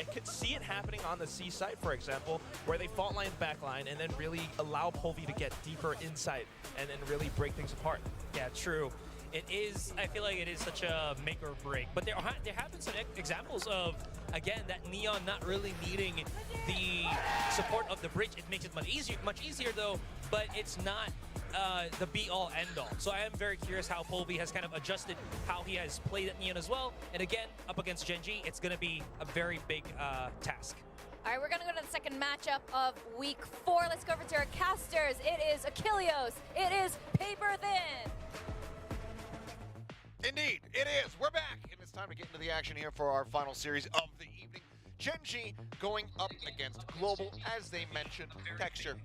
I could see it happening on the C side, for example, where they fault line backline and then really allow Polvi to get deeper inside and then really break things apart. Yeah, true. It is, I feel like it is such a make or break. But there have been some examples of, again, that Neon not really needing the support of the bridge. It makes it much easier though, but it's not the be-all, end-all. So I am very curious how Polvi has kind of adjusted how he has played at Neon as well. And again, up against GenG, it's going to be a very big task. All right, we're going to go to the second matchup of week 4. Let's go over to our casters. It is Achilleos. It is Paper Thin. Indeed, it is. We're back, and it's time to get into the action here for our final series of the evening. GenG going up against Global, as they mentioned. Texture,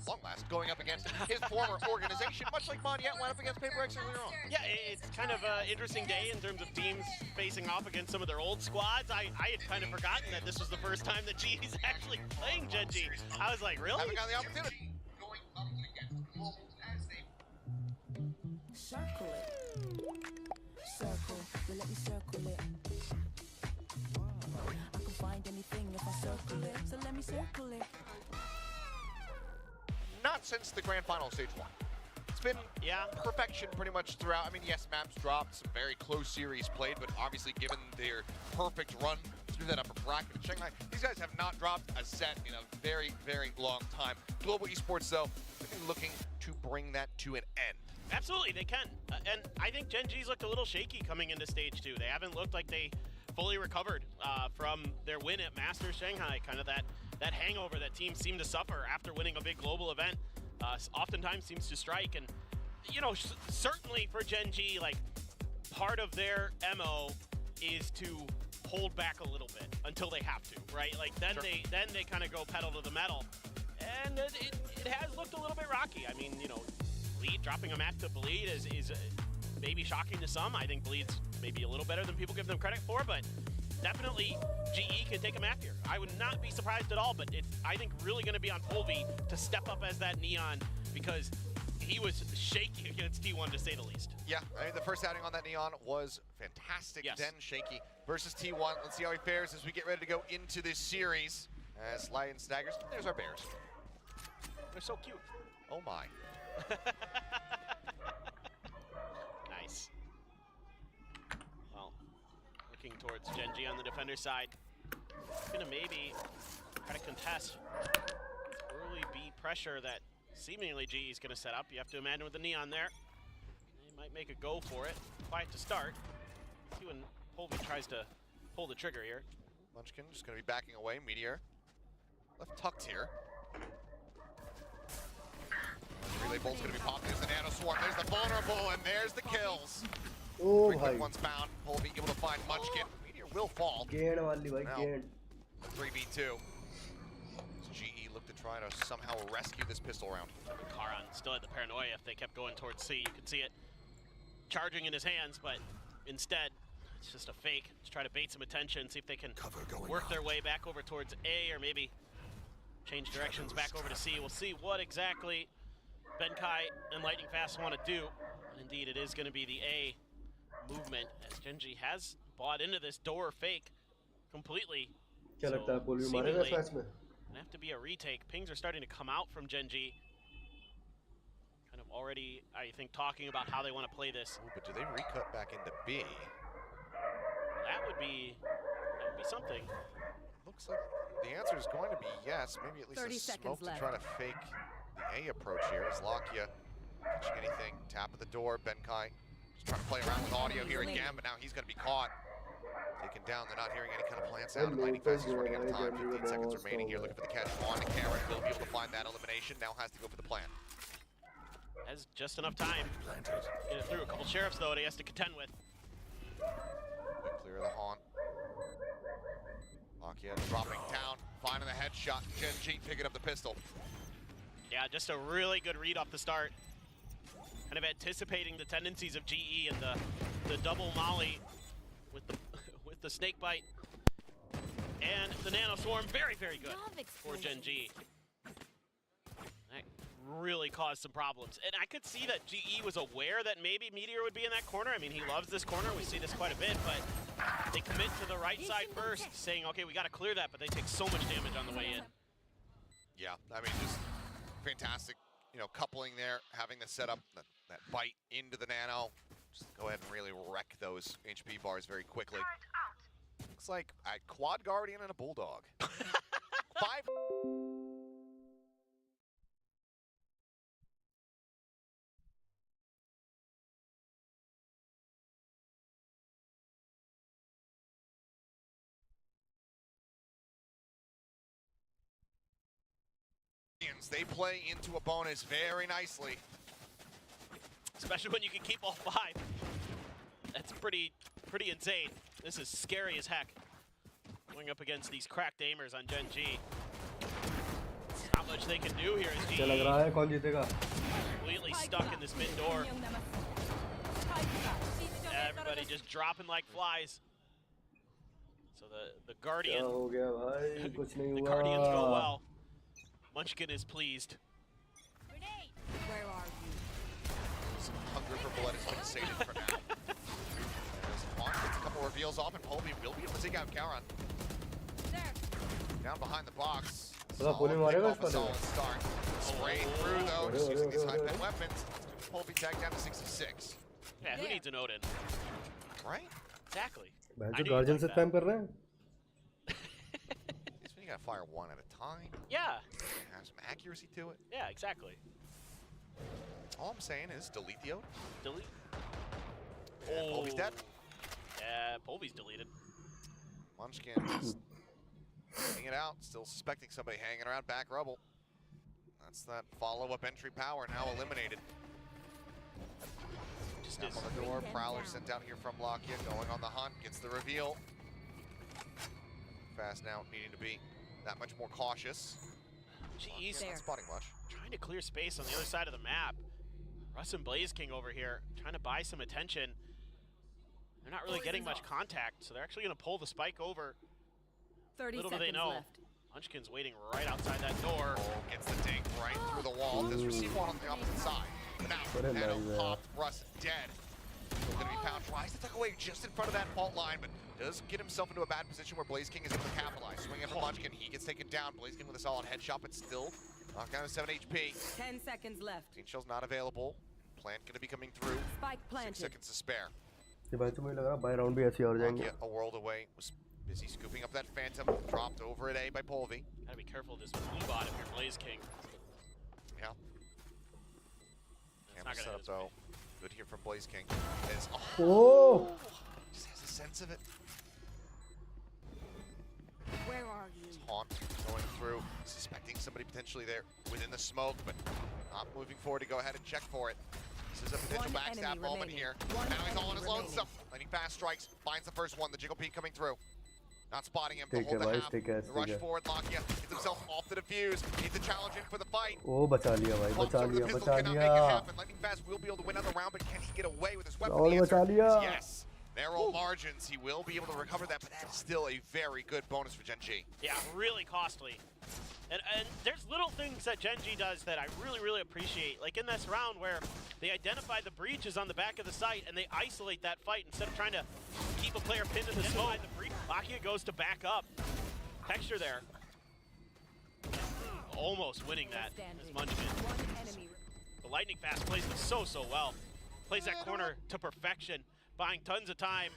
long last, going up against his former organization, much like Monyet went up against Paper X earlier on. Yeah, it's kind of an interesting day in terms of teams facing off against some of their old squads. I had kind of forgotten that this was the first time that GE's actually playing GenG. I was like, really? Haven't got the opportunity. Going up against Global, as they... Circle it. Circle, you let me circle it. I can find anything if I circle it, so let me circle it. Not since the grand final stage 1. It's been perfection pretty much throughout. I mean, yes, maps dropped, some very close series played, but obviously given their perfect run through that upper bracket in Shanghai, these guys have not dropped a set in a very, very long time. Global Esports, though, they're looking to bring that to an end. Absolutely, they can. And I think GenG's looked a little shaky coming into stage 2. They haven't looked like they fully recovered from their win at Masters Shanghai. Kind of that hangover that teams seem to suffer after winning a big global event. Oftentimes seems to strike. And, you know, certainly for GenG, like, part of their MO is to hold back a little bit until they have to, right? Like, then they kind of go pedal to the metal. And it has looked a little bit rocky. I mean, you know, Bleed, dropping a map to Bleed is maybe shocking to some. I think Bleed's maybe a little better than people give them credit for, but definitely GE can take a map here. I would not be surprised at all, but it's, I think, really going to be on Polvi to step up as that Neon, because he was shaky against T1, to say the least. Yeah, I mean, the first outing on that Neon was fantastic. Yes. Then shaky versus T1. Let's see how he fares as we get ready to go into this series. As Lion staggers, there's our Bears. They're so cute. Oh my. Nice. Well, looking towards GenG on the defender side. Gonna maybe try to contest early B pressure that seemingly GE is gonna set up. You have to imagine with the Neon there. They might make a go for it. Quiet to start. See when Polvi tries to pull the trigger here. Munchkin just gonna be backing away. Meteor left tucked here. The relay bolt's gonna be popping. There's the nano swarm. There's the vulnerable, and there's the kills. Oh, Three quick ones found. Polvi able to find Munchkin. Meteor will fall. Gain वाली भाई, Now, gain. 3v2. GE look to try to somehow rescue this pistol round. Karan still had the paranoia if they kept going towards C. You could see it charging in his hands, but instead, it's just a fake. Just try to bait some attention, see if they can work their way back over towards A, or maybe change directions back over to C. We'll see what exactly Benkai and Lightning Fast want to do. And indeed, it is going to be the A movement, as GenG has bought into this door fake completely. क्या लगता है पोल भी मारेगा fetch में? Gonna have to be a retake. Pings are starting to come out from GenG. Kind of already, I think, talking about how they want to play this. Ooh, but do they recut back into B? That would be something. Looks like the answer is going to be yes. Maybe at least 30 a smoke seconds to left. try to fake the A approach here. Is Lakia catching anything? Tap at the door. Benkai just trying to play around with audio here again, but now he's going to be caught. Taken down. They're not hearing any kind of plant sound. Lightning Fast is running out of time. 15 seconds remaining here. Looking for the catch on. Cameron will be able to find that elimination. Now has to go for the plant. Has just enough time. Get it through. A couple sheriffs, though, that he has to contend with. Quick clear of the haunt. Lakia dropping down. Finding the headshot. GenG picking up the pistol. Yeah, just a really good read off the start. Kind of anticipating the tendencies of GE and the double molly with the snake bite and the nano swarm. Very, very good for GenG. That really cause some problems. And I could see that GE was aware that maybe Meteor would be in that corner. I mean, he loves this corner. We see this quite a bit, but they commit to the right side first, saying, okay, we got to clear that, but they take so much damage on the way in. Yeah, I mean, just fantastic, you know, coupling there, having the setup, that bite into the nano. Just go ahead and really wreck those HP bars very quickly. Looks like a quad guardian and a bulldog. 5. They play into a bonus very nicely. Especially when you can keep all 5. That's pretty insane. This is scary as heck. Going up against these cracked aimers on GenG. Not much they can do here as GE completely stuck in this mid door. Everybody just dropping like flies. So the Guardian, the Guardians go well. Munchkin is pleased. Where are you? Some hunger for blood has been sated for now. As Hawk gets a couple reveals off, and Polby will be able to take out Gowron. Down behind the box. Solid start. Spraying through though, just using these high-pet weapons. Polby tagged down to 66. Yeah, who needs an Odin? Right? Exactly. Guardian से spam कर रहे हैं You gotta fire one at a time. Yeah. Have some accuracy to it. Yeah, exactly. All I'm saying is delete the Odin. Delete. And Polby's dead. Yeah, Polby's deleted. Munchkin just hanging it out, still suspecting somebody hanging around back rubble. That's that follow-up entry power now eliminated. Just Tap on the door, Prowler sent down here from Lakia, going on the hunt, gets the reveal. Fast now, needing to be that much more cautious. GE's not spotting much. Trying to clear space on the other side of the map. Russ and Blaze King over here, trying to buy some attention. They're not really getting much contact, so they're actually going to pull the spike over. 30 Little do seconds they know, left. Munchkin's waiting right outside that door. Oh, gets the dink right through the wall. Does receive one on the opposite side. But now, Nano popped, Russ dead. Still going to be found. Tries to tuck away just in front of that fault line, but does get himself into a bad position where Blaze King is able to capitalize. Swing in for Munchkin, he gets taken down. Blaze King with a solid headshot, but still knocked down to 7 HP. 10 seconds left. Green Shell's not available. Plant going to be coming through. Spike 6 planted. seconds to spare. ये भाई तो मुझे लग रहा है bye round भी ऐसे ही और जाएंगे Lakia, a world away, was busy scooping up that Phantom. Dropped over at A by Polvy. Gotta be careful of this blue bot if you're Blaze King. Yeah. It's Camera not gonna set up hit though. Good here from Blaze King. Is, Oh! just has a sense of it. Where are you? Haunt going through, suspecting somebody potentially there within the smoke, but not moving forward to go ahead and check for it. This is a potential One backstab enemy moment remaining. here. One Now he's all on enemy his lonesome. Landing fast strikes, finds the first one. The Jiggle P coming through. Not spotting him. Take Hold it, the guys, half. take it, The rush take it. forward, Lakia gets himself off the defuse. Needs to challenge in for the fight. ओ बचा लिया भाई Bumps बचा over the लिया pistol, बचा cannot make लिया it happen. Lightning Fast will be able to win another round, but can he get away with his weapon? और The answer बचा लिया is yes. Narrow margins, he will be able to recover that, but that's still a very good bonus for GenG. Yeah, really costly. And there's little things that GenG does that I really, really appreciate. Like in this round where they identify the breaches on the back of the site and they isolate that fight instead of trying to keep a player pinned in the smoke. Lakia goes to back up. Texture there. Almost winning that as Munchkin. One enemy. The Lightning Fast plays this so well. Plays that corner to perfection, buying tons of time.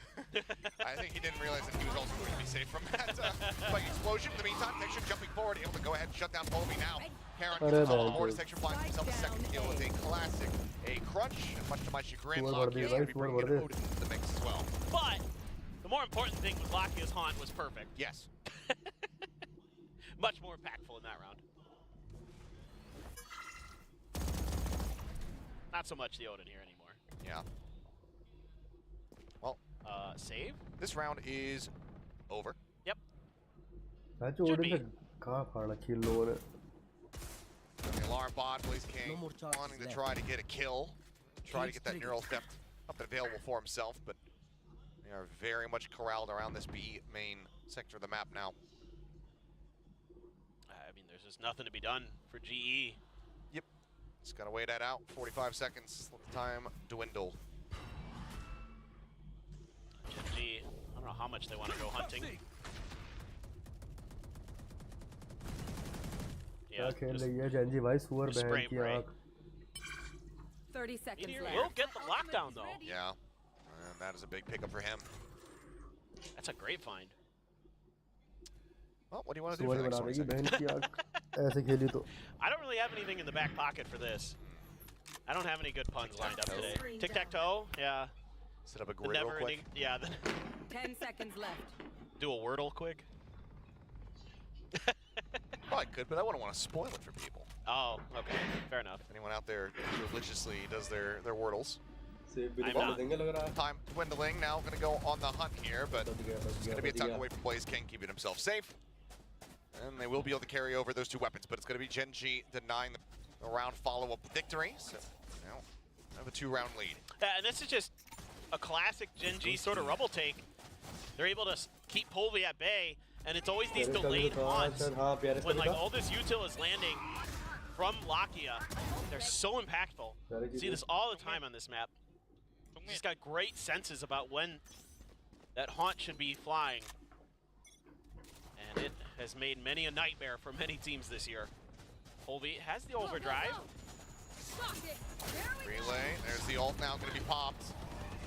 I think he didn't realize that he was also going to be safe from that spike explosion. In the meantime, Texture jumping forward, able to go ahead and shut down Polvy now. Karen gets on the board as Texture finds himself a second kill with a classic, a crunch, and much to my chagrin, Lakia is going to be bringing in Odin into the mix as well. But the more important thing with Lakia's haunt was perfect. Yes. Much more impactful in that round. Not so much the Odin here anymore. Yeah. Well, save? this round is over. Yep. मैं जो Odin से कहाँ फाड़ा किल लोगों ने The alarm bot, Blaze King, wanting to try to get a kill, try to get that neural theft up and available for himself, but they are very much corralled around this B main sector of the map now. I mean, there's just nothing to be done for GE. Yep. Just gotta wait that out. 45 seconds. Let the time dwindle. GenG, I don't know how much they want to go hunting. क्या Yeah, खेल just रही है Gen Z भाई सुअर just बहन spray की and आंख 30 seconds Meteor left. will get the lockdown though. Yeah, and that is a big pickup for him. That's a great find. Well, what do you want to do सुअर for the बना next देगी 20 बहन seconds? की आंख ऐसे खेली तो I don't really have anything in the back pocket for this. I don't have any good puns lined up today. Tic-tac-toe, yeah. Set up a The grid real never quick. ending, yeah. 10 seconds left. Do a Wordle quick. Well, I could, but I wouldn't want to spoil it for people. Oh, okay, fair enough. Anyone out there religiously does their wordles. Save भी I'm निकाल not. देंगे लग रहा है Time dwindling. Now going to go on the hunt here, but बच गया it's going to be a tuck away from Blaze King, keeping himself safe. And they will be able to carry over those two weapons, but it's going to be GenG denying the round follow-up victory. So now I have a 2-round lead. And this is just a classic GenG sort of rubble take. They're able to keep Polvi at bay, and it's always these delayed haunts हाँ प्यारे when like का all this util is landing from Lakia. They're so impactful. See this all the time on this map. He's got great senses about when that haunt should be flying. And it has made many a nightmare for many teams this year. Polvi has the overdrive. Relay. There's the ult now going to be popped.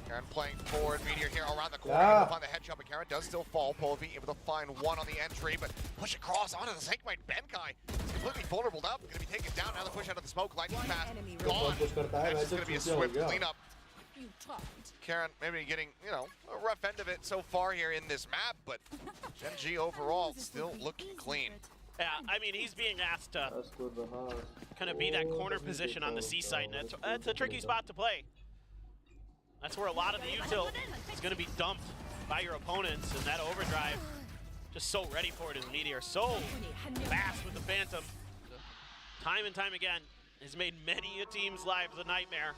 Karen playing forward. Meteor here around the corner. Yeah. Able to find the headshot, but Karen does still fall. Polvi able to find one on the entry, but push across onto the Snakebite. Benkai is completely vulnerable up. Going to be taken down. Now the push out of the smoke. Lightning fast. Gone. Push करता है That's just वैसे going to be a चूतिया हो swift गया cleanup. Karen maybe getting, you know, a rough end of it so far here in this map, but GenG overall still looking clean. Yeah, I mean, he's being asked to उसको रहा kind of be that corner position on the C site, and that's a tricky spot to play. That's where a lot of the util is going to be dumped by your opponents, and that overdrive, just so ready for it as Meteor, so fast with the Phantom. Time and time again, has made many a team's lives a nightmare.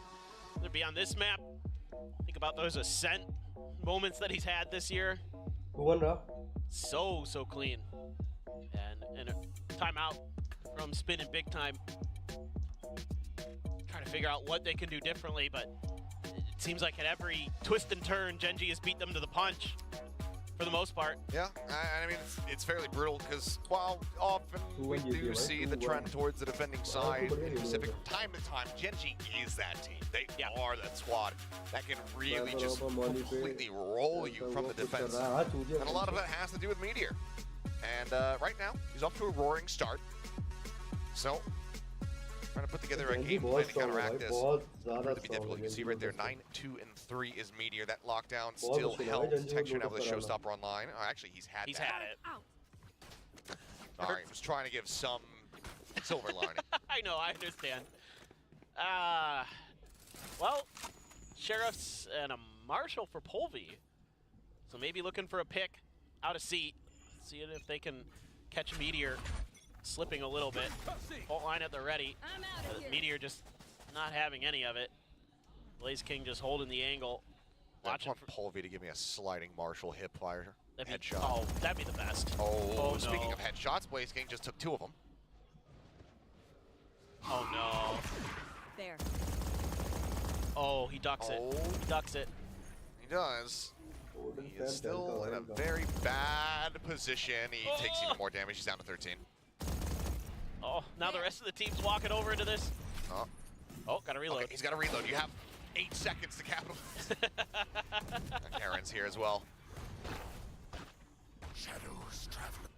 To be on this map, think about those Ascent moments that he's had this year. One रहा So clean. And a timeout from Spin in big time. Trying to figure out what they can do differently, but it seems like at every twist and turn, GenG has beat them to the punch for the most part. Yeah, I mean, it's fairly brutal because while often we do see the trend towards the defending side in Pacific, from time to time, GenG is that team. They are that squad that can really just completely roll you from the defense. And a lot of that has to do with Meteor. And right now, he's off to a roaring start. So, trying to put together a game plan to counteract this. Really be difficult. You can see right there, 9, 2, and 3 is Meteor. That lockdown still held texture now with a showstopper online. Oh, actually, he's had He's that. had it. Sorry, I was trying to give some silver lining. I know, I understand. Well, Sheriffs and a Marshal for Polvi. So maybe looking for a pick out of seat. Seeing if they can catch Meteor slipping a little bit. Ult line at the ready. Meteor just not having any of it. Blaze King just holding the angle. I Watching want Polvi to give me a sliding Marshal hip fire headshot. Oh, that'd be the best. Oh, speaking no. of headshots, Blaze King just took 2 of them. Oh no. There. Oh, he ducks it. He ducks it. He does. He is still in a very bad position. He takes even more damage. He's down to 13. Oh, now the rest of the team's walking over into this. Oh, gotta reload. Okay, he's got to reload. You have 8 seconds to capitalize. Karen's here as well. Shadows traveling.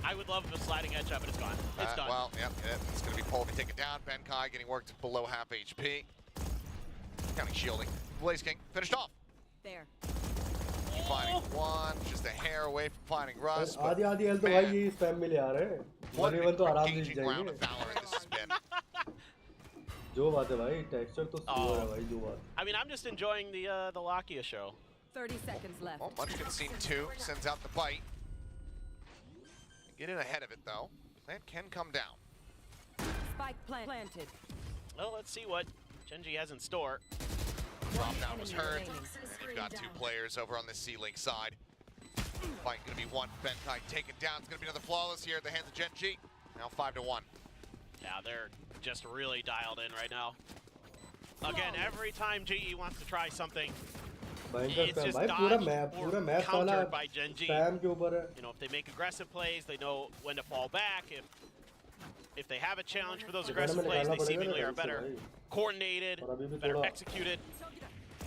I would love a sliding headshot, but it's gone. It's done. Well, yeah, it's going to be Polvi taken down. Benkai getting worked below half HP. Counting shielding. Blaze King finished off. There. Finding one, just a hair away from finding Russ. आधी आधी health तो भाई ये spam में ले आ रहे हैं What one तो आराम से engaging round of जाएंगे Valorant this has been. जो बात है भाई टेक्सचर तो सुपर है भाई जो बात I mean, I'm just enjoying the Lakia show. 30 seconds left. Well, Munchkin scene 2 sends out the bite. Get in ahead of it though. That can come down. Spike planted. Well, let's see what GenG has in store. Drop down was Enemy heard. remaining. And you've got 2 players over on the C-Link side. Fight gonna be one. Benkai taken down. It's gonna be another flawless here at the hands of GenG. Now 5-1. Yeah, they're just really dialed in right now. Again, every time GE wants to try something, भयंकर it's spam just भाई dodged पूरा or match साला countered by GenG. spam के ऊपर है. You know, if they make aggressive plays, they know when to fall back. If they have a challenge for those aggressive plays, they seemingly are better coordinated, better executed.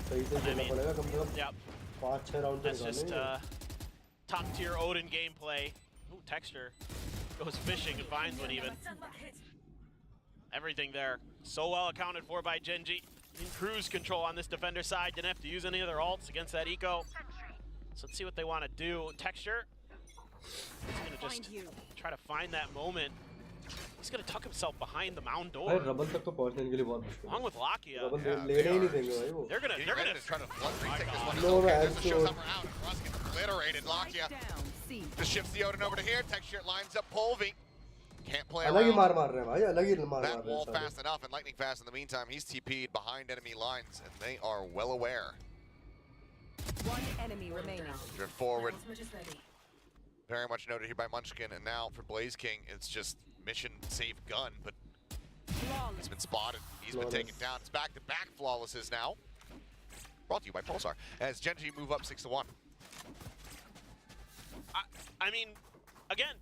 सही से खेलना पड़ेगा कम से कम Yep, 5-6 round that's just top tier Odin gameplay. Ooh, Texture goes fishing and finds one even. Everything there so well accounted for by GenG. In cruise control on this defender side. Didn't have to use any of their ults against that eco. So let's see what they want to do. Texture. He's going to just try to find that moment. He's going to tuck himself behind the mound door. भाई rubble तक तो पहुंचने के लिए बहुत मुश्किल है. Along with Lakia. Rubble लेने ही नहीं देंगे भाई वो. They're gonna try to blunt retake this one. No, Okay, man, there's the so- showstopper out. Russ gets obliterated. Lakia just shifts the Odin over to here. Texture lines up Polvi. Can't play अलग ही around मार रहे हैं भाई, अलग ही मार that रहे wall हैं fast enough, and Lightning Fast in the meantime, he's TP'd behind enemy lines, and they are well aware. One enemy remaining. Drift forward. Very much noted here by Munchkin, and now for Blaze King, it's just mission save gun, but he's been spotted. He's been taken down. It's back-to-back flawlesses now. Brought to you by Pulsar, as GenG move up 6-1. I mean, again,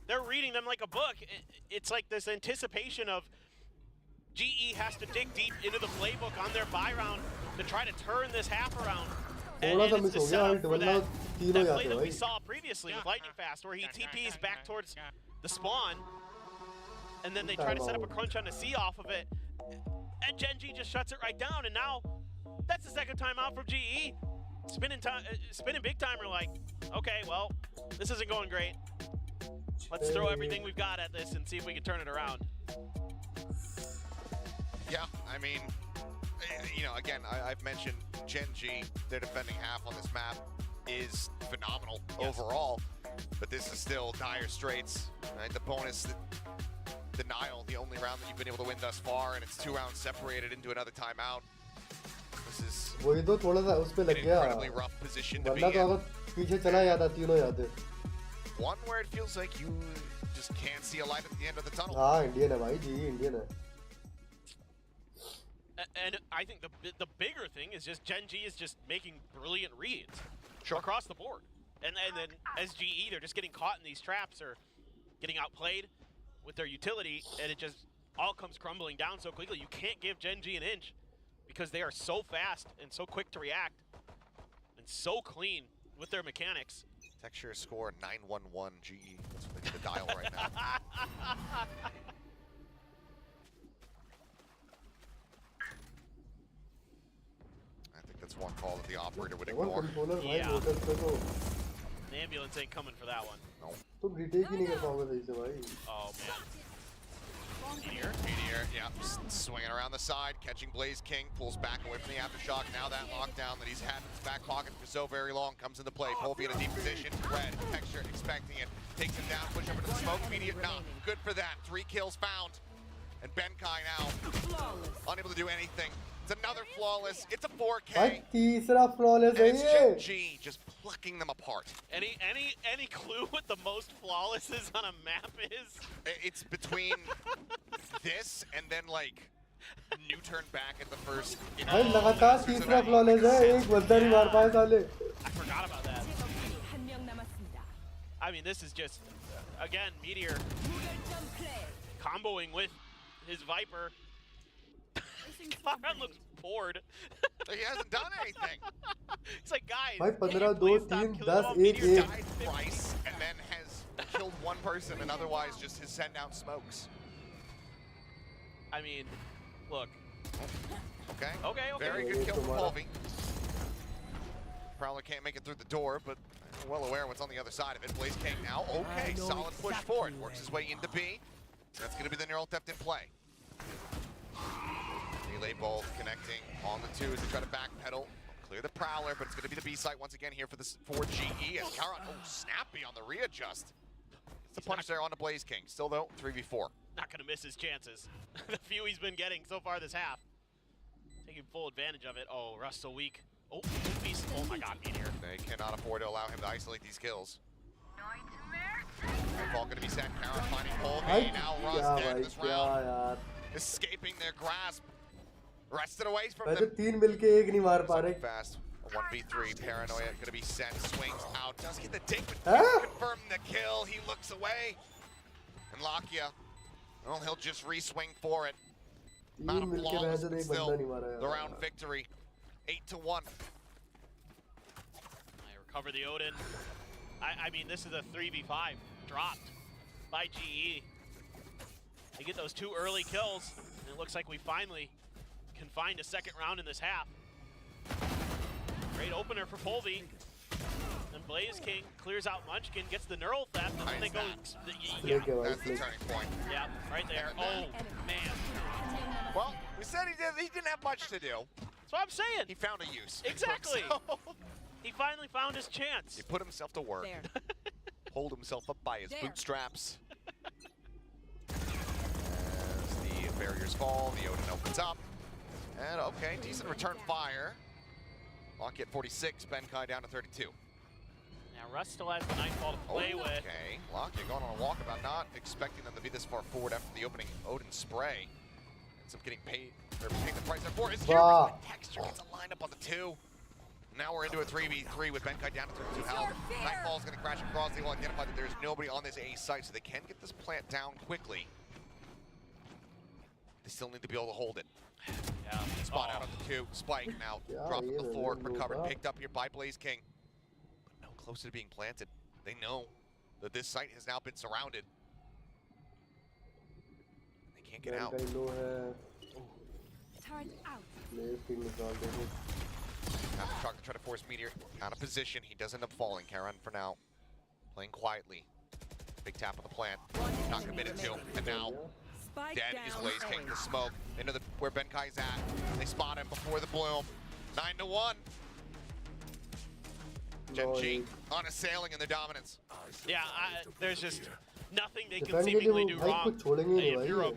they're reading them like a book. It's like this anticipation of GE has to dig deep into the playbook on their buy round to try to turn this half around. And it's the setup for that play that we saw previously with Lightning Fast, where he TPs back towards the spawn, and then they try to set up a crunch on the C off of it, and GenG just shuts it right down, and now that's the second time out from GE. Spinning big timer like, okay, well, this isn't going great. Let's throw everything we've got at this and see if we can turn it around. Yeah, I mean, you know, again, I've mentioned GenG, their defending half on this map is phenomenal overall, but this is still dire straits. Right? The bonus denial, the only round that you've been able to win thus far, and it's 2 rounds separated into another timeout. This is वही तो थोड़ा सा उस पे लग an गया, incredibly rough position to be वरना तो in. अगर पीछे चला जाता तीनों जाते. One where it feels like you just can't see a light at the end of the tunnel. हाँ इंडियन है भाई, जी इंडियन है. And I think the bigger thing is just GenG is just making brilliant reads across the board. And then as GE, they're just getting caught in these traps or getting outplayed with their utility, and it just all comes crumbling down so quickly. You can't give GenG an inch because they are so fast and so quick to react and so clean with their mechanics. Texture score 911 GE. That's what they need to dial right now. I think that's one call that the operator would one ignore. Controller भाई Yeah. Voter पे तो The ambulance ain't coming for that one. No. तुम retake ही नहीं कर पाओगे सही से भाई. Oh, man. Meteor, yeah, swinging around the side, catching Blaze King, pulls back away from the aftershock. Now that lockdown that he's had in his back pocket for so very long comes into play. Polby in a deep position, Red, Texture expecting it, takes him down, push over to the smoke, Meteor, nah, good for that. 3 kills found, and Benkai now unable to do anything. It's another flawless, it's a 4K, भाई तीसरा flawless and है it's ये. GenG just plucking them apart. Any clue what the most flawlesses on a map is? It's between this and then like new turn back at the first. भाई लगातार तीसरा flawless है, एक बंदा नहीं मार पाया साले. I forgot about that. 한 명 남았습니다. I mean, this is just, again, Meteor comboing with his Viper. Karan looks bored. He hasn't done anything. It's like, guys, भाई 15 2 please stop 3 killing 10 all 1 Meteor 1. Died twice and then has killed one person and otherwise just has sent out smokes. I mean, look. Okay. Okay. Very good kill from Polvy. Prowler can't make it through the door, but well aware what's on the other side of it. Blaze King now. Okay, solid push forward. Works his way into B. That's going to be the neural theft in play. Relay bolt connecting on the 2 as they try to backpedal. Clear the Prowler, but it's going to be the B site once again here for GE as Karan, snappy on the readjust. It's the punish there on the Blaze King. Still though, 3v4. Not going to miss his chances. The few he's been getting so far this half. Taking full advantage of it. Oh, Russ so weak. Oh, my God, Meteor. They cannot afford to allow him to isolate these kills. Nightfall going to be set. Karan finding Pole. Polvi now runs क्या dead भाई this क्या round, यार escaping their grasp. Wrested away from वैसे them. 3 मिलके एक नहीं मार पा So रहे fast. A 1v3, Paranoia gonna be sent, swings out, does get the dig, but Huh? can't confirm the kill. He looks away. And Lakia, well, he'll just re-swing for it. 3 Not a मिलके flawless, वैसे but एक still, बंदा नहीं मारा the यार round victory. 8-1. I recover the Odin. I mean, this is a 3v5 dropped by GE. They get those 2 early kills, and it looks like we finally can find a second round in this half. Great opener for Polvi. And Blaze King clears out Munchkin, gets the neural theft, and then they go. Yeah, लेके भाई That's the flick. turning point. yeah, right there. Oh, man. Well, we said he didn't have much to do. That's what I'm saying. He found a use. Exactly. So, He finally found his chance. he put himself to work. There. Pulled himself up by his There. bootstraps. As the barriers fall, the Odin opens up. And okay, decent return fire. Locky at 46, Benkai down to 32. Now Russ still has the Nightfall to play with. Okay, Locky going on a walkabout, not expecting them to be this far forward after the opening Odin spray. Ends up getting paid, or paying the price therefore is here. Wow. The Texture gets a lineup on the 2. Now we're into a 3v3 with Benkai down to 32 health. Nightfall's gonna crash across. They will identify that there's nobody on this A site, so they can get this plant down quickly. They still need to be able to hold it. Yeah. Spot out of the 2. Spike now Yeah, dropped on yeah, the floor, yeah, recovered, yeah. picked up here by Blaze King. But no closer to being planted. They know that this site has now been surrounded. They can't get out. Benkai low है Turret out. Blaze King निकाल देंगे Now Chalk to try to force Meteor out of position. He does end up falling. Karan for now playing quietly. Big tap on the plant. Not committed to. And now Spike dead is down Blaze King. A. The smoke into the where Benkai's at. They spot him before the bloom. 9-1. GenG unassailing in their dominance. Yeah, there's just nothing they can Defend के लिए seemingly वो do भाई wrong. कुछ छोड़ेंगे नहीं If भाई you're a ये.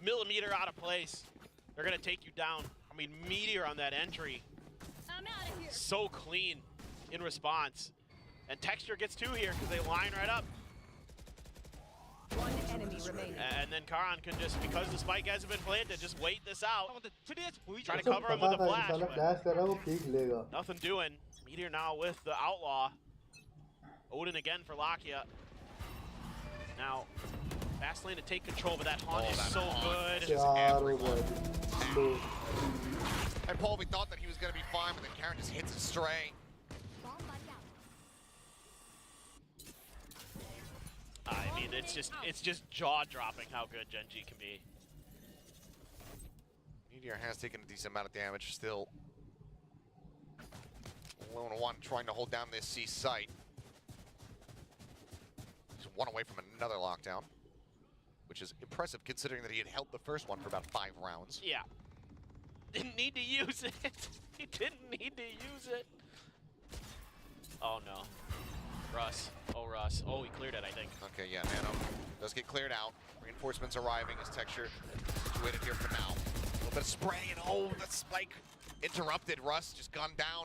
millimeter out of place, they're gonna take you down. I mean, Meteor on that entry, I'm out of here. so clean in response. And Texture gets 2 here because they line right up. One enemy remaining. And then Karan can just, because the spike hasn't been planted, just wait this out. Try to सब cover him पता with a था flash, इंसाला but flash कर रहा है वो peak लेगा nothing doing. Meteor now with the Outlaw. Odin again for Lakia. Now, fast lane to take control, but that haunt is so good. चारों भाई लो And Paul, we thought that he was going to be fine, but then Karan just hits a stray. I mean, it's just jaw-dropping how good GenG can be. Meteor has taken a decent amount of damage still. Lone one trying to hold down this C site. He's 1 away from another lockdown, which is impressive considering that he had held the first one for about 5 rounds. Yeah. Didn't need to use it. He didn't need to use it. Oh no. Russ. Oh, Russ. Oh, he cleared it, I think. Okay, yeah, Nano does get cleared out. Reinforcements arriving as Texture situated here for now. A little bit of spray and oh, the spike interrupted. Russ just gunned down.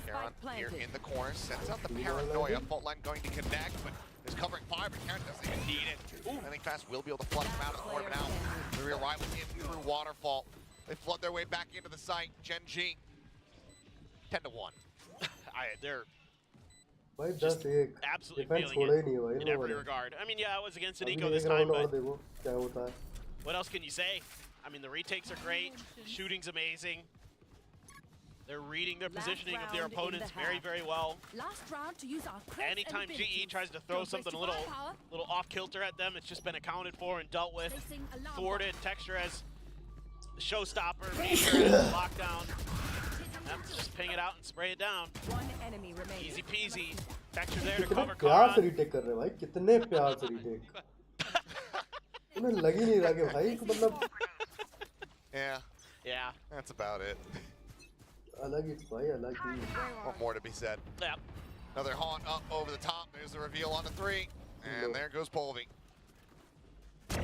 Karan here planted. in the corner sends out the Paranoia. Fault line going to connect, but there's covering fire, but Karan doesn't even need it. Ooh, I think Fast will be able to flush him out of the corner, but now the rear rival in through Waterfall. They flood their way back into the site. GenG 10-1. They're भाई Just 10-1 absolutely defence feeling छोड़ा it ही नहीं है भाई in in every लोगों ने regard. I mean, yeah, it was against अभी Nico this एक time, round और but देखो क्या होता है what else can you say? I mean, the retakes are great. Shooting's amazing. They're reading their Last positioning of their round in opponents the very, half. very well. Last round to use our crits Anytime and GE abilities. tries to throw Don't something a waste little, firepower. little off kilter at them, it's just been accounted for and dealt with. Placing alarm Thwarted. bomb. Texture as the showstopper. Meteor as the lockdown. Yep, just ping it out and spray it down. One enemy remaining. Easy peasy. Texture there to कितने cover प्यार से Karan. Retake कर रहे हैं भाई कितने प्यार से रीटेक उन्हें लग ही नहीं रहा कि भाई मतलब Yeah, Yeah. that's about it. अलग ही भाई अलग ही What more to be said? Yep. Another haunt up over the top. There's the reveal on the 3. And there goes Polvi.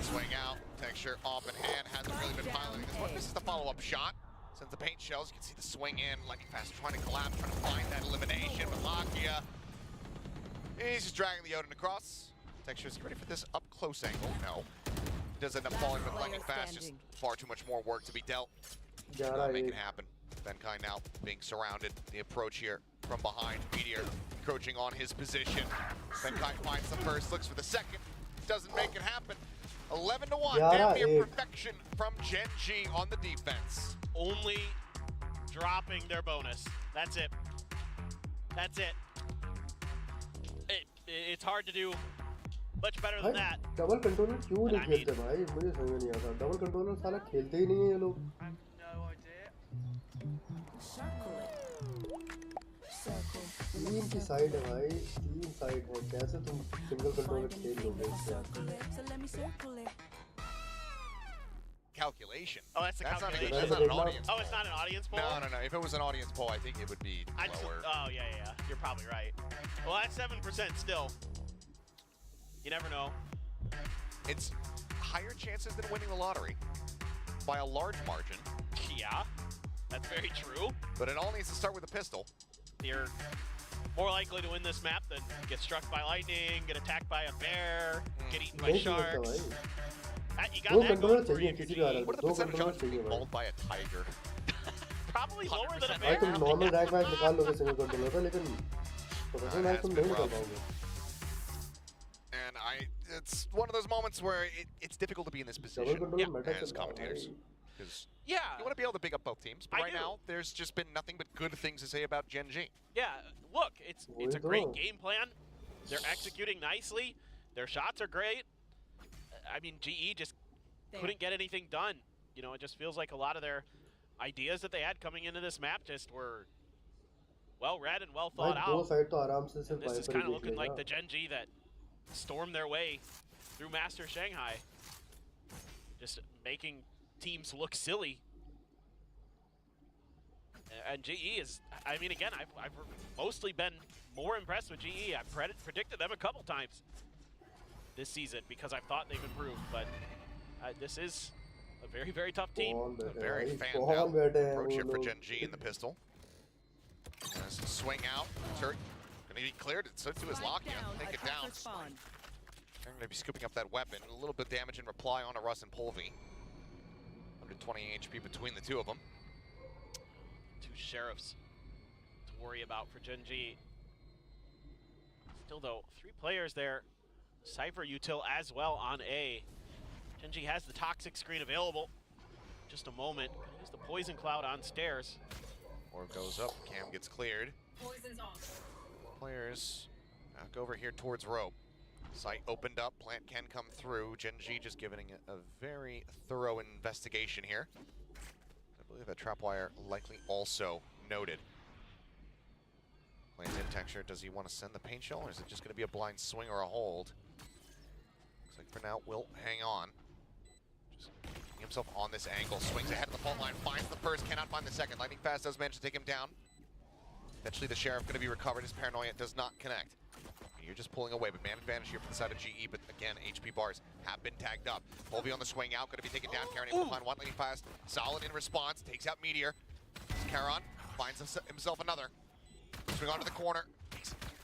Swing out. Texture off in hand. Hasn't really been piloting this one. This is the follow-up shot. Sends the paint shells. You can see the swing in. Lightning Fast trying to collapse, trying to find that elimination. But Lakia, he's just dragging the Odin across. Texture is ready for this up close angle. No. Does end up falling with lightning fast. Just far too much more work to be dealt. Not make it happen. Benkai now being surrounded. The approach here from behind. Meteor encroaching on his position. Benkai finds the first, looks for the second. Doesn't make it happen. 11-1. Damn near perfection from GenG on the defense. Only dropping their bonus. That's it. That's it. It's hard to do much better than that. Double controller क्यों नहीं खेलते भाई? मुझे समझ में नहीं आता. Double controller साला खेलते ही नहीं है ये लोग. तीन की साइड है भाई, तीन साइड है. कैसे तुम सिंगल कंट्रोलर खेल लोगे इससे? Calculation. Oh, that's the calculation. That's not an audience. Oh, it's not an audience poll? No. If it was an audience poll, I think it would be lower. Oh, yeah. You're probably right. Well, that's 7% still. You never know. It's higher chances than winning the lottery by a large margin. Yeah, that's very true. But it all needs to start with a pistol. You're more likely to win this map than get struck by lightning, get attacked by a bear, get eaten by sharks. You got that going for you. What are the percentage odds of being mauled by a tiger? Probably lower than a भाई bear. तुम normal rank match निकाल लोगे single controller का, लेकिन professional match तुम नहीं निकाल पाओगे. And it's one of those moments where it's difficult to be in this position as commentators. Because you want to be able to big up both teams, but right now there's just been nothing but good things to say about GenG. Yeah, look, it's a great game plan. They're executing nicely. Their shots are great. I mean, GE just couldn't get anything done. You know, it just feels like a lot of their ideas that they had coming into this map just were well read and well thought out. And this is kind of looking like the GenG that stormed their way through Master Shanghai, just making teams look silly. And GE is, I mean, again, I've mostly been more impressed with GE. I've predicted them a couple times this season because I thought they've improved, but this is a very, very tough team. A very fanned out approach here for GenG in the pistol. As swing out, turret gonna be cleared, so too is Locky. Take it down. They're gonna be scooping up that weapon. A little bit of damage in reply onto Russ and Polvi. 120 HP between the two of them. Two sheriffs to worry about for GenG. Still though, 3 players there. Cypher util as well on A. GenG has the toxic screen available. Just a moment. Use the poison cloud on stairs. Orb goes up, Cam gets cleared. Poison's off. Players back over here towards rope. Site opened up, plant can come through. GenG just giving a very thorough investigation here. I believe that trapwire likely also noted. Plans in texture, does he want to send the paint shell, or is it just going to be a blind swing or a hold? Looks like for now, Wilt hang on. Just keeping himself on this angle, swings ahead of the fault line, finds the first, cannot find the second. Lightning Fast does manage to take him down. Eventually the Sheriff going to be recovered, his paranoia does not connect. You're just pulling away, but man advantage here for the side of GE, but again, HP bars have been tagged up. Polvi on the swing out, going to be taken down. Karan able to find one Lightning Fast, solid in response, takes out Meteor. Karan finds himself another. Swing onto the corner,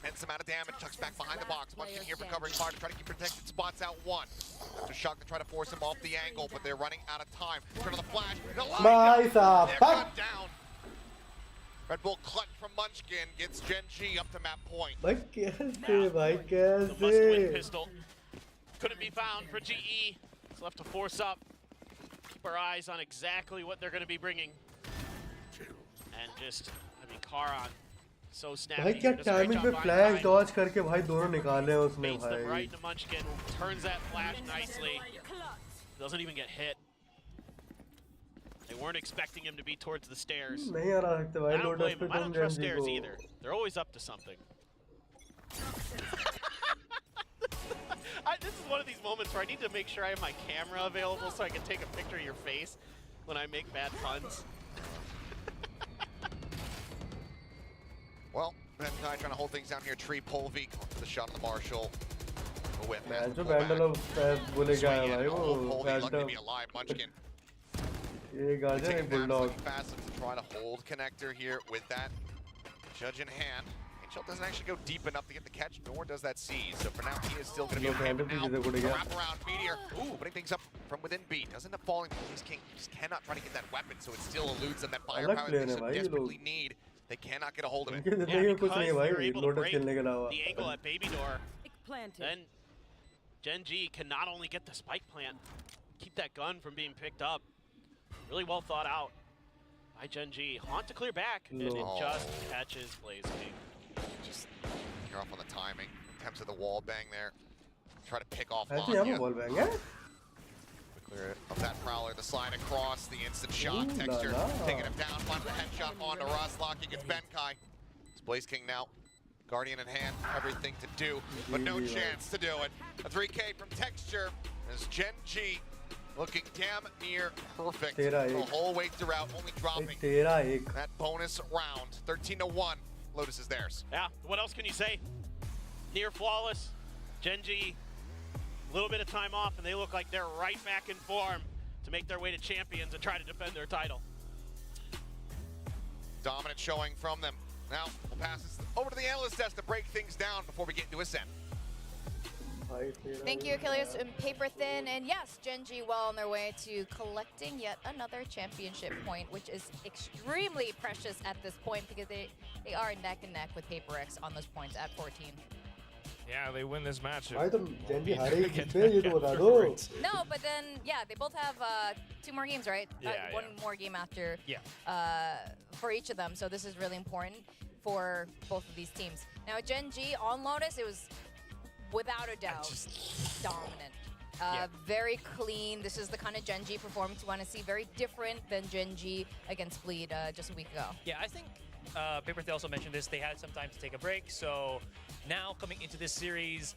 immense amount of damage, tucks back behind the box. Munchkin here for covering fire to try to keep protected spots out one. After Shock to try to force him off the angle, but they're running out of time. Turn on the flash, they're cut down. Red Bull clutch from Munchkin gets GenG up to map point. The must-win pistol couldn't be found for GE. It's left to force up. Keep our eyes on exactly what they're going to be bringing. And just, I mean, Karan, so snappy. भाई क्या timing पे flash Dodge करके भाई दोनों निकाले हैं उसने Baits them भाई. right into Munchkin, turns that flash nicely. Doesn't even get hit. They weren't expecting him to be towards the stairs. नहीं आ रहा सकते भाई I don't लोटस blame पे him. I तुम don't trust GenG stairs को. either. They're always up to something. This is one of these moments where I need to make sure I have my camera available so I can take a picture of your face when I make bad puns. Well, Benkai trying to hold things down here. Tree Polvi for the shot on the Marshall. A whip man. जो बैंडल of बोले क्या है भाई वो Polvi lucky to be alive. Munchkin. ये गाजर है bulldog. Fast to try to hold connector here with that judge in hand. Shell doesn't actually go deep enough to get the catch, nor does that C. So for now, he is still going to be No, abandoned now. Brandon, he's a good Wrap around Meteor. Ooh, putting things up from within B. Doesn't end up falling. Police King just cannot try to get that weapon, so it still eludes them. That firepower player they है so भाई ये desperately need. They cannot get a hold of it. इनके Yeah, जिंदगी में कुछ because नहीं है भाई they're able to lotus break खेलने के अलावा the angle at Baby Door, Planted. then GenG can not only get the spike plant, keep that gun from being picked up. Really well thought out by GenG. Haunt to clear back, and it No. just catches Blaze King. Just you're off on the timing. Attempts at the wall bang there. Try to pick off ऐसे यहाँ पे Lanya. Ball bang है Clear it of that Prowler. The slide across. The instant shot. Ooh la Texture la. taking him down. Finds the headshot onto Russ. Locking it's Benkai. It's Blaze King now. Guardian in hand. Everything to do, but no Easy, chance to do it. A 3K from Texture as GenG looking damn near perfect the तेरा एक. whole way throughout. Only dropping तेरा एक that bonus round. 13-1. Lotus is theirs. Yeah, what else can you say? Near flawless. GenG, a little bit of time off, and they look like they're right back in form to make their way to champions and try to defend their title. Dominant showing from them. Now, we'll pass this over to the analyst desk to break things down before we get into Ascent. भाई तेरा Thank you, Achilles and Paper Thin. And yes, GenG well on their way to collecting yet another championship point, which is extremely precious at this point because they are neck and neck with Paper X on those points at 14. Yeah, they win this match. भाई तुम Gen Z हारेगी Get किससे ये तो back बता दो afterwards. No, but then, yeah, they both have 2 more games, right? Yeah, One yeah. more game after Yeah. for each of them. So this is really important for both of these teams. Now, GenG on Lotus, it was without a doubt dominant. Yeah. Very clean. This is the kind of GenG performance you want to see. Very different than GenG against Bleed just a week ago. Yeah, I think Paper Thin also mentioned this. They had some time to take a break, so now coming into this series,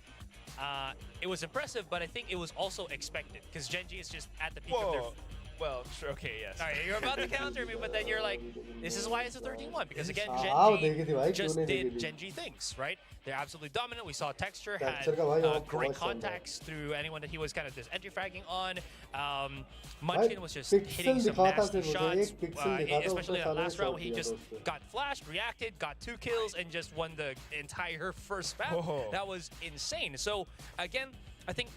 it was impressive, but I think it was also expected because GenG is just at the peak of their. Whoa. Well, sure, okay, yes. All right, you're about to counter me, but then you're like, this is why it's a 13-1 because again, हाँ, देखी थी भाई, GenG just क्यों नहीं did देखी थी? GenG things, right? They're absolutely dominant. We saw Texture Texture had का भाई और great बहुत शानदार. contacts through anyone that he was kind of just entry fragging on. भाई Munchkin was just pixel hitting some दिखाता nasty सिर्फ मुझे shots, एक पिक्सल दिखाता especially उसने that साले last round where he shot just दिया था उससे got flashed, reacted, got 2 kills, and just won the entire first map. Whoa. That was insane. So again, I think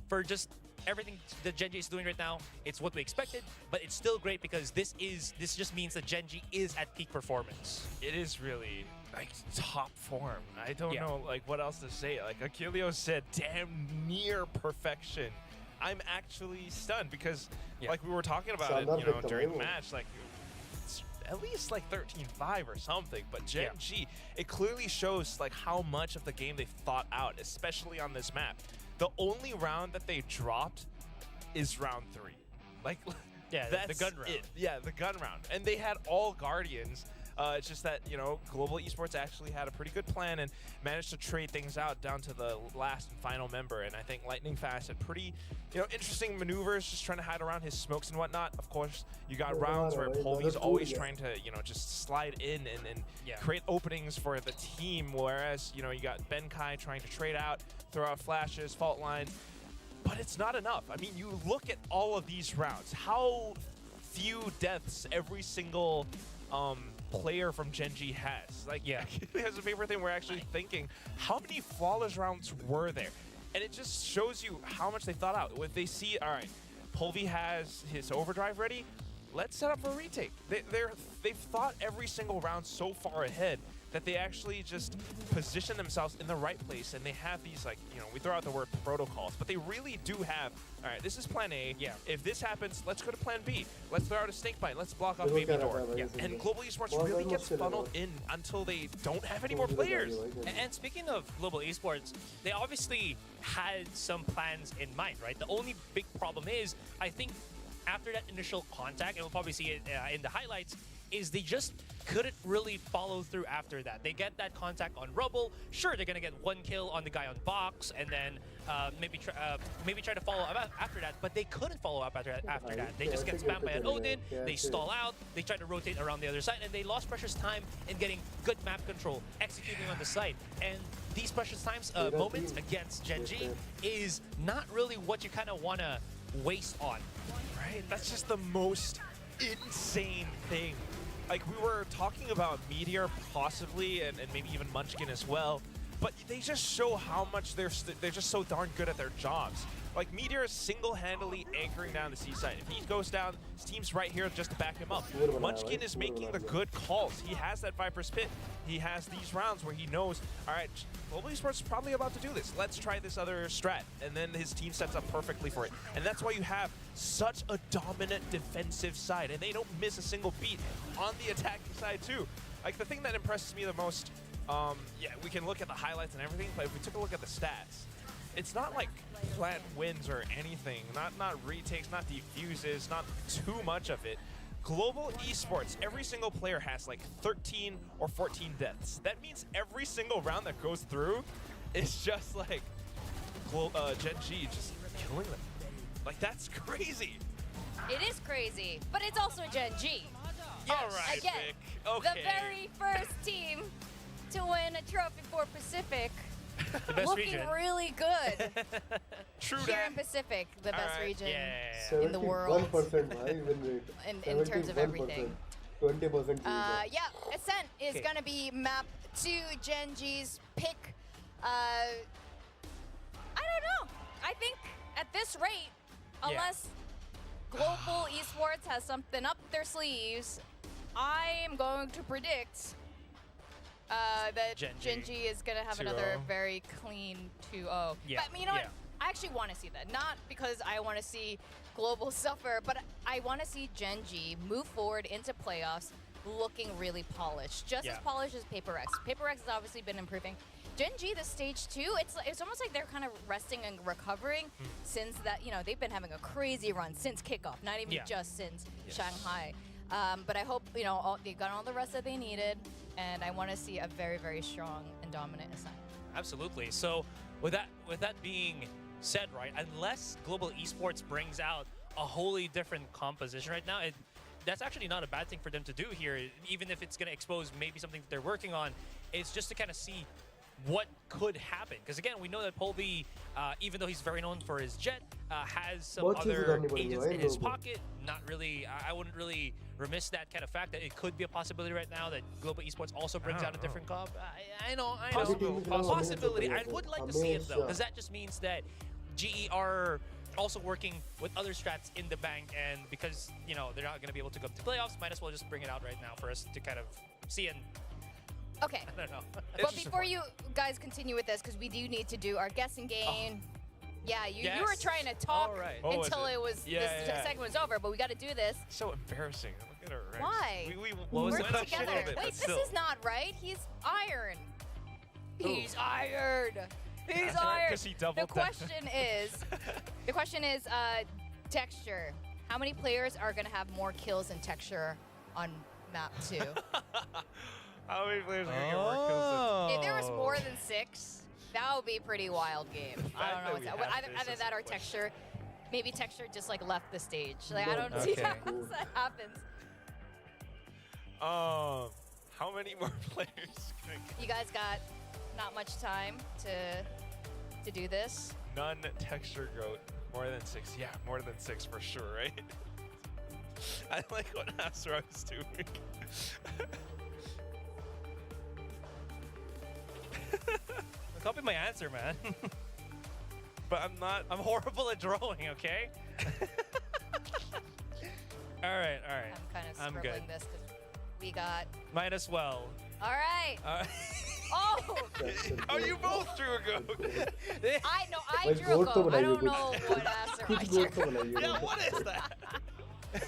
for just everything that GenG is doing right now, it's what we expected, but it's still great because this just means that GenG is at peak performance. It is really like top form. I don't Yeah. know like what else to say. Like Achilles said, damn near perfection. I'm actually stunned because Yeah. like we were talking about it, शानदार you know, pick था during भाई the वो. match, like it's at least like 13-5 or something. But GenG, it clearly shows like how much of the game they thought out, especially on this map. The only round that they dropped is round 3. Like, Yeah, that's the gun round. it. Yeah, the gun round. And they had all Guardians. It's just that, you know, Global Esports actually had a pretty good plan and managed to trade things out down to the last and final member. And I think Lightning Fast had pretty, you know, interesting maneuvers, just trying to hide around his smokes and whatnot. Of course, you got Oh, rounds wow, where right. Polvy's Another always tool, yeah. trying to, you know, just slide in and Yeah. create openings for the team. Whereas, you know, you got Benkai trying to trade out, throw out flashes, fault line. But it's not enough. I mean, you look at all of these rounds. How few deaths every single player from GenG has. Like, Yeah. as a favorite thing, we're actually thinking, how many flawless rounds were there? And it just shows you how much they thought out. If they see, all right, Polvy has his overdrive ready, let's set up for a retake. They've thought every single round so far ahead that they actually just position themselves in the right place, and they have these, like, you know, we throw out the word protocols, but they really do have, all right, this is plan A. Yeah. If this happens, let's go to plan B. Let's throw out a snake bite. Let's block off देखो baby क्या door. रहता है भाई Yeah. इसमें. And Global Esports बहुत really ज़्यादा gets मुश्किल है funneled भाई. in until they don't have any more बहुत ज़्यादा players. भाई GenG. And speaking of Global Esports, they obviously had some plans in mind, right? The only big problem is, I think, after that initial contact, and we'll probably see it in the highlights, is they just couldn't really follow through after that. They get that contact on Rubble. Sure, they're gonna get 1 kill on the guy on box, and then maybe try to follow up after that. But they couldn't follow up after that. They just get spammed by an Odin. They stall out. They try to rotate around the other side, and they lost precious time in getting good map control, executing on the site. And these precious times moments against GenG is not really what you kind of want to waste on. Right? That's just the most insane thing like we were talking about Meteor possibly, and maybe even Munchkin as well, but they just show how much they're just so darn good at their jobs. Like Meteor is single-handedly anchoring down the C side. If he goes down, his team's right here just to back him up. Munchkin is making the good calls. He has that Viper's Pit. He has these rounds where he knows, all right, Global Esports is probably about to do this. Let's try this other strat. And then his team sets up perfectly for it. And that's why you have such a dominant defensive side. And they don't miss a single beat on the attacking side too. Like the thing that impresses me the most, yeah, we can look at the highlights and everything, but if we took a look at the stats, it's not like plant wins or anything, not retakes, not defuses, not too much of it. Global Esports, every single player has like 13 or 14 deaths. That means every single round that goes through is just like GenG just killing them. Like that's crazy. It is crazy, but it's also GenG. Yes. All right, Again, Vic. Okay. the very first team to win a trophy for Pacific. The best Looking region. really good. True Here that. in Pacific, the best region Yeah. in the world. 71% win rate. In terms of everything. 20% Yeah, Ascent is Okay. gonna be map 2, GenG's pick. I don't know. I think at this rate, unless Global Esports has something up their sleeves, I am going to predict that GenG is gonna have 2-0. another very clean 2-0. Yeah, But you know what? yeah. I actually want to see that. Not because I want to see Global suffer, but I want to see GenG move forward into playoffs looking really polished. Just as polished as PaperX. PaperX has obviously been improving. GenG, the stage 2, it's almost like they're kind of resting and recovering since that, you know, they've been having a crazy run since kickoff, not even just since Shanghai. But I hope, you know, they got all the rest that they needed, and I want to see a very, very strong and dominant Ascent. Absolutely. So with that being said, right, unless Global Esports brings out a wholly different composition right now, that's actually not a bad thing for them to do here, even if it's going to expose maybe something that they're working on. It's just to kind of see what could happen. Because again, we know that Polby, even though he's very known for his jet, has some other agents in his pocket. Not really, I wouldn't really remiss that kind of fact that it could be a possibility right now that Global Esports also brings out a different comp. I know. Possibility. I would like to see it though, because that just means that GE are also working with other strats in the bank, and because, you know, they're not going to be able to go to playoffs, might as well just bring it out right now for us to kind of see and Okay. I don't know. But before you guys continue with this, because we do need to do our guessing game. Yeah, you were trying to talk until it was this segment was over, but we got to do this. So embarrassing. Look at her. Rex. Why? We Work went up a together. little bit, Wait, but this still. is not right. He's iron. He's iron. He's That's right, iron. 'cause he doubled The that. question is, texture. How many players are gonna have more kills in texture on map 2? How many players are going to get more kills If there was more than 6, that would be a pretty wild game. I don't know what's that. Either that or texture. Maybe texture just like left the stage. Like I don't see how that happens. how many more players? You guys got not much time to do this. None texture goat. More than 6. Yeah, more than 6 for sure, right? I like what Asura is doing. Copy my answer, man. But I'm not. I'm horrible at drawing, okay? all right. I'm kind of I'm scribbling good. this because we got. Might as well. All right. All right. Oh! Oh, you both drew a goat. I drew a goat. I don't know what answer I drew. Yeah, what is that?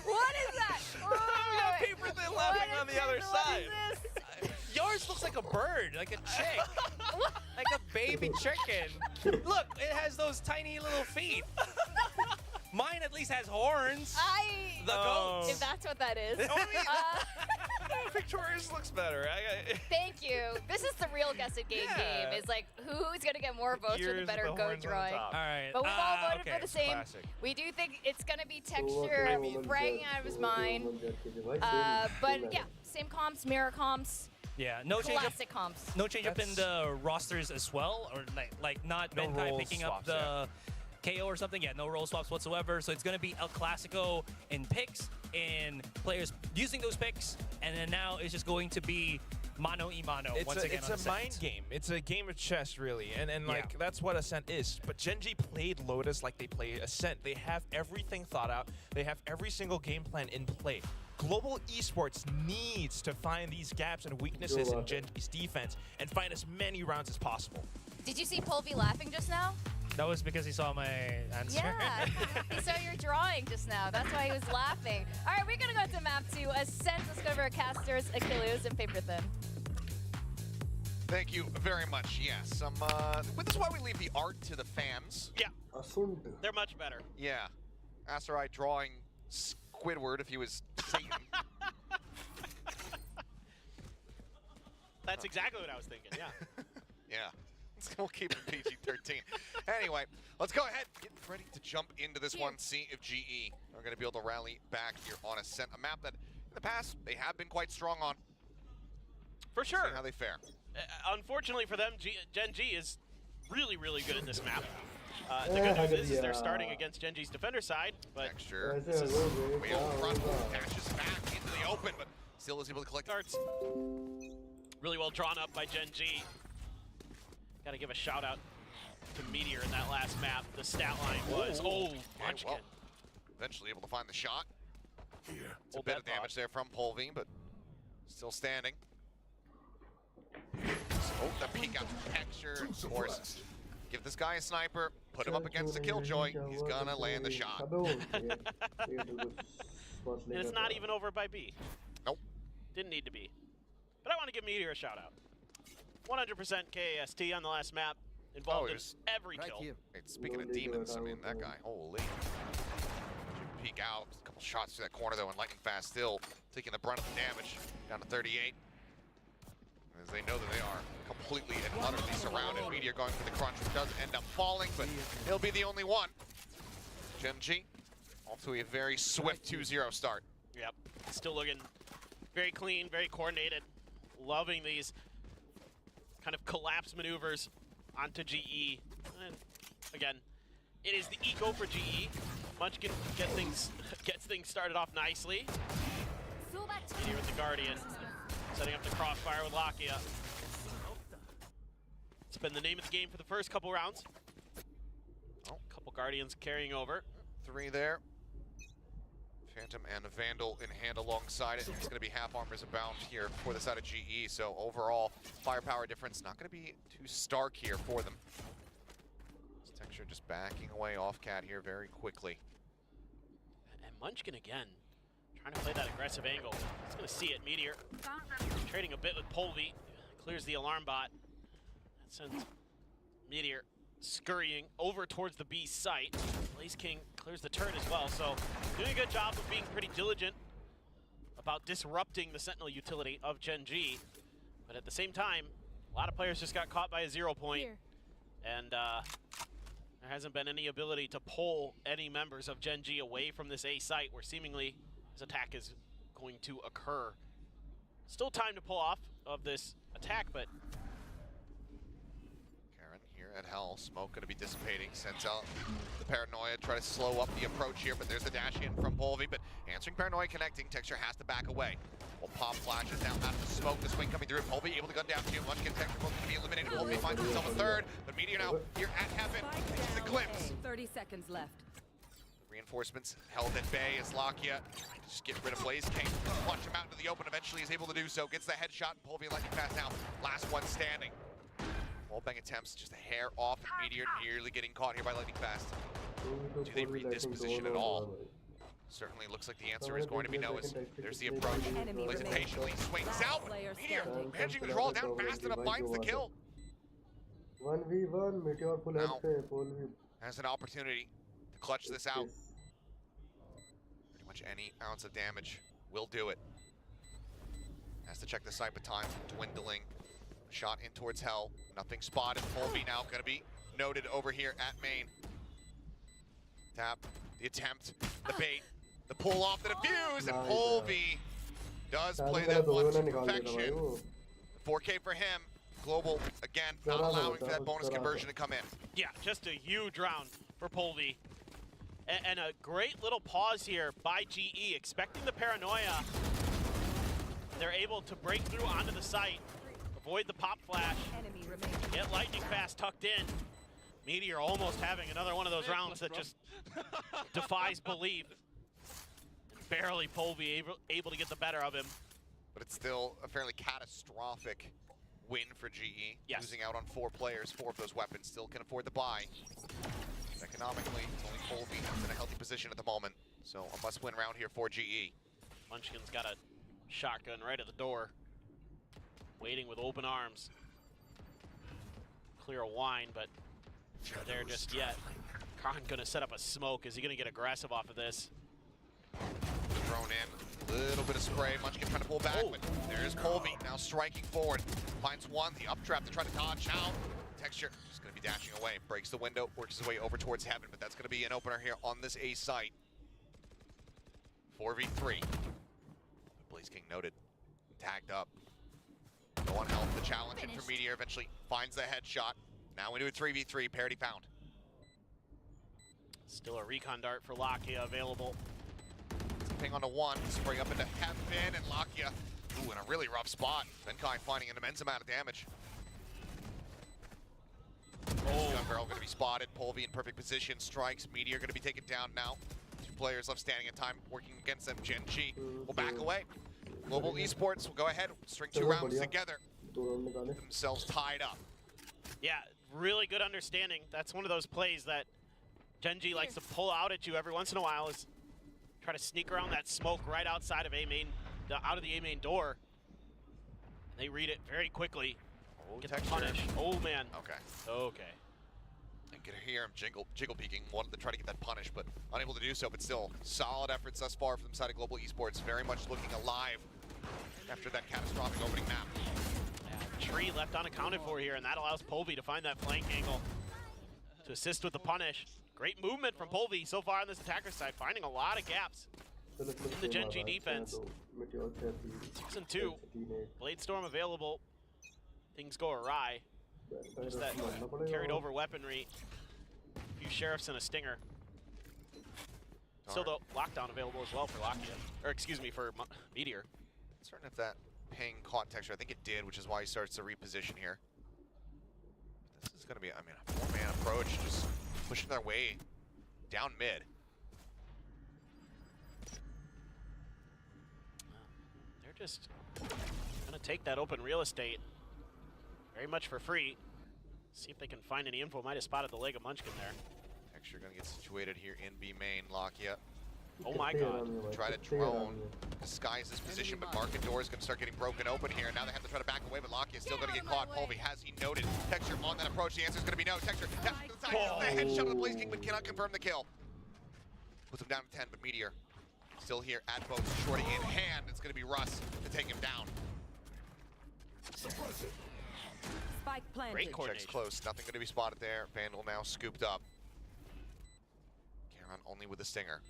What is that? We got paper thin laughing on the other side. What is this? Yours looks like a bird, like a chick. Like a baby chicken. Look, it has those tiny little feet. Mine at least has horns. The goats. If that's what that is. Victoria's looks better. Thank you. This is the real guess it game game. It's like who's gonna get more votes for the better goat drawing. All right. But we've all voted okay. for the same. Classic. We do think it's gonna be texture. Bragging out of his mind. But yeah, same comps, mirror comps, Yeah, no change up. classic comps. No change up in the rosters as well, or like not No Benkai role picking swaps, up KO or something. Yeah, no role swaps whatsoever. So it's going to be El Clasico in picks, in players using those picks, and then now it's just going to be mano y mano once again. It's a mind game. It's a game of chess, really, and like that's what Ascent is. But GenG played Lotus like they play Ascent. They have everything thought out. They have every single game plan in play. Global Esports needs to find these gaps and weaknesses in GenG's defense and find as many rounds as possible. Did you see Polvi laughing just now? That was because he saw my answer. Yeah, he saw your drawing just now. That's why he was laughing. All right, we're going to go to map 2. Ascent, let's go over Casters, Achilles, and Paper Thin. Thank you very much. Yes, this is why we leave the art to the fans. Yeah, Asund. they're much better. Yeah, Asarai drawing Squidward if he was Satan. That's exactly what I was thinking, yeah. Yeah, we'll keep it PG-13. Anyway, let's go ahead, get ready to jump into this one, see if GE are going to be able to rally back here on Ascent, a map that in the past they have been quite strong on. For sure. See how they fare. Unfortunately for them, GenG is really, really good at this map. The good news is they're starting against GenG's defender side, but Texture, This is way out front, dashes back into the open, but still is able to collect starts really well drawn up by GenG. Got to give a shout out to Meteor in that last map. The stat line was, Munchkin. Well, eventually able to find the shot. It's a Hold bit that of damage thought. there from Polvi, but still standing. Oh, the peek out to Texture, of course. Give this guy a sniper, put him up against the Killjoy, he's gonna land the shot. And it's not even over by B. Nope. Didn't need to be. But I want to give Meteor a shout out. 100% KAST on the last map, involved in every kill. Hey, speaking of demons, I mean, that guy, holy. Peek out, a couple shots through that corner though, and lightning fast still taking the brunt of the damage, down to 38. As they know that they are completely and utterly surrounded. Meteor going for the crunch, which does end up falling, but he'll be the only one. GenG, off to a very swift 2-0 start. Yep, still looking very clean, very coordinated. Loving these kind of collapse maneuvers onto GE. And again, it is the eco for GE. Munchkin gets things started off nicely. Meteor with the Guardian, setting up the crossfire with Lakia. It's been the name of the game for the first couple rounds. Couple Guardians carrying over. 3 there. Phantom and a Vandal in hand alongside it. It's going to be half armors abound here for the side of GE, so overall firepower difference not going to be too stark here for them. This Texture just backing away off Cat here very quickly. And Munchkin again, trying to play that aggressive angle. He's going to see it. Meteor trading a bit with Polvi. Clears the alarm bot. That sends Meteor scurrying over towards the B site. Blaze King clears the turn as well, so doing a good job of being pretty diligent about disrupting the Sentinel utility of GenG. But at the same time, a lot of players just got caught by a 0 point. And there hasn't been any ability to pull any members of GenG away from this A site where seemingly this attack is going to occur. Still time to pull off of this attack, but At Hell, smoke going to be dissipating, sends out the Paranoia, try to slow up the approach here, but there's the dash in from Polvi, but answering Paranoia connecting, Texture has to back away. Well, Pop flashes down out of the smoke, the swing coming through, Polvi able to gun down 2, Munchkin, Texture both going to be eliminated, Polvi finds himself a third, but Meteor now here at Heaven, it's the glimpse. 30 seconds left. Reinforcements held at bay as Lakia trying to just get rid of Blaze King, punch him out into the open, eventually is able to do so, gets the headshot, and Polvi lightning fast now, last one standing. Wallbang attempts just a hair off. Meteor nearly getting caught here by Lightning Fast. Do they read this position at all? Certainly looks like the answer is going to be no. There's the approach. Plays it patiently, swings out. Meteor managing to draw down fast enough, finds the kill. 1v1 Meteor full health pe Polvi has an opportunity to clutch this out. Pretty much any ounce of damage will do it. Has to check the site, but time dwindling. Shot in towards Hell. Nothing spotted. Polvi now going to be noted over here at main. Tap. The attempt. The bait. The pull off the defuse. And Polvi does play that one to perfection. 4K for him. Global, again, not allowing for that bonus conversion to come in. yeah, just a huge round for Polvi. And a great little pause here by GE, expecting the paranoia. They're able to break through onto the site, avoid the pop flash, Enemy remaining. get lightning fast tucked in. Meteor almost having another one of those rounds that just defies belief. Barely Polvi able to get the better of him. But it's still a fairly catastrophic win for GE. Yes. Losing out on 4 players, 4 of those weapons, still can afford the buy. Economically, it's only Polvi who's in a healthy position at the moment. So a must-win round here for GE. Munchkin's got a shotgun right at the door, waiting with open arms. Clear a wine, but not there just yet. Khan gonna set up a smoke. Is he gonna get aggressive off of this? Thrown in, a little bit of spray. Munchkin trying to pull back, but there's Polvi now striking forward. Finds one, the up trap to try to dodge out. Texture just gonna be dashing away. Breaks the window, works his way over towards heaven, but that's gonna be an opener here on this A site. 4v3. Blaze King noted, tagged up. No one helped. The challenge in for Meteor eventually finds the headshot. Now into a 3v3, parity found. Still a recon dart for Lakia available. Ping onto one, spray up into heaven, and Lakia, ooh, in a really rough spot. Benkai finding an immense amount of damage. Gun barrel gonna be spotted. Polvi in perfect position. Strikes. Meteor gonna be taken down now. 2 players left standing in time, working against them. GenG will back away. Global Esports will go ahead, string 2 rounds together. Themselves tied up. Yeah, really good understanding. That's one of those plays that GenG likes to pull out at you every once in a while, is try to sneak around that smoke right outside of out of the A main door. They read it very quickly. Get the punish. Oh man. Okay. Okay. I can hear him jiggle peeking, wanted to try to get that punish, but unable to do so. But still, solid efforts thus far from the side of Global Esports. Very much looking alive after that catastrophic opening map. Yeah, tree left unaccounted for here, and that allows Polvi to find that flank angle to assist with the punish. Great movement from Polvi so far on this attacker side, finding a lot of gaps in the GenG defense. 6 and 2. Blade Storm available. Things go awry. Just that carried over weaponry. A few sheriffs and a stinger. Still, though, lockdown available as well for Lakia. Or, excuse me, for Meteor. Certain if that ping caught Texture. I think it did, which is why he starts to reposition here. This is going to be, I mean, a 4-man approach, just pushing their way down mid. They're just going to take that open real estate very much for free. See if they can find any info. Might have spotted the leg of Munchkin there. Texture going to get situated here in B main. Lakia. Oh my god. Try to drone, disguise his position, but market door is going to start getting broken open here. Now they have to try to back away, but Lakia is still going to get caught. Polvi, has he noted Texture on that approach? The answer is going to be no. Texture taps to the side, the headshot of the Blaze King, but cannot confirm the kill. Puts him down to 10, but Meteor still here at boats, shorty in hand. It's going to be Russ to take him down. Spike planted. Great Checks coordination. close, nothing going to be spotted there. Vandal now scooped up. Karan only with the stinger.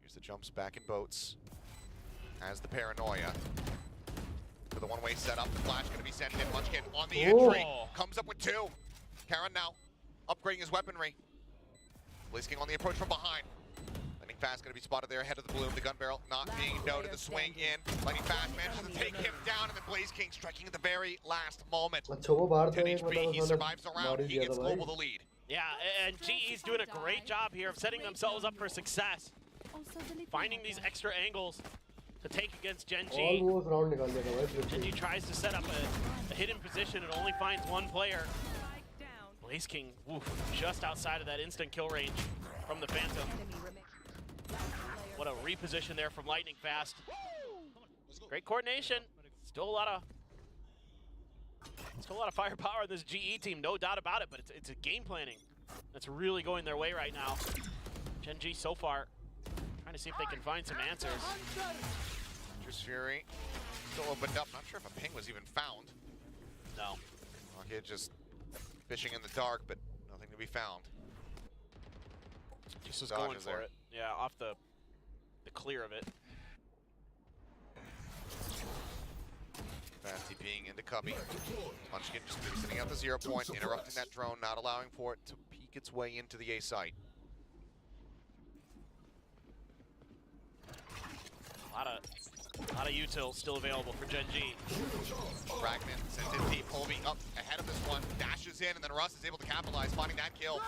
Here's the jumps back in boats. Has the paranoia. For the one-way setup, the flash going to be sent in. Munchkin on the entry. Comes up with 2. Karan now upgrading his weaponry. Blaze King on the approach from behind. Lightning Fast going to be spotted there ahead of the bloom. The gun barrel not being noted. The swing in. Lightning Fast manages to take him down, and then Blaze King striking at the very last moment. 10 HP, he survives the round. He gets Global the lead. Yeah, and GE's doing a great job here of setting themselves up for success. Finding these extra angles to take against GenG. GenG tries to set up a hidden position and only finds one player. Blaze King, oof, just outside of that instant kill range from the Phantom. What a reposition there from Lightning Fast. Great coordination. Still a lot of firepower in this GE team, no doubt about it, but it's a game planning that's really going their way right now. GenG so far trying to see if they can find some answers. Hunter's Fury still opened up. Not sure if a ping was even found. No. Okay, just fishing in the dark, but nothing to be found. Just was going for there. it. Yeah, off the Fast TPing into Cubby. Munchkin just sitting out the 0 point, interrupting that drone, not allowing for it to peek its way into the A site. A lot of util still available for GenG. Fragment sent in deep. Polvi up ahead of this one, dashes in, and then Russ is able to capitalize, finding that kill.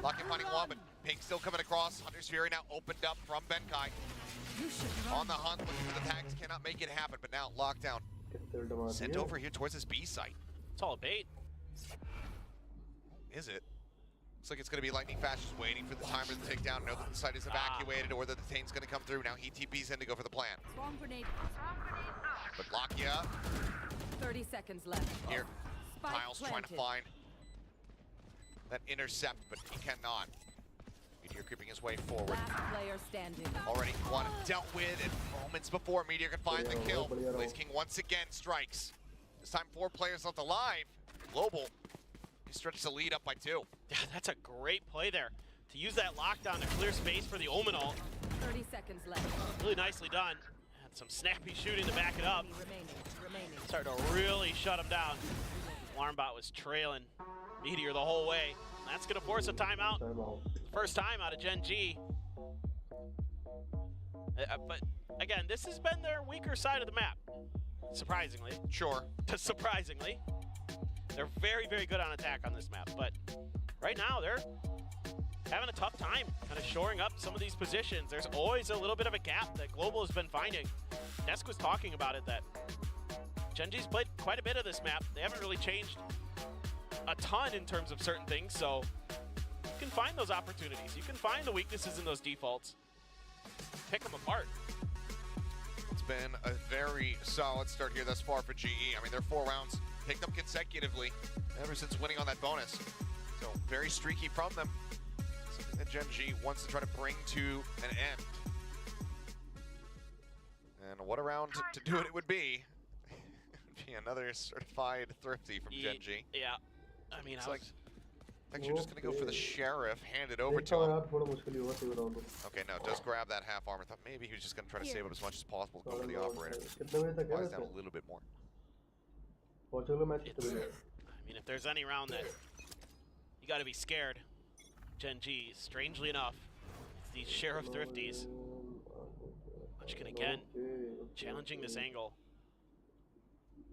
Lock-in finding one, but Pink still coming across. Hunter's Fury now opened up from Benkai. On the hunt, looking for the tags, cannot make it happen, but now lockdown. Sent over here towards this B site. It's all a bait. Is it? Looks like it's going to be Lightning Fast just waiting for the timer to take down, know that the site is evacuated or that the Taint's going to come through. Now he TP's in to go for the plant. Swarm grenade. But Lakia 30 seconds left. here. Spike Miles trying to planted. find that intercept, but he cannot. Meteor creeping his way forward. Last player standing. Already one dealt with, and moments before Meteor can find the kill. Blaze King once again strikes. This time 4 players left alive. Global, he stretches the lead up by 2. Yeah, that's a great play there. To use that lockdown to clear space for the Omen ult. 30 seconds left. Really nicely done. Had some snappy shooting to back it up. Remaining. Started to really shut him down. Alarmbot was trailing Meteor the whole way. That's going to force a timeout. First time out of GenG. But again, this has been their weaker side of the map. Surprisingly. Sure. Surprisingly. They're very, very good on attack on this map. But right now, they're having a tough time kind of shoring up some of these positions. There's always a little bit of a gap that Global has been finding. Desk was talking about it, that GenG's played quite a bit of this map. They haven't really changed a ton in terms of certain things, so you can find those opportunities. You can find the weaknesses in those defaults. Pick them apart. It's been a very solid start here thus far for GE. I mean, their 4 rounds picked up consecutively ever since winning on that bonus. So very streaky from them. Something that GenG wants to try to bring to an end. And what a round to do it would be. It would be another certified thrifty from GenG. Yeah. I mean, It's like you're just going to go for the Sheriff, hand it over to him. Okay, no, does grab that half armor. Thought maybe he was just going to try to save it as much as possible to go for the Operator. Buys down a little bit more. I mean, if there's any round that you got to be scared, GenG, strangely enough, it's these Sheriff Thrifties. Munchkin again, challenging this angle.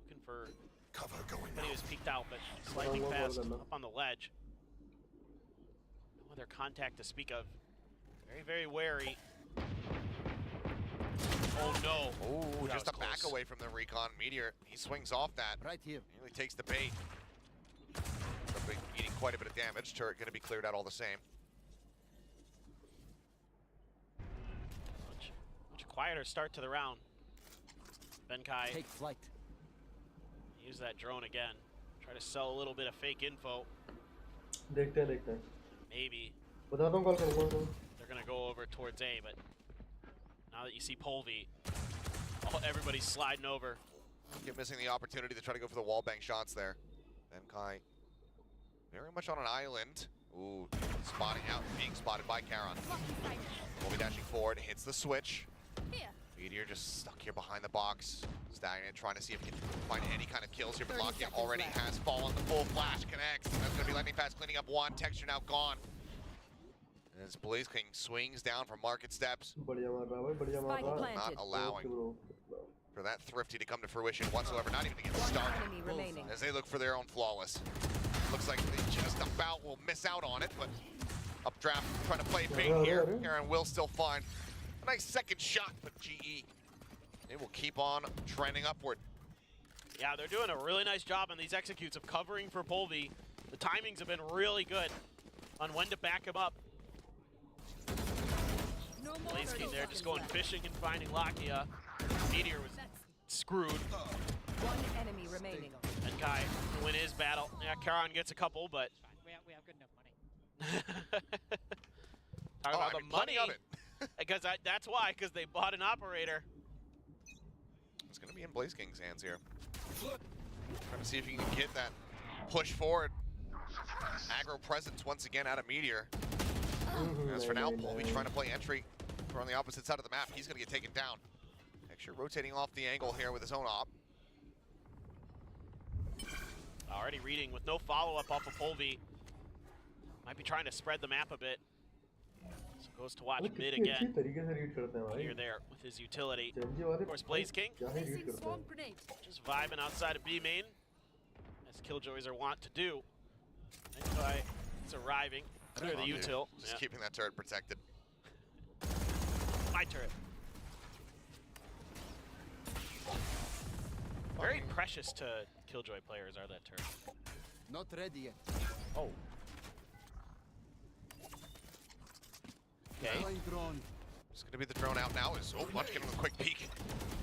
Looking for cover going But he was peeked out, but slightly fast up on the ledge. No other contact to speak of. Very, very wary. Oh no. Oh, just a was back close. away from the recon. Meteor, he swings off that. right here. Nearly takes the bait. But eating quite a bit of damage. Turret going to be cleared out all the same. Much quieter start to the round. Benkai Take flight. use that drone again. Try to sell a little bit of fake info. देखते हैं Maybe बताता हूँ call करूँगा they're gonna go over towards A, but now that you see Polvi, everybody's sliding over. Keep missing the opportunity to try to go for the wall bang shots there. Benkai very much on an island. Ooh, spotting out, being spotted by Charon. Will be dashing forward, hits the switch. Meteor just stuck here behind the box. Stagnant trying to see if he can find any kind of kills here, but Lakia already has fallen. The full flash connects. And that's going to be Lightning Fast cleaning up one. Texture now gone. As Blaze King swings down from market steps, बढ़िया मार रहा है भाई बढ़िया मार रहा है not allowing for that thrifty to come to fruition whatsoever, not even to get One started. enemy remaining. As they look for their own flawless. Looks like they just about will miss out on it, but updraft trying to play bait here. Aaron will still find a nice second shot, but GE, they will keep on trending upward. Yeah, they're doing a really nice job on these executes of covering for Polvi. The timings have been really good on when to back him up. Blaze King there just going fishing and finding Lakia. Meteor was screwed. One enemy remaining. And Kai can win his battle. Yeah, Charon gets a couple, but We have good enough money. talk about the plenty money. of it. Because that's why, because they bought an operator. It's going to be in Blaze King's hands here. Trying to see if he can get that push forward. Aggro presence once again out of Meteor. As for now, Polvi trying to play entry. We're on the opposite side of the map. He's going to get taken down. Texture rotating off the angle here with his own op. Already reading with no follow-up off of Polvi. Might be trying to spread the map a bit. So goes to watch mid कितनी अच्छी again. तरीके से read करते हैं भाई Here there with his utility. Gen Z वाले Of course, Blaze King क्या ही read करते हैं just vibing outside of B main, as Killjoys are wont to do. Anyway, it's arriving. Clear the util. Just keeping that turret protected. My turret. Very precious to Killjoy players are that turret. Not ready yet. Oh. Okay. Flying drone. It's going to be the drone out now. Is Munchkin with a quick peek.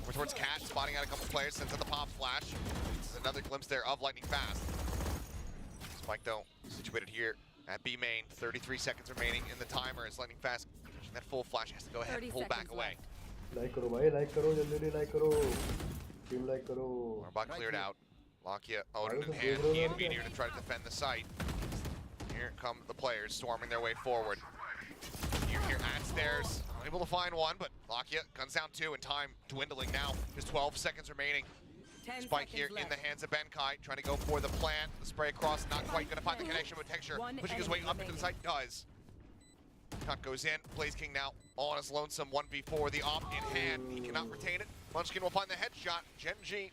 We're towards Cat, spotting out a couple players, sends in the pop flash. This is another glimpse there of Lightning Fast. Spike, though, situated here at B main. 33 seconds remaining in the timer as Lightning Fast catching that full flash. Has to go ahead and pull back away. Like करो भाई like करो जल्दी like करो team like करो We're about cleared out. Lakia, Odin in hand, he and Meteor to try to defend the site. Here come the players storming their way forward. You're here at stairs, unable to find one, but Lakia guns down two and time dwindling now. Just 12 seconds remaining. Spike here in the hands of Benkai, trying to go for the plant. The spray across, not quite going to find the connection with Texture. Pushing his way up into the site, does. Cut goes in, Blaze King now on his lonesome 1v4, the op in hand. He cannot retain it. Munchkin will find the headshot. GenG,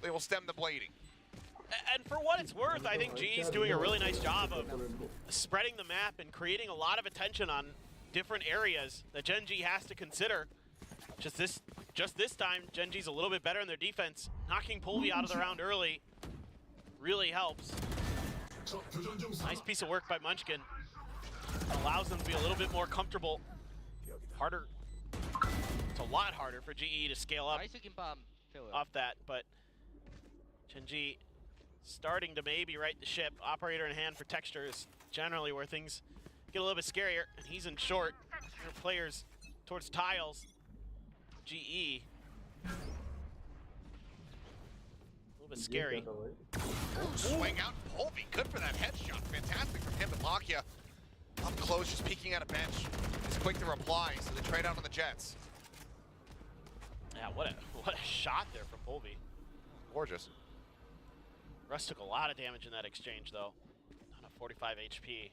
they will stem the blading. And for what it's worth, I think G's doing a really nice job of spreading the map and creating a lot of attention on different areas that GenG has to consider. Just this time, GenG's a little bit better in their defense. Knocking Polvi out of the round early really helps. Nice piece of work by Munchkin. Allows them to be a little bit more comfortable. Harder. It's a lot harder for GE to scale up off that, but GenG starting to maybe right the ship. Operator in hand for Texture is generally where things get a little bit scarier, and he's in short. Your players towards tiles. GE. A little bit scary. Swing out, Polvi, good for that headshot. Fantastic from him, but Lakia up close, just peeking at a bench. He's quick to reply, so they trade out on the Jets. Yeah, what a shot there from Polvi. Gorgeous. Russ took a lot of damage in that exchange, though. On a 45 HP.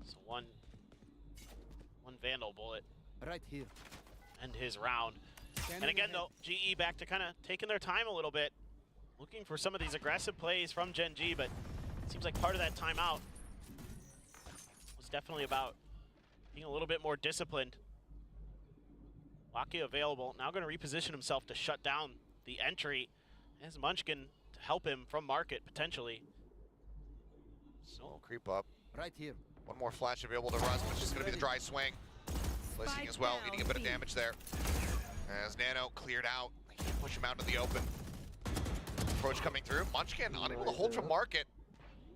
So one Vandal bullet. Right here. End his round. And again, though, GE back to kind of taking their time a little bit. Looking for some of these aggressive plays from GenG, but it seems like part of that timeout was definitely about being a little bit more disciplined. Lakia available. Now going to reposition himself to shut down the entry. As Munchkin to help him from market, potentially. So creep up. Right here. One more flash available to Russ, but it's just going to be the dry swing. Blazing as well, eating a bit of damage there. As Nano cleared out, he can push him out into the open. Approach coming through. Munchkin unable to hold from market.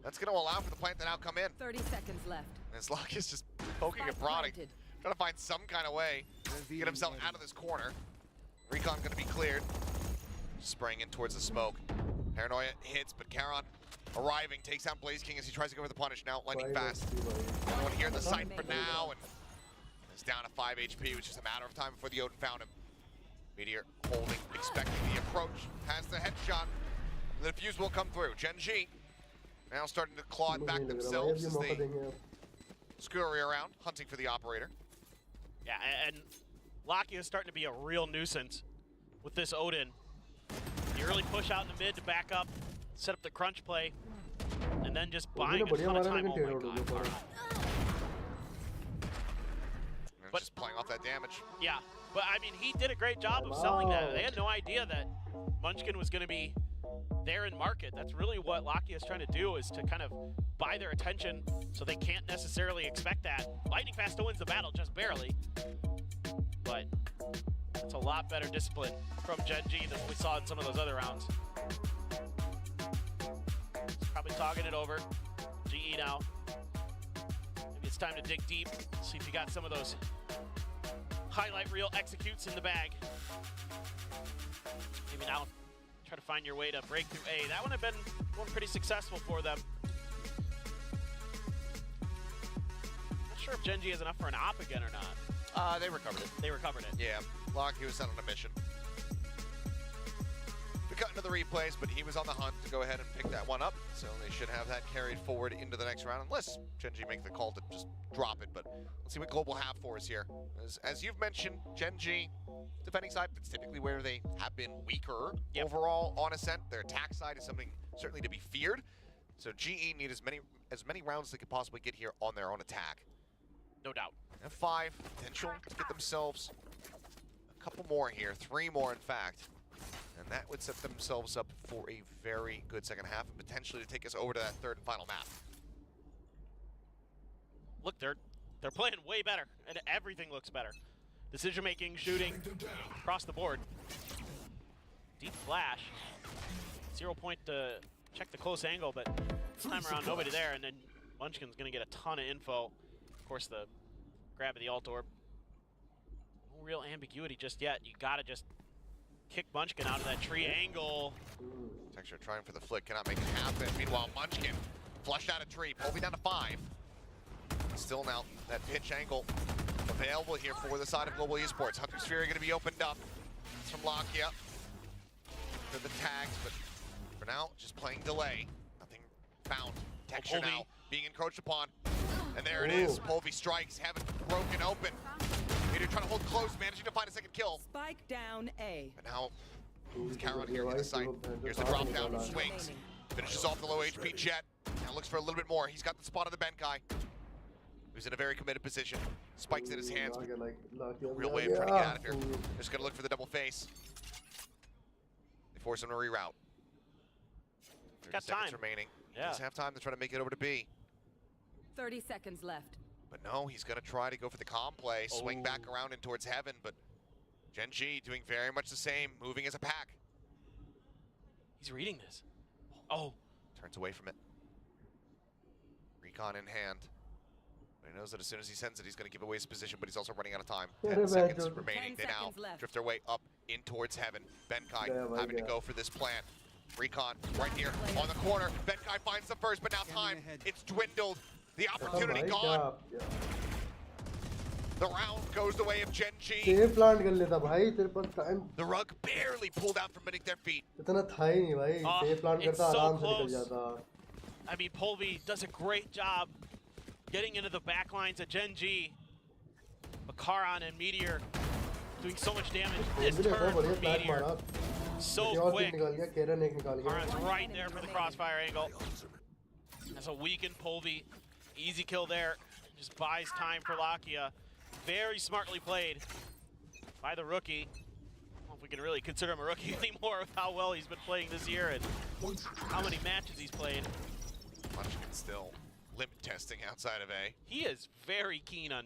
That's going to allow for the plant to now come in. 30 seconds left. As Lock is just poking and prodding, trying to find some kind of way to get himself out of this corner. Recon going to be cleared. Spraying in towards the smoke. Paranoia hits, but Charon arriving, takes out Blaze King as he tries to go for the punish. Now Lightning Fast. One here in the site for now, and it's down to 5 HP, which is a matter of time before the Odin found him. Meteor holding, expecting the approach, has the headshot. The defuse will come through. GenG now starting to claw it back themselves as they scurry around, hunting for the operator. Yeah, and Lakia is starting to be a real nuisance with this Odin. You really push out in the mid to back up, set up the crunch play, and then just buying a ton of time. Oh my god. But just playing off that damage. Yeah, but I mean, he did a great job of selling that. They had no idea that Munchkin was going to be there in market. That's really what Lakia is trying to do, is to kind of buy their attention so they can't necessarily expect that. Lightning Fast still wins the battle, just barely. But it's a lot better discipline from GenG than we saw in some of those other rounds. Probably talking it over. GE now. Maybe it's time to dig deep, see if you got some of those highlight reel executes in the bag. Maybe now try to find your way to breakthrough A. That one had been one pretty successful for them. Not sure if GenG is enough for an op again or not. They recovered it. They recovered it. Yeah, Lock, he was sent on a mission. into the replays, but he was on the hunt to go ahead and pick that one up. So they should have that carried forward into the next round, unless GenG make the call to just drop it. But let's see what Global have for us here. As you've mentioned, GenG, defending side, that's typically where they have been weaker overall on Ascent. Their attack side is something certainly to be feared. So GE need as many rounds as they could possibly get here on their own attack. No doubt. And 5 potential to get themselves a couple more here, 3 more in fact. And that would set themselves up for a very good second half and potentially to take us over to that third and final map. Look, they're playing way better, and everything looks better. Decision making, shooting, across the board. Deep flash. 0 point to check the close angle, but this time around nobody there, and then Munchkin's gonna get a ton of info. Of course, the grab of the alt orb. No real ambiguity just yet. You gotta just kick Munchkin out of that tree angle. Texture trying for the flick, cannot make it happen. Meanwhile, Munchkin flushed out a tree, Polby down to 5. Still now that pitch angle available here for the side of Global Esports. Hunter Sphere going to be opened up. It's from Lakia for the tags, but for now, just playing delay. Nothing found. Texture now being encroached upon. And there it is. Polby strikes, haven't broken open. Meteor trying to hold close, managing to find a second kill. Spike down A. But now, Caron here in the sight. Here's the drop down, swings. Finishes off the low HP Jet. Now looks for a little bit more. He's got the spot on the Benkai. Who's in a very committed position. Spikes in his hands. No real way of trying to get out of here. Just gonna look for the double face. They force him to reroute. Got 30 seconds time remaining. Yeah. He does have time to try to make it over to B. 30 seconds left. But no, he's gonna try to go for the calm play, swing back around in towards heaven, but GenG doing very much the same, moving as a pack. He's reading this. Oh. Turns away from it. Recon in hand. But he knows that as soon as he sends it, he's going to give away his position, but he's also running out of time. 10 seconds remaining. They now drift their way up in towards heaven. Benkai having to go for this plant. Recon right here on the corner. Benkai finds the first, but now time, it's dwindled. The opportunity gone. The round goes the way of GenG. The rug barely pulled out from beneath their feet. It's so close. I mean, Polby does a great job getting into the back lines of GenG. Makaron and Meteor doing so much damage this turn for Meteor. So quick. Makaron's right there for the crossfire angle. That's a weakened Polby. Easy kill there. Just buys time for Lakia. Very smartly played by the rookie. I don't know if we can really consider him a rookie anymore with how well he's been playing this year and how many matches he's played. Munchkin still limit testing outside of A. He is very keen on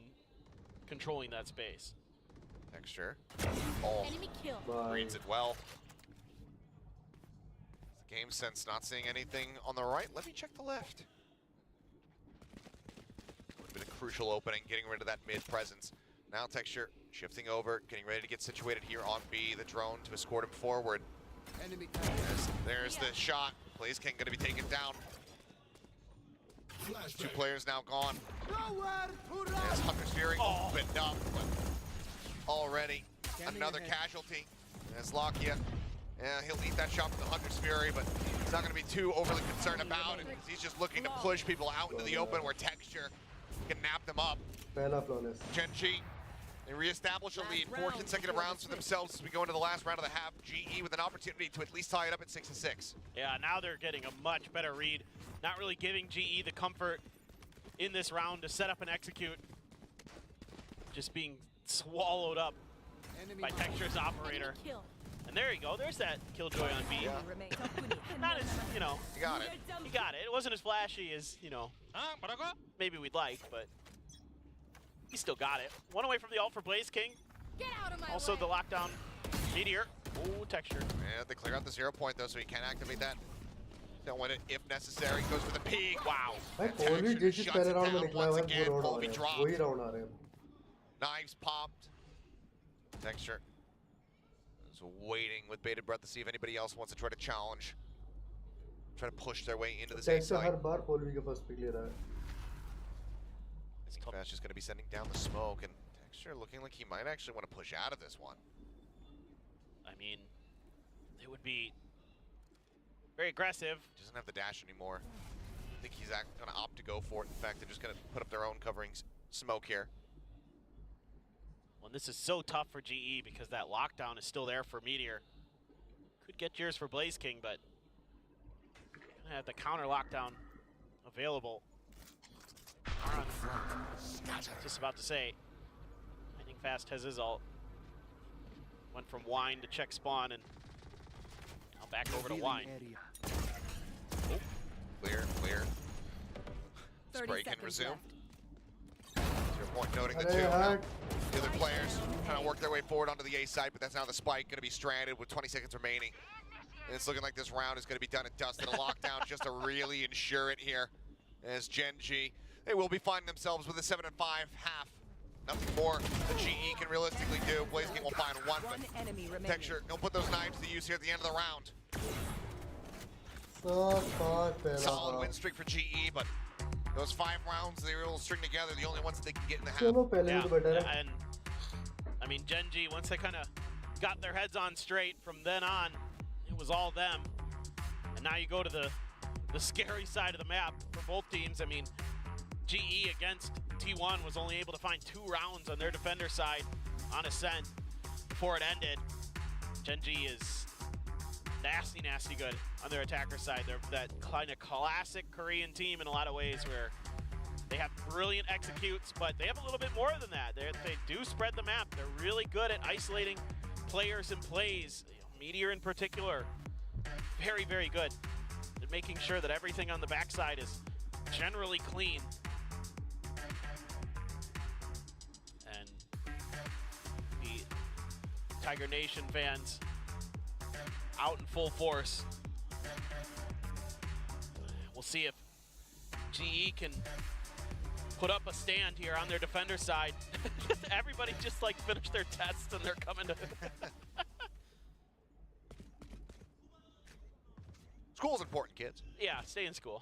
controlling that space. Texture. Oh, Enemy kill. reads it well. The game sense not seeing anything on the right. Let me check the left. A bit of crucial opening, getting rid of that mid presence. Now Texture shifting over, getting ready to get situated here on B. The drone to escort him forward. Enemy. There's the shot. Blaze King going to be taken down. 2 players now gone. As Hunter's Fury opened up, but already another casualty. As Lakia, he'll eat that shot from the Hunter's Fury, but he's not going to be too overly concerned about it. He's just looking to push people out into the open where Texture can nap them up. GenG, they reestablish a lead. 4 consecutive rounds for themselves as we go into the last round of the half. GE with an opportunity to at least tie it up at 6-6. Yeah, now they're getting a much better read. Not really giving GE the comfort in this round to set up and execute. Just being swallowed up by Texture's operator. And there you go, there's that Killjoy on B. Not as, you know. You got it. You got it. It wasn't as flashy as, you know, maybe we'd like, but he still got it. 1 away from the ult for Blaze King. Get out of my Also way. the lockdown Meteor. Oh, Texture. Yeah, they clear out the 0 point though, so he can't activate that. Don't win it if necessary. Goes for the peek. Wow. Texture shuts it down once again. Polby dropped. Knives popped. Texture is waiting with bated breath to see if anybody else wants to try to challenge. Try to push their way into the same side. That's just going to be sending down the smoke, and Texture looking like he might actually want to push out of this one. I mean, it would be very aggressive. Doesn't have the dash anymore. I think he's going to opt to go for it. In fact, they're just going to put up their own covering smoke here. Well, this is so tough for GE because that lockdown is still there for Meteor. Could get yours for Blaze King, but gonna have the counter lockdown available. Just about to say, I think Fast has his ult. Went from Wine to check spawn, and now back over to Wine. Oh, clear. Spray can resume. 0 point noting the two. Now, the other players trying to work their way forward onto the A side, but that's now the spike going to be stranded with 20 seconds remaining. And it's looking like this round is going to be done and dusted. A lockdown just to really ensure it here. As GenG, they will be finding themselves with a 7-5 half. Nothing more that GE can realistically do. Blaze King will find one, but Texture, he'll put those knives to use here at the end of the round. Solid win streak for GE, but those 5 rounds they were able to string together, the only ones that they can get in the half. Yeah, and I mean, GenG, once they kind of got their heads on straight, from then on, it was all them. And now you go to the scary side of the map for both teams. I mean, GE against T1 was only able to find 2 rounds on their defender side on Ascent before it ended. GenG is nasty good on their attacker side. They're that kind of classic Korean team in a lot of ways where they have brilliant executes, but they have a little bit more than that. They do spread the map. They're really good at isolating players and plays. Meteor in particular, very good at making sure that everything on the backside is generally clean. And the Tiger Nation fans out in full force. We'll see if GE can put up a stand here on their defender side. Everybody just like finished their tests and they're coming to School's important, kids. Yeah, stay in school.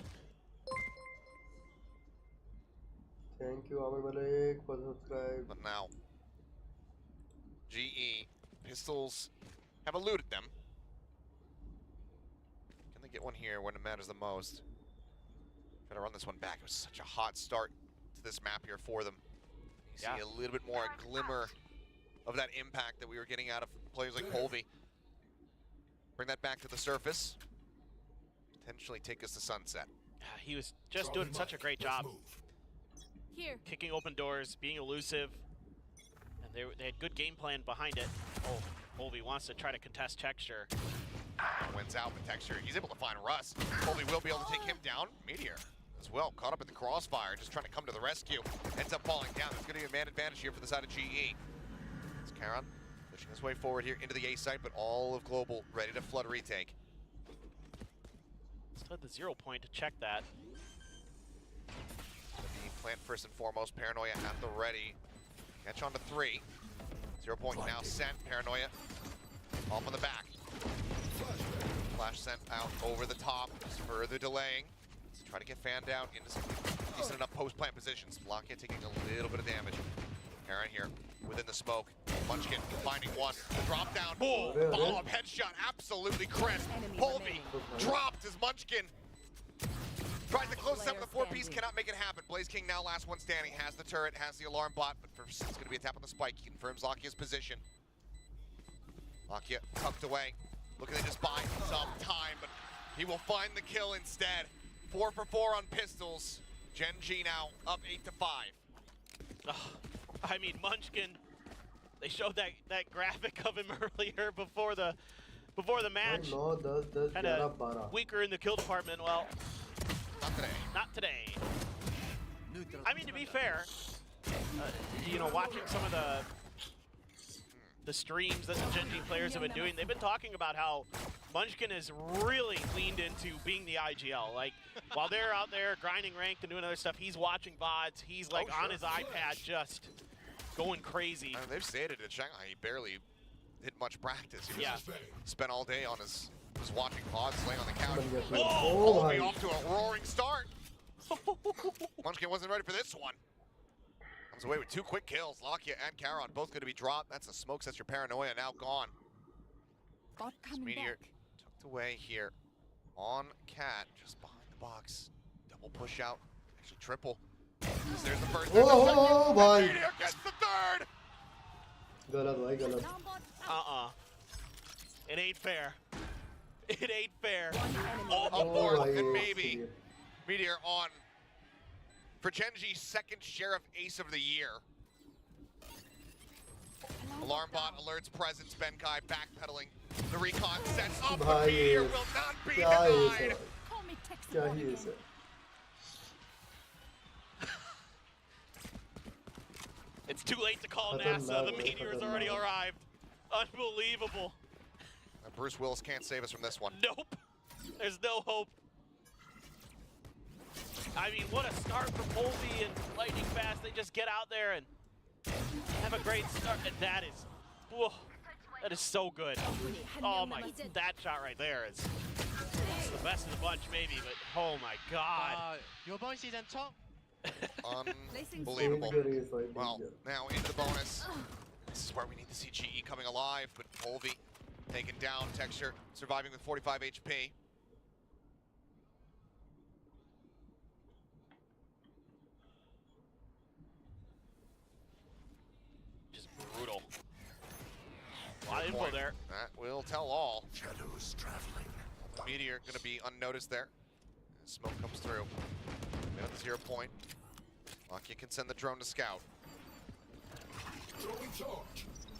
Thank you, Amir Malik, for subscribe. But now, GE Pistols have eluded them. Can they get one here when it matters the most? Try to run this one back. It was such a hot start to this map here for them. You see a little bit more glimmer of that impact that we were getting out of players like Polvi. Bring that back to the surface. Potentially take us to sunset. He was just doing such a great job. Here. Kicking open doors, being elusive, and they had good game plan behind it. Oh, Polvi wants to try to contest Texture. Wins out with Texture. He's able to find Russ. Polvi will be able to take him down. Meteor as well, caught up in the crossfire, just trying to come to the rescue. Ends up falling down. There's going to be a man advantage here for the side of GE. It's Karon pushing his way forward here into the A site, but all of Global ready to flood retake. Still had the 0 point to check that. The plant first and foremost. Paranoia at the ready. Catch on to 3. 0 point now sent. Paranoia off on the back. Flash sent out over the top, just further delaying. Let's try to get fanned down into some decent enough post-plant positions. Blockhead taking a little bit of damage. Aaron here within the smoke. Munchkin finding one. Drop down. Boom! Follow-up headshot. Absolutely crisp. Polvi dropped as Munchkin tries to close up with the 4-piece. Cannot make it happen. Blaze King now last one standing. Has the turret, has the alarm bot, but first it's going to be a tap on the spike. He confirms Lakia's position. Lakia tucked away. Looking to just buy some time, but he will find the kill instead. 4 for 4 on pistols. GenG now up 8-5. I mean, Munchkin, they showed that graphic of him earlier before the match. Kind of weaker in the kill department. Well, not today. Not today. I mean, to be fair, you know, watching some of the streams that the GenG players have been doing, they've been talking about how Munchkin has really leaned into being the IGL. Like, while they're out there grinding ranked and doing other stuff, he's watching VODs. He's like on his iPad just going crazy. I mean, they've stated in Shanghai he barely did much practice. He spent all day on his watching VODs, laying on the couch. All the way off to a roaring start. Munchkin wasn't ready for this one. Comes away with 2 quick kills. Lakia and Karon both going to be dropped. That's a smoke. That's your Paranoia now gone. Meteor tucked away here. on Cat, just behind the box. Double push out, actually triple. There's the first. There's the second. Oh, bhai. Meteor gets the third. Galat bhai, galat. It ain't fair. It ain't fair. Oh, a Oh, fourth bhai, and yes, maybe. yeah. Meteor on for GenG's second sheriff ace of the year. Alarm bot alerts presence. Benkai backpedaling. The recon sets up. Bhai, Meteor yes. will not be क्या है ये denied. Sir? क्या ही है sir? It's too late to call Khatarnak, NASA. The bhai, Meteor's already khatarnak. arrived. Unbelievable. Bruce Willis can't save us from this one. Nope. There's no hope. I mean, what a start for Polvi and Lightning Fast. They just get out there and have a great start. And that is, whoa, that is so good. Oh my, that shot right there is the best of the bunch maybe, but oh my God. Your voice is on top. Unbelievable. Danger is bhai, Well, danger. now into the bonus. This is where we need to see GE coming alive, but Polvi taken down. Texture surviving with 45 HP. Just brutal. A lot of info there. That will tell all. Shadows traveling. Meteor going to be unnoticed there. As smoke comes through. Minute 0 point. Lucky can send the drone to scout.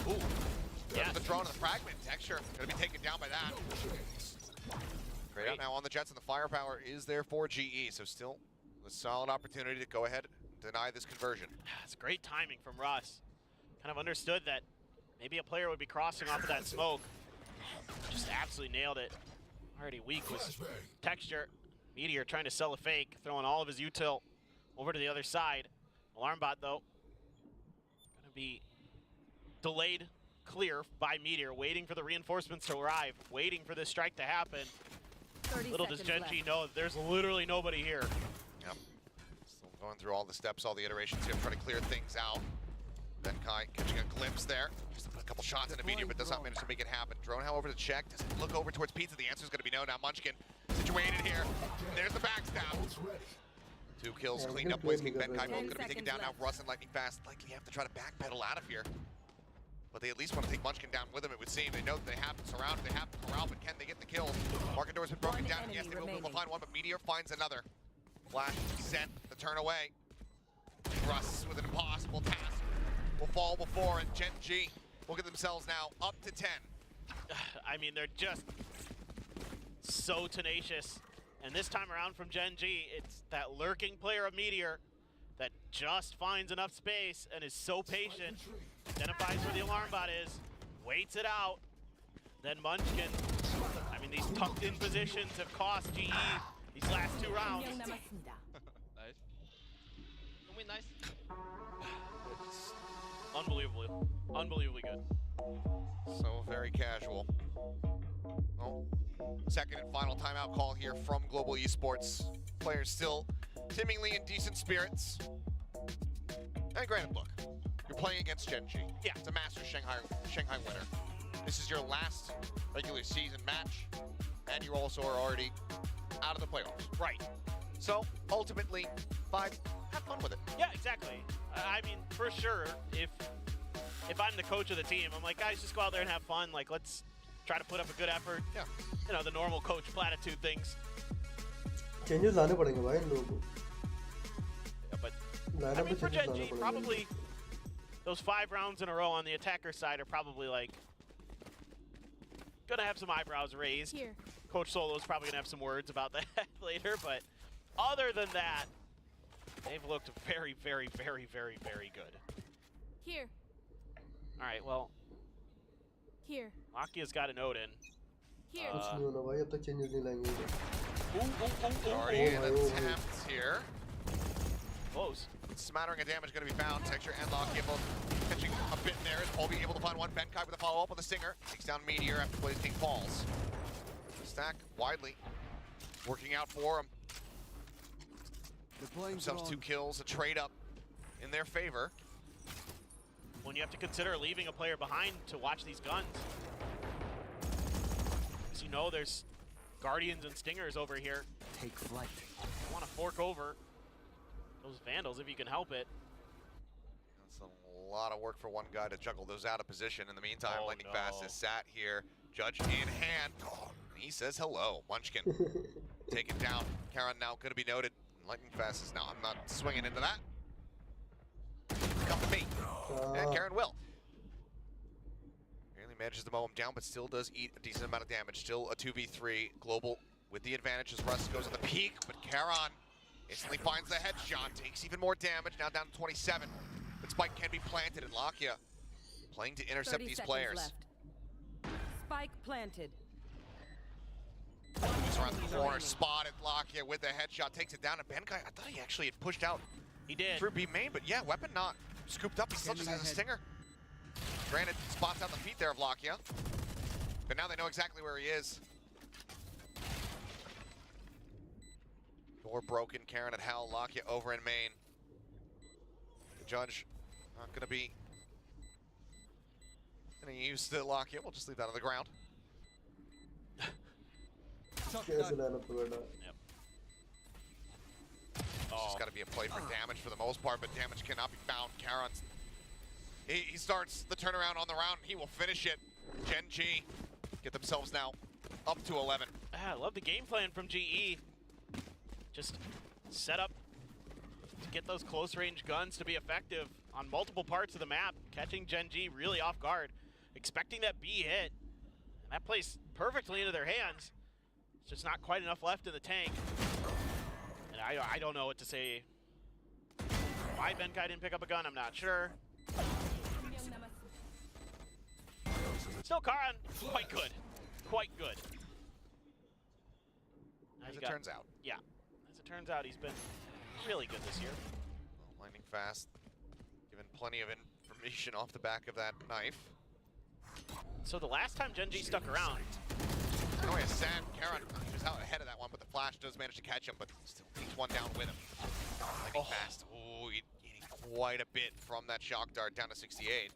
Ooh. Yes. The drone and the fragment. Texture going to be taken down by that. Great out now on the Jets, and the firepower is there for GE. So still a solid opportunity to go ahead and deny this conversion. It's great timing from Russ. Kind of understood that maybe a player would be crossing off of that smoke. Just absolutely nailed it. Already weak was Texture. Meteor trying to sell a fake, throwing all of his util over to the other side. Alarmbot though, gonna be delayed clear by Meteor, waiting for the reinforcements to arrive, waiting for this strike to happen. Little does GenG know that there's literally nobody here. Yep. Still going through all the steps, all the iterations here, trying to clear things out. Benkai catching a glimpse there. Just to put a couple shots into Meteor, but does not manage to make it happen. Drone, however, to check. Does it look over towards Pizza? The answer is going to be no. Now Munchkin situated here. There's the backstab. 2 kills cleaned up. Boys King Benkai both going to be taken down now. Russ and Lightning Fast likely have to try to backpedal out of here. But they at least want to take Munchkin down with them, it would seem. They know that they have to surround, they have to corral, but can they get the kills? Market door's been broken down. Yes, they will be able to find one, but Meteor finds another. Flash sent the turn away. Russ with an impossible task will fall before, and GenG will get themselves now up to 10. I mean, they're just so tenacious. And this time around from GenG, it's that lurking player of Meteor that just finds enough space and is so patient, identifies where the alarm bot is, waits it out, then Munchkin. I mean, these tucked in positions have cost GE these last 2 rounds. Nice. Win nice. Unbelievably good. So very casual. Well, second and final timeout call here from Global Esports. Players still seemingly in decent spirits. And granted, look, you're playing against GenG. Yeah. It's a Masters Shanghai winner. This is your last regular season match, and you also are already out of the playoffs. Right. So ultimately, have fun with it. Yeah, exactly. I mean, for sure, if I'm the coach of the team, I'm like, guys, just go out there and have fun. Like, let's try to put up a good effort. Yeah. You know, the normal coach platitude things. Changes लाने पड़ेंगे भाई इन लोगों को. Yeah, but Lineup I mean, में for changes लाने GenG, पड़ेंगे. probably those 5 rounds in a row on the attacker side are probably like gonna have some eyebrows raised. Here. Coach Solo's probably gonna have some words about that later, but other than that, they've looked very, very, very, very, very good. Here. All right, well, Here. Akia's got an Odin. Here. कुछ नहीं होना भाई, अब तक changes नहीं लाएंगे इधर. Already an attempt here. Close. Smattering of damage going to be found. Texture and Lockheed both catching a bit there. Is Polvi able to find one? Benkai with a follow-up with a Stinger. Takes down Meteor after Blaze King falls. Stack widely. Working out for him. Themselves 2 kills, a trade up in their favor. When you have to consider leaving a player behind to watch these guns. As you know, there's Guardians and Stingers over here. Take flight. I want to fork over those Vandals if you can help it. That's a lot of work for one guy to juggle those out of position. In the meantime, Oh, Lightning no. Fast is sat here, Judge in hand. He says hello, Munchkin. Taken down. Karan now going to be noted. Lightning Fast is now. I'm not swinging into that. Come to me. And Karan will. Barely manages to mow him down, but still does eat a decent amount of damage. Still a 2v3. Global with the advantage as Russ goes on the peak, but Karan instantly finds the headshot, takes even more damage, now down to 27. But Spike can be planted, and Lakia playing to intercept these players. Left. Spike planted. Moves around the corner, spotted Lakia with the headshot, takes it down, and Benkai, I thought he actually had pushed out He did. through B main, but yeah, weapon not scooped up, he still just has a stinger. Granted, spots out the feet there of Lakia, but now they know exactly where he is. Door broken, Karan at Hell, Lakia over in main. The Judge not gonna be use the Lakia, we'll just leave that on the ground. It's just gotta be a play for damage for the most part, but damage cannot be found. Karan's he starts the turnaround on the round, he will finish it. GenG get themselves now up to 11. I love the game plan from GE. Just set up to get those close range guns to be effective on multiple parts of the map, catching GenG really off guard, expecting that B hit, and that plays perfectly into their hands. It's just not quite enough left in the tank. And I don't know what to say. Why Benkai didn't pick up a gun, I'm not sure. Still Karan, quite good. Quite good. As it turns out. Yeah. As it turns out, he's been really good this year. Well, Lightning Fast, given plenty of information off the back of that knife. So the last time GenG stuck around. Oh yeah, Sam, Karan, he was out ahead of that one, but the flash does manage to catch him, but still takes one down with him. Lightning Fast, ooh, eating quite a bit from that shock dart, down to 68.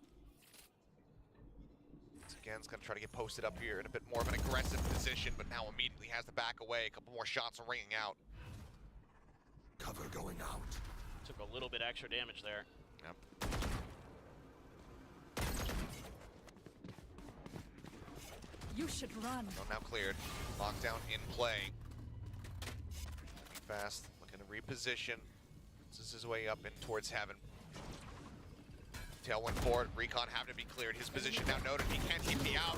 Once again, it's gonna try to get posted up here in a bit more of an aggressive position, but now immediately has to back away. A couple more shots are ringing out. Cover going out. Took a little bit extra damage there. Yep. You should run. So now cleared. Lockdown in play. Fast, looking to reposition. This is his way up in towards heaven. Tailwind forward. Recon having to be cleared. His position now noted. He can't keep me out.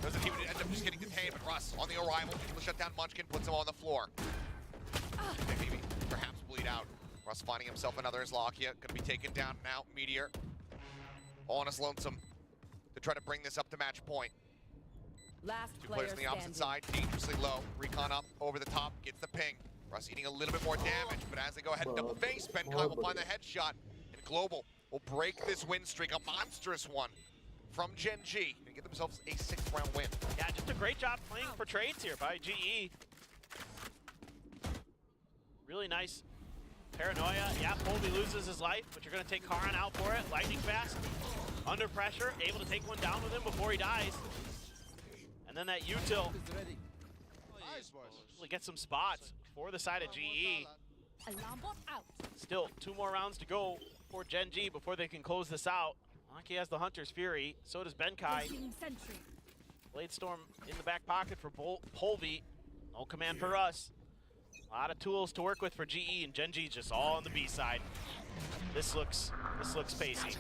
Doesn't even end up just getting detained, but Russ on the arrival. Able to shut down Munchkin, puts him on the floor. Maybe perhaps bleed out. Russ finding himself another is Lakia. Gonna be taken down now. Meteor all on his lonesome to try to bring this up to match point. Last Two player players on the opposite standing. side, dangerously low. Recon up, over the top, gets the ping. Russ eating a little bit more damage, but as they go ahead and double face, Benkai will find the headshot, and Global will break this win streak, a monstrous one from GenG, and get themselves a 6th round win. Yeah, just a great job playing for trades here by GE. Really nice paranoia. Yeah, Polby loses his life, but you're going to take Karan out for it. Lightning Fast, under pressure, able to take one down with him before he dies. And then that util really get some spots for the side of GE. Alarm bot out. Still 2 more rounds to go for GenG before they can close this out. Aki has the Hunter's Fury, so does Benkai. Sentry. Blade Storm in the back pocket for Polby. No command for us. A lot of tools to work with for GE, and GenG just all on the B side. This looks pacey.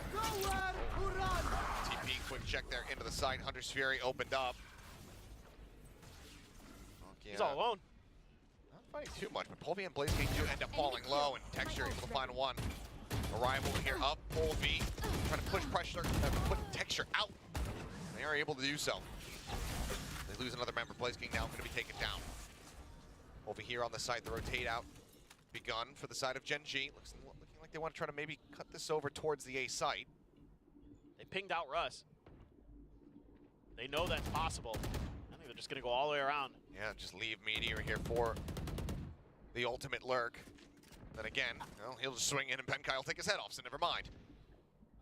TP, quick check there into the side. Hunter's Fury opened up. He's all alone. Not fighting too much, but Polby and Blaze King do end up falling low, and Texture able to find one. Arrival here up, Polby trying to push pressure, put Texture out. They are able to do so. They lose another member. Blaze King now going to be taken down. Over here on the side, the rotate out begun for the side of GenG. Looking like they want to try to maybe cut this over towards the A site. They pinged out Russ. They know that's possible. I think they're just going to go all the way around. Yeah, just leave Meteor here for the ultimate lurk. Then again, well, he'll just swing in and Benkai will take his head off, so never mind.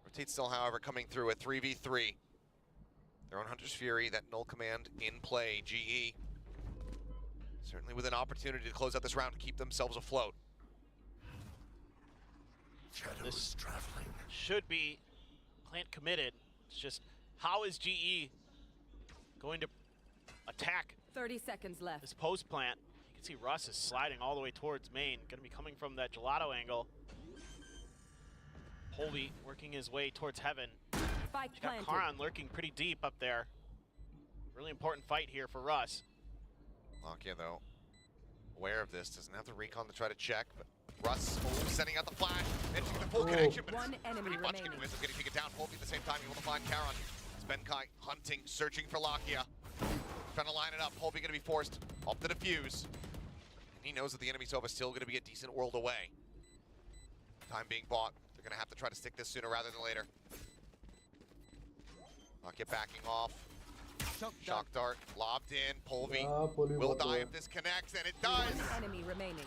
Rotate still, however, coming through at 3v3. Their own Hunter's Fury, that null command in play. GE Certainly with an opportunity to close out this round and keep themselves afloat. Shadows traveling. Should be plant committed. It's just, how is GE going to attack 30 seconds left. this post plant? You can see Russ is sliding all the way towards main. Going to be coming from that gelato angle. Polvi working his way towards heaven. Spike He's got planted. Karan lurking pretty deep up there. Really important fight here for Russ. Lakia, though, aware of this, doesn't have the recon to try to check, but Russ sending out the flash, managing the full connection, but One enemy pretty much remaining. getting getting taken down. Polvi at the same time, able to find Karan. It's Benkai hunting, searching for Lakia. Trying to line it up. Polvi going to be forced off the defuse. And he knows that the enemy Sova is still going to be a decent world away. Time being bought. They're going to have to try to stick this sooner rather than later. Lakia backing off. Shock dart, lobbed in. Polvi will die if this connects, and it does. One enemy remaining.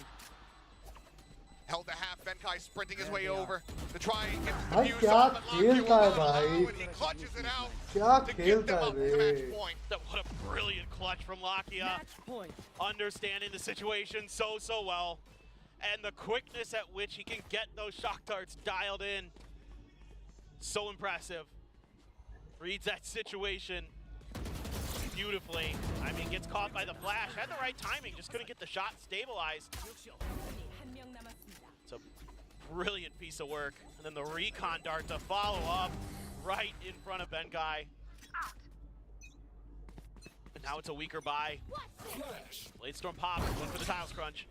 Held the half. Benkai sprinting his way over to try and get the भाई defuse क्या off, but Lakia will खेलता है not allow भाई it. He clutches it out क्या to get them खेलता है up to match बे point. What a brilliant clutch from Lakia. Match point. Understanding the situation so well. And the quickness at which he can get those shock darts dialed in. So impressive. Reads that situation beautifully. I mean, gets caught by the flash. Had the right timing, just couldn't get the shot stabilized. It's a brilliant piece of work. And then the recon dart to follow up right in front of Benkai. And now it's a weaker buy. Blade Storm pop, one for the tiles crunch.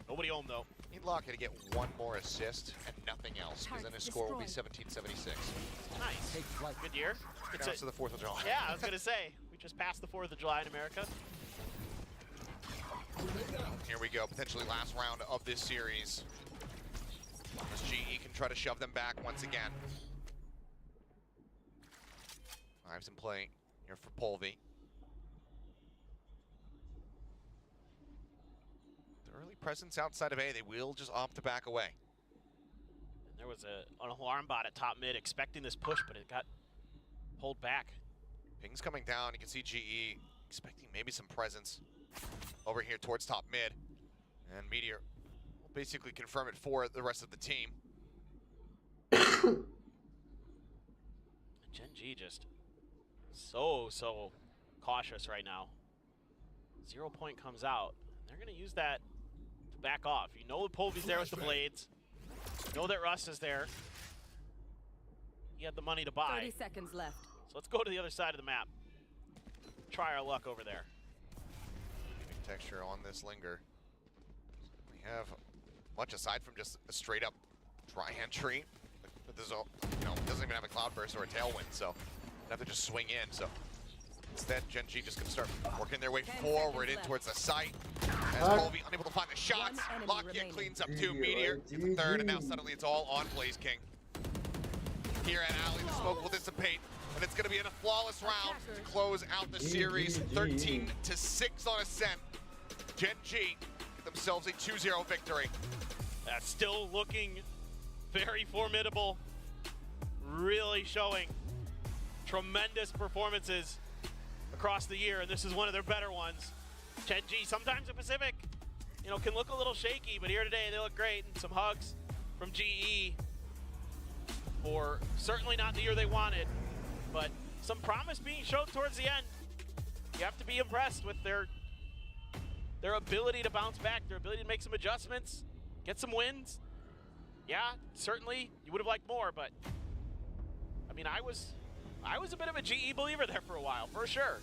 Nobody home though. Need Lakia to get one more assist and nothing else, because then his score will be 1776. Nice. Good year. It's It's to the 4th of July. yeah, I was gonna say, we just passed the 4th of July in America. Here we go, potentially last round of this series. As GE can try to shove them back once again. Knives in play here for Polvi. The early presence outside of A, they will just opt to back away. And there was an alarm bot at top mid expecting this push, but it got pulled back. Ping's coming down, you can see GE expecting maybe some presence over here towards top mid. And Meteor will basically confirm it for the rest of the team. GenG just so cautious right now. 0 point comes out. They're gonna use that to back off. You know that Polvi's there with the blades. You know that Russ is there. He had the money to buy. 30 seconds left. So let's go to the other side of the map. Try our luck over there. Big texture on this Linger. We have much aside from just a straight up dry entry. There's a, doesn't even have a cloudburst or a tailwind, so they have to just swing in. So instead, GenG just gonna start working their way forward in towards the site. As Polvi unable to find the shots, Lakia cleans up two. Meteor in the third, and now suddenly it's all on Blaze King. Here at Alley, the smoke will dissipate, and it's gonna be in a flawless round to close out the series. 13-6 on Ascent. GenG get themselves a 2-0 victory. That's still looking very formidable. Really showing tremendous performances across the year, and this is one of their better ones. GenG, sometimes the Pacific, can look a little shaky, but here today they look great, and some hugs from GE for certainly not the year they wanted, but some promise being shown towards the end. You have to be impressed with their ability to bounce back, their ability to make some adjustments, get some wins. Yeah, certainly you would have liked more, but I mean, I was a bit of a GE believer there for a while, for sure.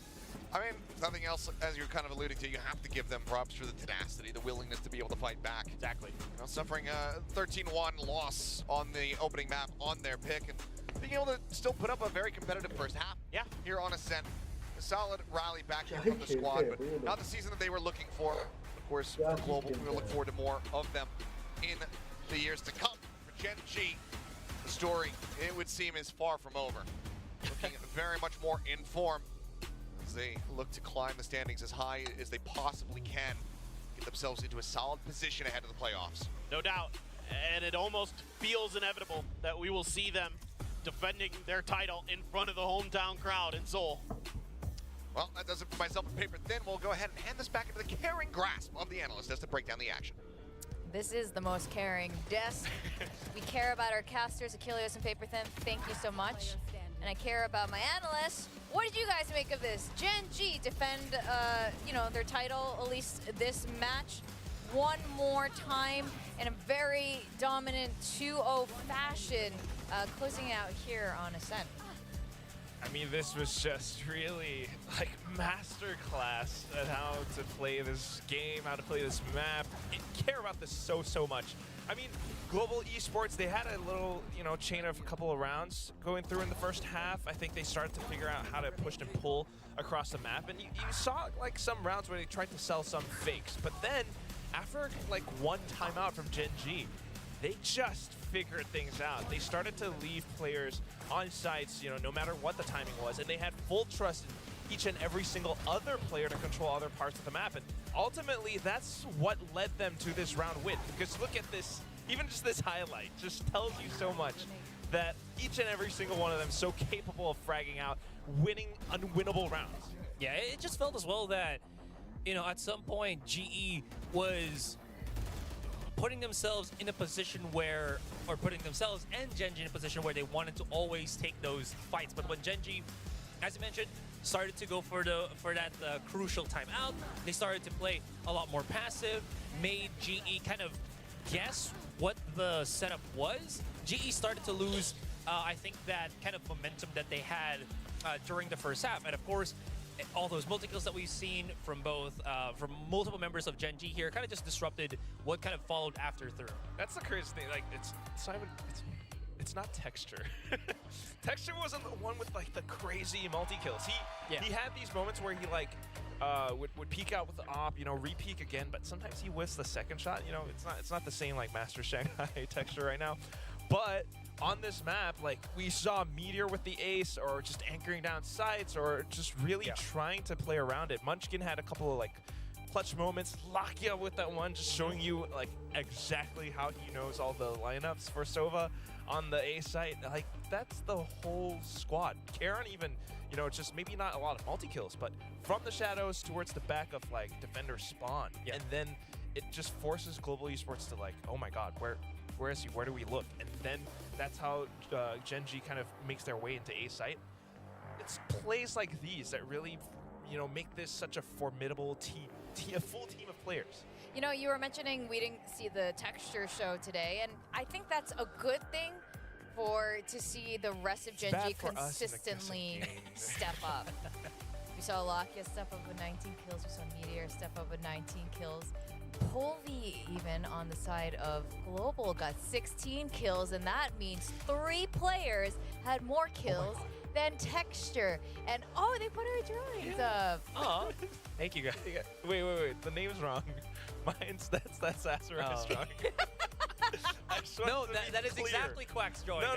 I mean, if nothing else, as you're kind of alluding to, you have to give them props for the tenacity, the willingness to be able to fight back. Exactly. Suffering a 13-1 loss on the opening map on their pick, and being able to still put up a very competitive first half. Yeah. Here on Ascent. A solid rally back here from the squad, but not the season that they were looking for. Of course, for Global, we will look forward to more of them in the years to come. For GenG, the story, it would seem, is far from over. Looking very much more in form as they look to climb the standings as high as they possibly can, get themselves into a solid position ahead of the playoffs. No doubt, and it almost feels inevitable that we will see them defending their title in front of the hometown crowd in Seoul. Well, that does it for myself and Paper Thin. We'll go ahead and hand this back into the caring grasp of the analyst as to break down the action. This is the most caring desk. We care about our casters, Achilles and Paper Thin. Thank you so much. And I care about my analysts. What did you guys make of this? GenG defend, their title, at least this match, one more time in a very dominant 2-0 fashion, closing out here on Ascent. I mean, this was just really like masterclass at how to play this game, how to play this map. I care about this so much. I mean, Global Esports, they had a little, chain of a couple of rounds going through in the first half. I think they started to figure out how to push and pull across the map. And you saw like some rounds where they tried to sell some fakes. But then after like one timeout from GenG, they just figured things out. They started to leave players on sites, no matter what the timing was, and they had full trust in each and every single other player to control other parts of the map. And ultimately, that's what led them to this round win. Because look at this, even just this highlight just tells you so much that each and every single one of them so capable of fragging out, winning unwinnable rounds. Yeah, it just felt as well that, at some point, GE was putting themselves in a position where, or putting themselves and GenG in a position where they wanted to always take those fights. But when GenG, as you mentioned, started to go for that crucial timeout, they started to play a lot more passive, made GE kind of guess what the setup was. GE started to lose, I think, that kind of momentum that they had during the first half. And of course, all those multi-kills that we've seen from from multiple members of GenG here kind of just disrupted what kind of followed after through. That's the crazy thing. Like, it's not Texture. Texture wasn't the one with like the crazy multi-kills. He had these moments where he like would peek out with the op, re-peek again, but sometimes he whiffs the second shot. It's not the same like Master Shanghai Texture right now. But on this map, like, we saw Meteor with the ace, or just anchoring down sites, or just really trying to play around it. Munchkin had a couple of like clutch moments. Lakia with that one, just showing you like exactly how he knows all the lineups for Sova on the A site. Like, that's the whole squad. Karon even, just maybe not a lot of multi-kills, but from the shadows towards the back of like defender spawn. And then it just forces Global Esports to like, oh my god, where is he? Where do we look? And then that's how GenG kind of makes their way into A site. It's plays like these that really, make this such a formidable team, a full team of players. You were mentioning we didn't see the Texture show today, and I think that's a good thing to see the rest of GenG consistently step up. We saw Lakia step up with 19 kills. We saw Meteor step up with 19 kills. Polvi, even on the side of Global, got 16 kills, and that means 3 players had more kills than Texture. And they put our drawings up. Oh, thank you guys. Wait, the name's wrong. That's Azariah's drawing. No, that is exactly Quack's drawing. No.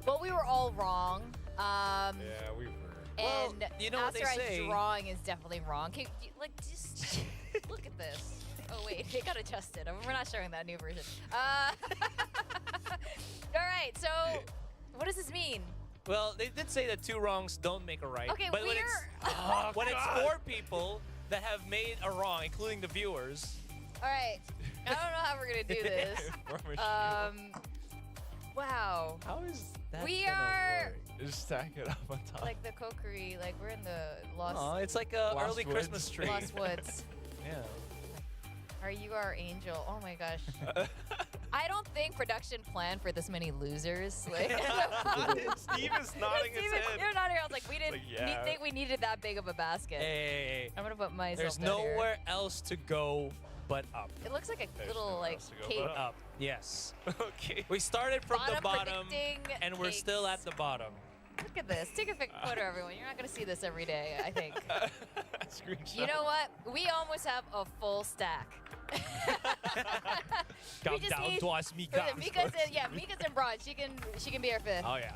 Well, we were all wrong. Yeah, we were. And well, you know what they say. Drawing is definitely wrong. Just look at this. Oh wait, it got adjusted. We're not showing that new version. All right, so what does this mean? Well, they did say that 2 wrongs don't make a right. Okay, but when it's 4 people that have made a wrong, including the viewers. All right, I don't know how we're gonna do this. Wow. How is that? We are. Just stack it up on top. Like the Kokiri, like we're in the Lost. Oh, it's like a Lost early Woods. Christmas tree. Lost Woods. Yeah. Are you our angel? Oh my gosh. I don't think production planned for this many losers. Like, Steve is nodding his head. You're nodding. I was like, we didn't Like, think we needed that big of a basket. Hey. I'm gonna put myself. There's down here. nowhere else to go but up. It looks like a There's little nowhere like else to go cake. but Up. Yes. Okay. We started from the bottom, predicting and we're cakes. still at the bottom. Look at this. Take a photo, everyone. You're not gonna see this every day, I think. Screenshot. You know what? We almost have a full stack. Come down to us, Mika. Mika's in bronze. She can be our 5th. Oh yeah.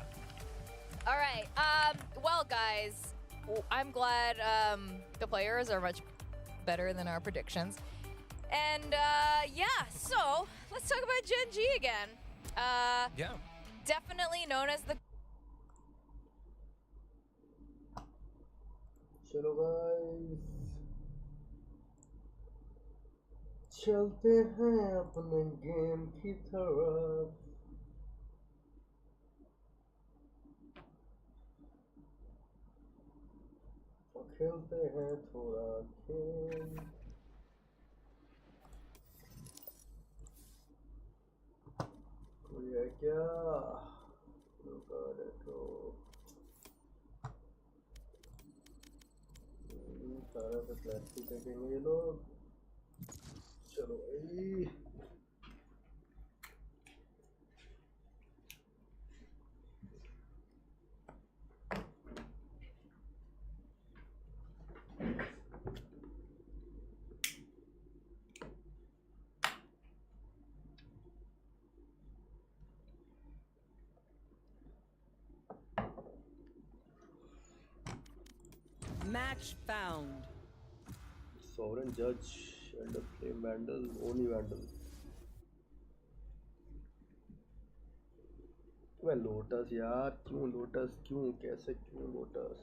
All right. Well, guys, I'm glad the players are much better than our predictions. And so let's talk about GenG again. Yeah. Definitely known as the चलो guys चलते हैं अपने game की तरफ। खेलते हैं थोड़ा game. कोई है क्या? सारा से प्लास्टिक फेंकेंगे ये लोग। चलो भाई Match found. Sovereign Judge and a Flame Vandal, only Vandal. वह लोटस यार, क्यों लोटस, क्यों, कैसे, क्यों लोटस?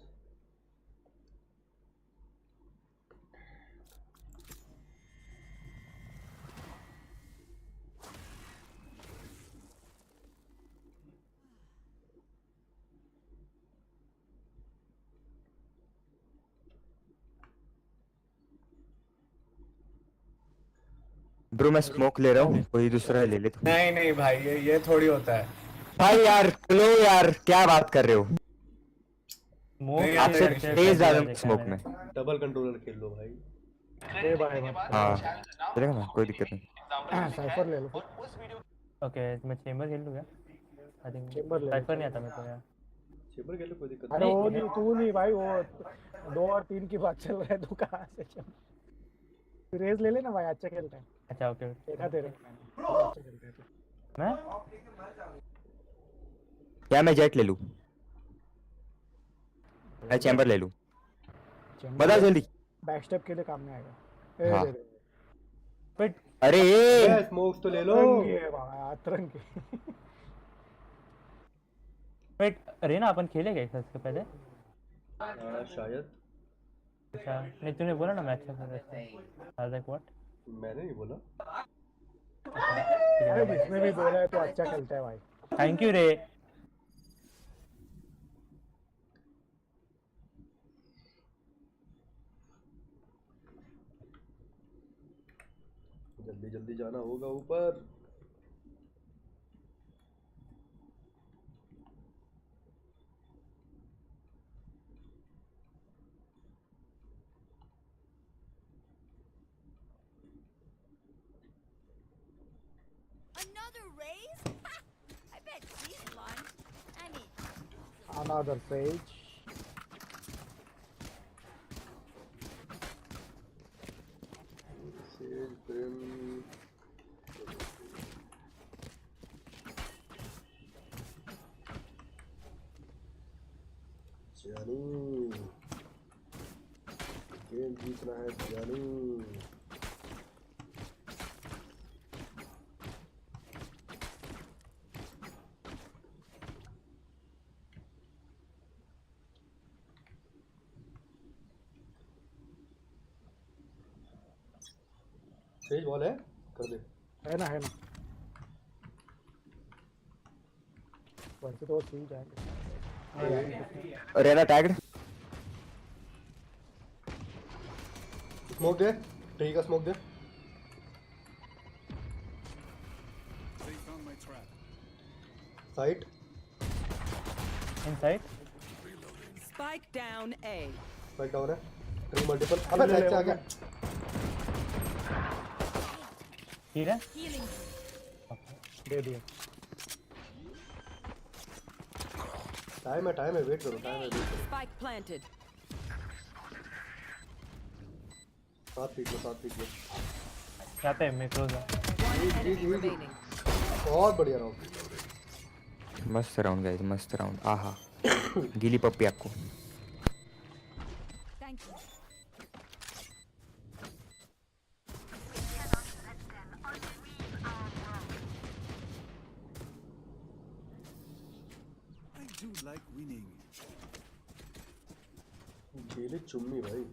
ब्रो मैं स्मोक ले रहा हूँ, कोई दूसरा ले ले। नहीं नहीं भाई ये थोड़ी होता है भाई यार लो यार, क्या बात कर रहे हो? आपसे तेज ज्यादा स्मोक में। डबल कंट्रोलर खेल लो भाई। हाँ चलेगा ना, कोई दिक्कत नहीं। साइफर ले लो। ओके मैं चेंबर खेल लूँगा। आई थिंक साइफर नहीं आता मेरे को यार। चेंबर खेल लो, कोई दिक्कत अरे वो नहीं, तू नहीं भाई, वो 2 और 3 की बात चल रहा है, तू कहाँ से चल। रेज ले लेना भाई, अच्छा खेलता है। अच्छा ओके देखा तेरे अच्छा खेलता है तू। मैं क्या मैं जेट ले लूँ? मैं चैम्बर ले लूँ? बता जल्दी। बैक स्टेप के लिए काम में आएगा। हाँ। बट अरे स्मोक्स तो ले लो। अतरंगी बट रेना अपन खेलेगा क्या इसके पहले? शायद। अच्छा नहीं, तूने बोला ना मैं अच्छा खेल रहा था। Like what? मैंने नहीं बोला। अरे जिसने भी बोला है तो अच्छा खेलता है भाई। थैंक यू रे। जल्दी जल्दी जाना होगा ऊपर। Another raise? I bet she's fun. Another page. जानू गेम जीतना है जानू। सही बॉल है, कर दे। है ना वैसे तो सही जाएंगे। रेना टैग्ड। स्मोक दे, ट्री का smoke they. Site inside. Spike down A. Spike down है, ट्री मल्टीपल। अबे बैक से आ गया। ठीक है दे दिया। टाइम है, वेट करो, टाइम है, वेट करो। Spike planted. साथ पीट लो। जाते हैं, मैं क्लोज हूं। One enemy remaining. बहुत बढ़िया राउंड। मस्त राउंड गाइस, मस्त राउंड। आहा गीली पप्पी आपको। Thank you. ये चुम्मी भाई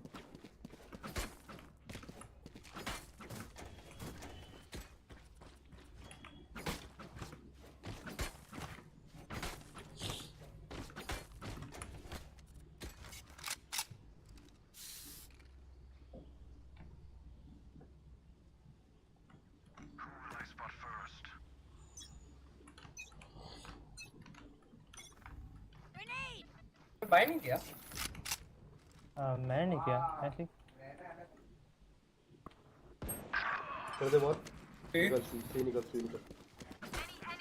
बाय नहीं किया मैंने नहीं किया ऐसे कर दे बहुत निकल सी निकल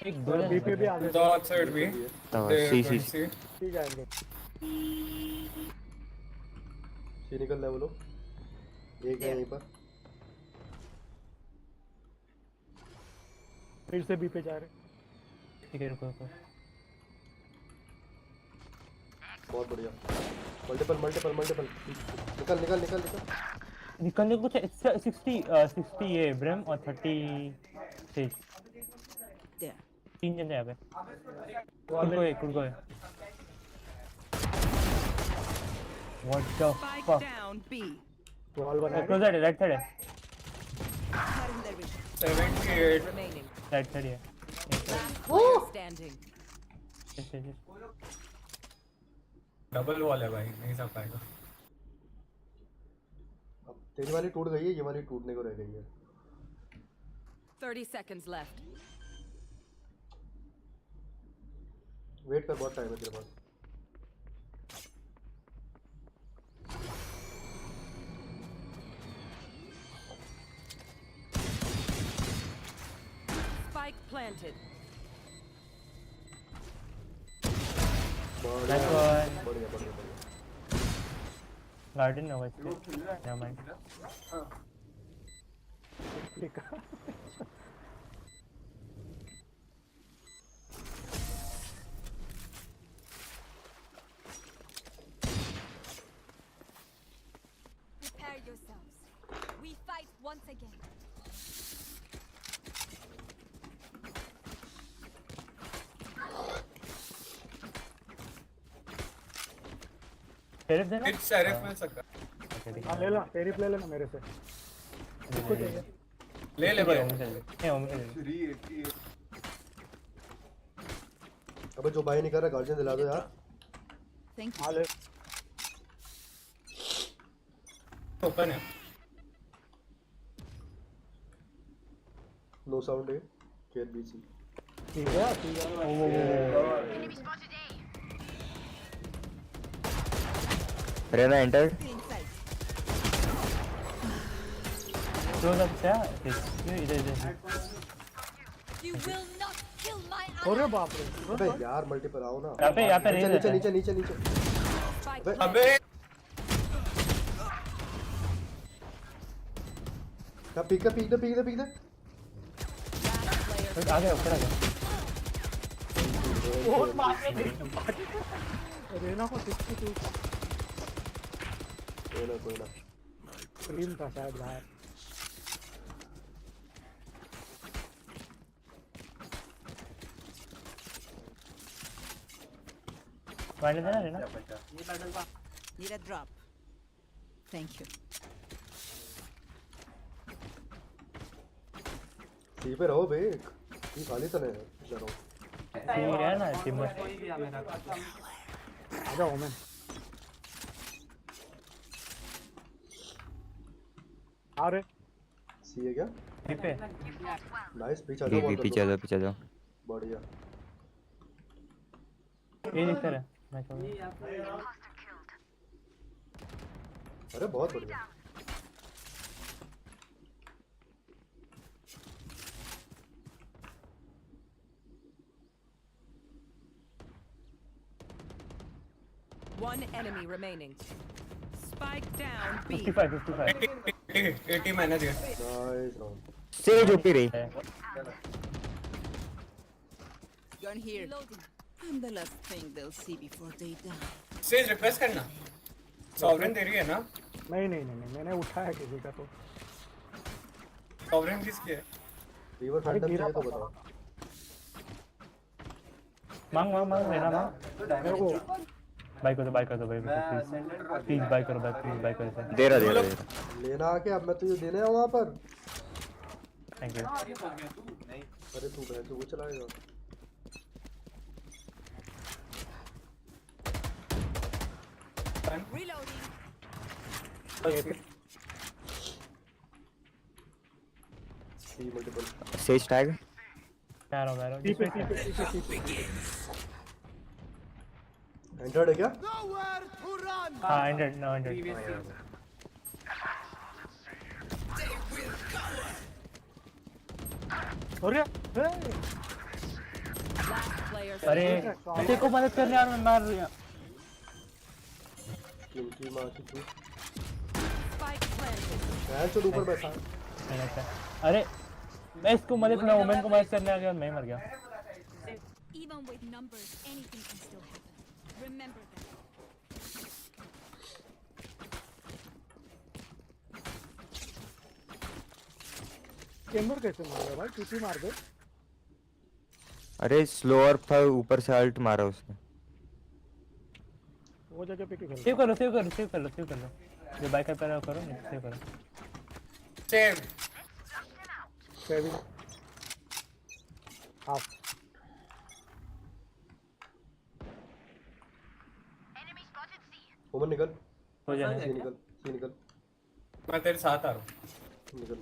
एक दो बी पे भी आ गए दो साइड भी सी ठीक जाएंगे सी निकल ले वो लोग एक है यहीं पर फिर से बी पे जा रहे ठीक है रुको बहुत बढ़िया मल्टीपल निकलने कुछ 60 ये ब्रेम और 30 स्टेज तीन जन यहाँ पे कुड़ गए What the fuck? वॉल बना Close है राइट साइड है 78 remaining. राइट साइड है Standing. डबल वॉल है भाई नहीं सब पाएगा अब तेरी वाली टूट गई है ये वाली टूटने को रह गई है 30 seconds left. वेट कर बहुत टाइम है तेरे पास Spike planted. बढ़िया गार्डन होगा इसके never mind Prepare yourselves. We fight once again. Sheriff देना शेरिफ मिल सकता हां ले ला शेरिफ ले लेना मेरे से इसको चाहिए ले भाई नहीं अबे जो भाई नहीं कर रहा गार्जियन दिला दो यार Thank you. हां ले ओपन है नो साउंड है केयर बीसी ठीक है Rena entered. क्लोज अप क्या इधर You will not kill my अरे बाप रे अबे यार मल्टीपल आओ ना यहाँ पे नहीं नीचे अबे क्या पीक दे आ गया ऊपर आ गया बहुत मारने रेना को 62 कोई ना स्क्रीन था शायद बाहर वाले देना Raina Need a drop. Thank you. सी पे रहो बे ये खाली तने चलो ठीक है ना टीम आ जाओ मैं अरे सी है क्या ठीक है नाइस पीछे जाओ बढ़िया ये दिखता है मैं अरे बहुत बढ़िया One enemy remaining. Spike down B. 55 80 minus है नाइस राउंड Sage OP रही Gun here. I'm the last thing they'll see before they die. Says request करना सॉवरेन दे रही है ना नहीं मैंने उठाया किसी का तो सॉवरेन किसकी है रिवर फैंटम चाहिए तो बताओ मांग लेना मांग मेरे को बाय करो प्लीज बाय करो बाय करो सर। दे रहा लेना आके अब मैं तुझे देने आऊँ वहाँ पर। Thank you. अरे तू बहन वो चलाएगा। सेज टैग एंटर्ड है क्या? हाँ एंटर्ड नो एंटर्ड। अरे तेरे को मदद करने यार मैं मार रहा। किनकी मार की तू? मैं चल ऊपर बैठा। अरे मैं इसको मदद मैं वुमेन को मदद करने आ गया मैं मर गया। Even with numbers, anything can still happen. Remember that. Chamber कैसे मार रहा भाई? टीपी मार दे। अरे स्लोअर था ऊपर से अल्ट मारा उसने। वो जगह पे क्यों? सेव कर लो जो बाइक कर करो नहीं सेव करो। Saving half. ओमन निकल। हो जाए निकल। मैं तेरे साथ आ रहा हूँ। निकल।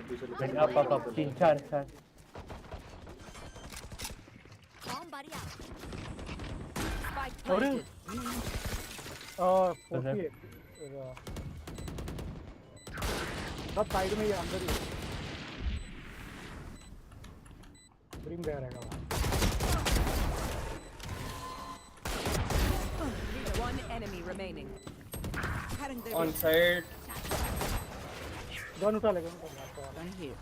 पीछे आप 3-4 Bomb buddy out. Spike अरे planted. सब साइड में ही अंदर ही ब्रिंग दे रहेगा। One enemy remaining. On side. Gun उठा लेगा। One here.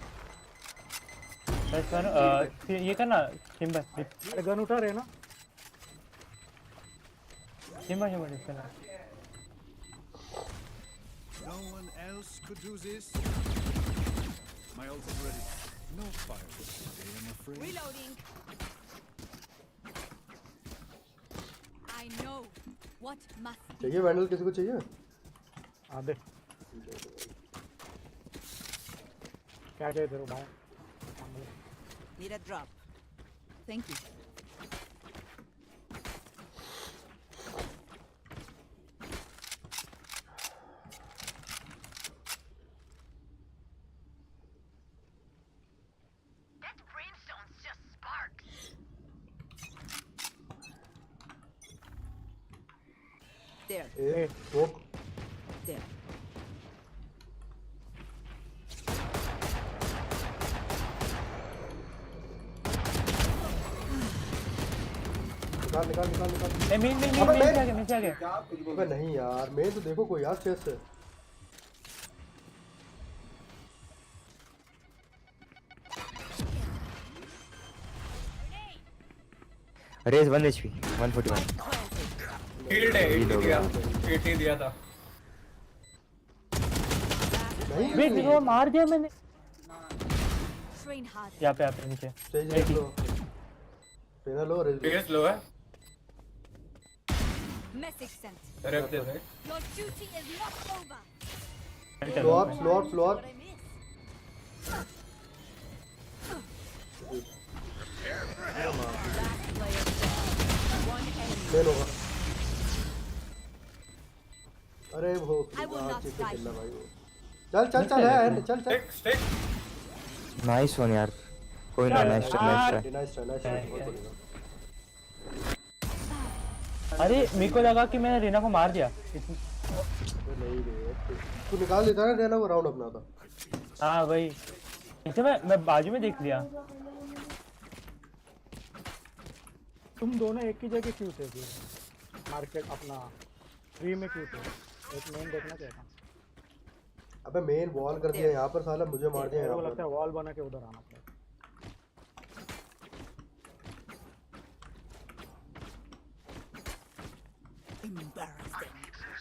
बस कर ये करना चेंबर। अरे गन उठा रहे ना? चेंबर इसका। No one else could do this. My ult is ready. No fire today, I'm afraid. Reloading. I know what must be. चाहिए वैंडल किसी को चाहिए? दे। क्या चाहिए तेरे भाई? Need a drop. Thank you. There. Hey, smoke. There. निकाल। नीचे आ गया। अबे नहीं यार, मैं तो देखो कोई यार चेस से। रेस 1 HP 141 हील्ड है। हिट दिया था। वेट देखो मार दिया मैंने। Train hard. यहाँ पे नीचे। ट्रेनर लो रेस लो है। Message sent. रैप दे दे। Your duty is not over. Slow up. What I miss. ले लो। अरे वो I will not die. खेलना भाई वो। चल है चल। स्टिक। नाइस वन यार। कोई ना नाइस ट्राई। अरे मेरे को लगा कि मैंने रेना को मार दिया। नहीं रे, तू निकाल देता ना रेना को राउंड अपना था। हाँ भाई इसे मैं बाजू में देख लिया। तुम दोनों एक ही जगह क्यों थे फिर? मार्केट अपना फ्री में क्यों थे? एक मेन देखना चाहिए था। अबे मेन वॉल कर दिया यहाँ पर, साला मुझे मार दिया यहाँ पर। लगता है वॉल बना के उधर आना पड़ेगा। Embarrassing.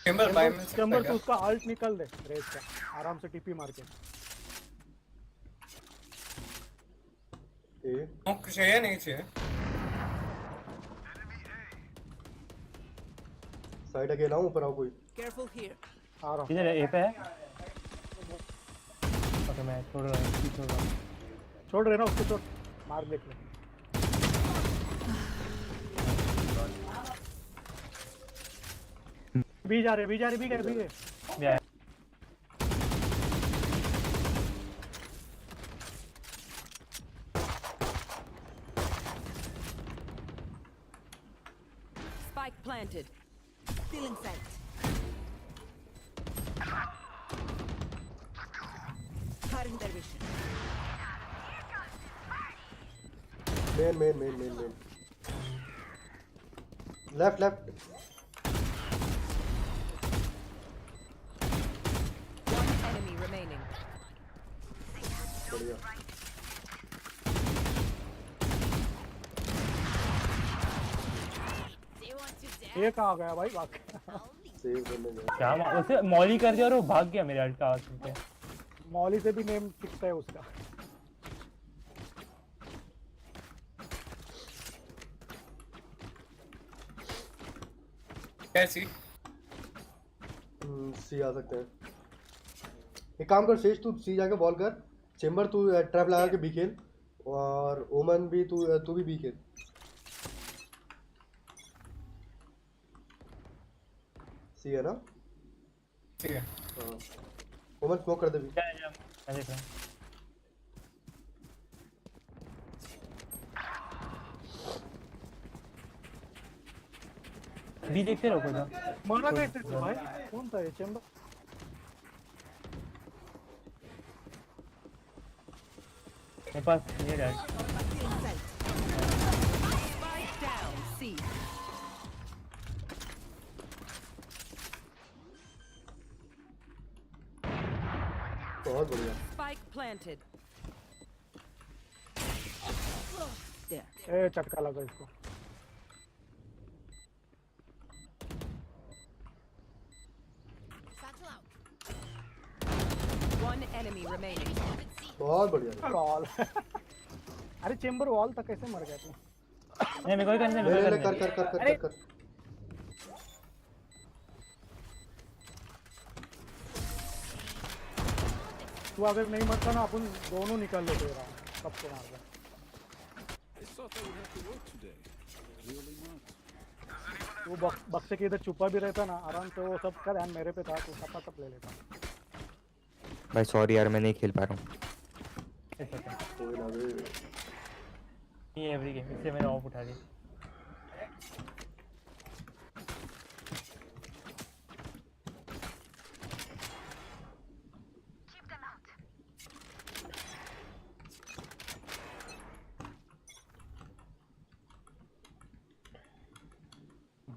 चेंबर बाय में चेंबर तू उसका अल्ट निकल दे रेस का आराम से टीपी मार के। कुछ है नहीं चाहिए। साइड अकेला हूं, ऊपर आओ कोई। Careful here. आ रहा हूं। इधर ए पे है। ओके मैं छोड़ रहा हूं। छोड़ रहे ना उसको, छोड़ मार देख ले। भी जा रहे। Spike planted. Feeling sight. Cutting their vision. Main. Left. One enemy remaining. बढ़िया। एक आ गया भाई भाग। सेव करने गया। क्या उसे मॉली कर दिया और वो भाग गया मेरे अल्ट का आवाज सुन के। मॉली से भी नेम टिकता है उसका। कैसी सी आ सकते हैं। एक काम कर शेष, तू सी जाके बॉल कर। चेंबर तू ट्रैप लगा के बी खेल, और ओमन भी तू भी बी खेल। सी है ना? ठीक है। हाँ ओमन स्मोक कर दे भी। मैं देख रहा हूं। भी देखते रहो कोई ना। मारा कैसे तू भाई? कौन था ये चेंबर? मेरे पास ये है। Spike down. C. बहुत बढ़िया। Spike planted. There. ए चटका लगा इसको। One enemy remaining. बहुत बढ़िया। वॉल। अरे चेंबर वॉल तक कैसे मर गया तू? नहीं मेरे को करने ले कर। तू अगर नहीं मरता ना अपन दोनों निकल लेते रहा सबको मार दे। I thought I would have to work today. Clearly not. वो बक्से के इधर छुपा भी रहता ना, आराम से वो सब का ध्यान मेरे पे था, तो सब ले लेता। भाई सॉरी यार मैं नहीं खेल पा रहा हूँ। कोई ना बे। ये एवरी गेम इससे मैंने ऑफ उठा ली।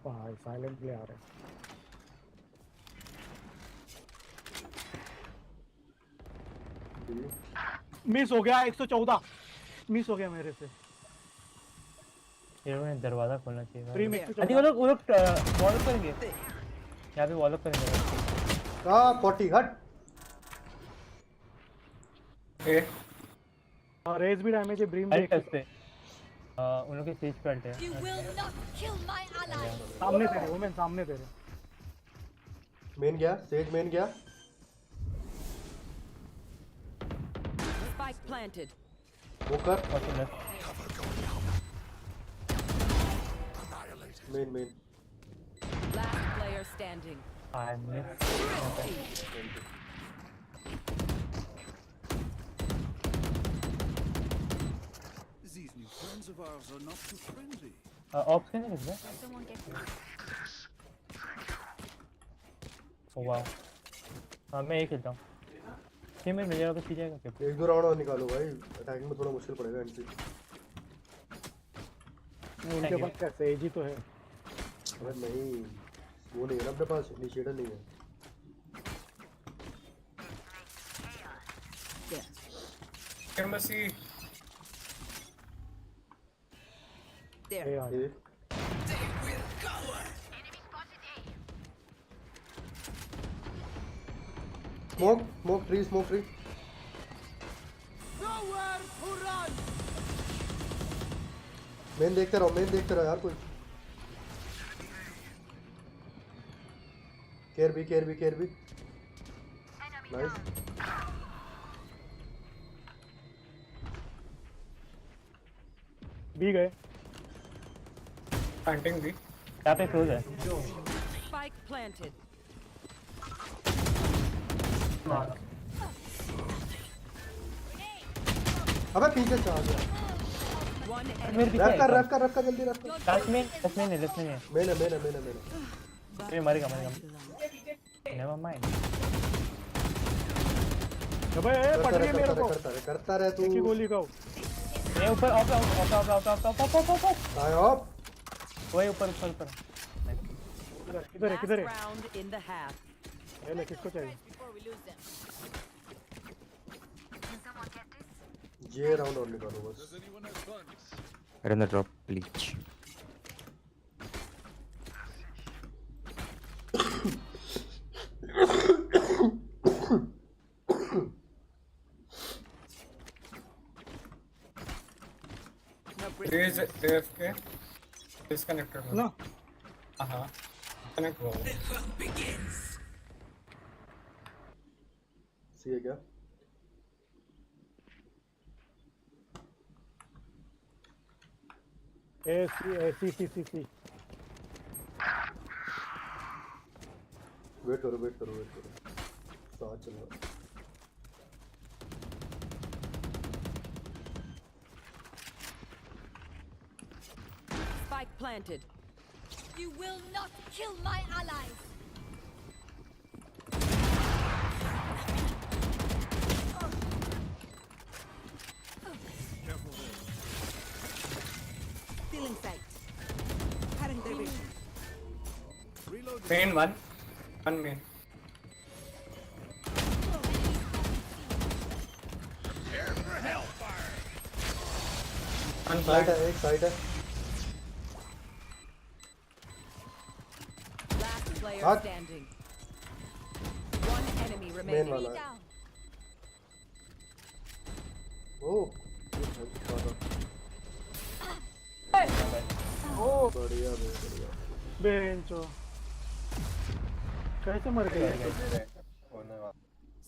भाई साइलेंटली आ रहे। मिस हो गया 114 मिस हो गया मेरे से। ये लोगों ने दरवाजा खोलना चाहिए। फ्री में आई थिंक वो लोग वॉल करेंगे। यहाँ पे वॉल करेंगे। हाँ 40 हट। ए रेज भी डैमेज है, ब्रीम अल्ट पे उन लोग के स्टेज पे अल्ट है। You will not kill my ally. सामने तेरे वुमेन, सामने तेरे। मेन गया, सेज मेन गया। Spike planted. वो कर। Main. Last player standing. I missed. These new friends of ours are not too friendly. Option है इसमें? Someone get me. ओह वाह। हाँ मैं एक खेलता हूँ। टीम में मिल जाएगा तो ठीक जाएगा क्या? एक दो राउंड और निकालो भाई, अटैकिंग में थोड़ा मुश्किल पड़ेगा एंट्री। उनके पास क्या सेज ही तो है। अरे नहीं वो नहीं है ना अपने पास, इनिशिएटर नहीं है। Embassy There. Smoke tree. Main देखते रहो यार कोई. केयर भी. नाइस. बी गए. प्लांटिंग भी. यहाँ पे क्लोज है. Spike planted. अबे पीछे से आ गया. One मेरे पीछे है. रफ कर जल्दी रफ कर. लेफ्ट में है. मैंने. ये मरेगा. Never mind. अबे पड़ रही है मेरे को. करता रहे तू. एक ही गोली खाओ. ये ऊपर ऑफ. आए ऑफ. वही ऊपर. किधर है. round in the half. ले किसको चाहिए. Before we lose them. ये राउंड और निकालो बस. Does anyone have funds? Run the drop, bleach. Raise AFK. Disconnected. ना. Connect हुआ. सी है क्या. सी. वेट करो. साथ चलो. Spike planted. You will not kill my allies. Still in sight. Cutting their vision. Main one main. Side है. एक side है. Last player Hot. standing. One enemy main remaining. वाला है. Down. ओह. बढ़िया. बेंचो. कैसे मर गए.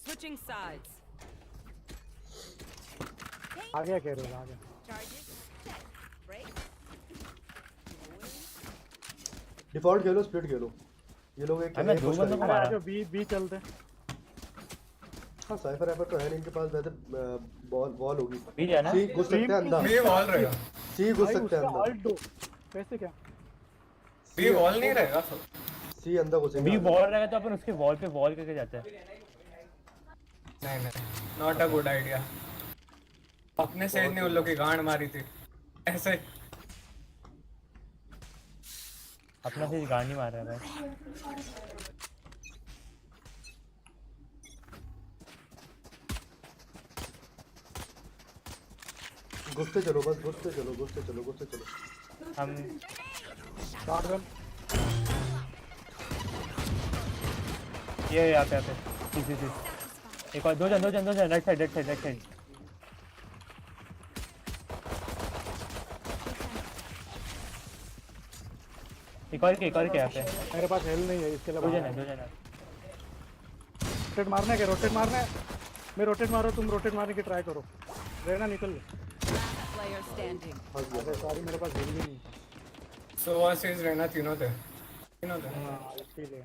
Switching sides. आ गया कह रहे हो. Charges. Set. Break. डिफॉल्ट खेलो. स्प्लिट खेलो. ये लोग एक मैं दो बंदों को मारा. जो बी चलते. हाँ साइफर तो है नहीं इनके पास. वैसे बॉल होगी. भी जाना. सी घुस सकते हैं अंदर. ये वॉल रहेगा. सी घुस सकते हैं अंदर. ऑल्ट दो. कैसे क्या. ये वॉल नहीं रहेगा. सी अंदर घुसेंगे. भी वॉल रहेगा तो अपन उसके वॉल पे वॉल करके जाते हैं. नहीं नॉट अ गुड आइडिया. अपने सेज ने उन लोग की गांड मारी थी ऐसे. अपना से गाड़ी मार रहा है भाई. घुसते चलो बस. घुसते चलो. हम शॉटगन. ये यहाँ पे सी. एक और दो जन राइट साइड. एक और क्या यहाँ पे. मेरे पास हेल नहीं है इसके लिए. दो जन है. रोटेट मारना है. मैं रोटेट मारो. तुम रोटेट मारने की ट्राई करो. रहना निकल. Player standing. अरे सॉरी मेरे पास हेल नहीं. सो सेज रहना तीनों थे. हाँ इसलिए.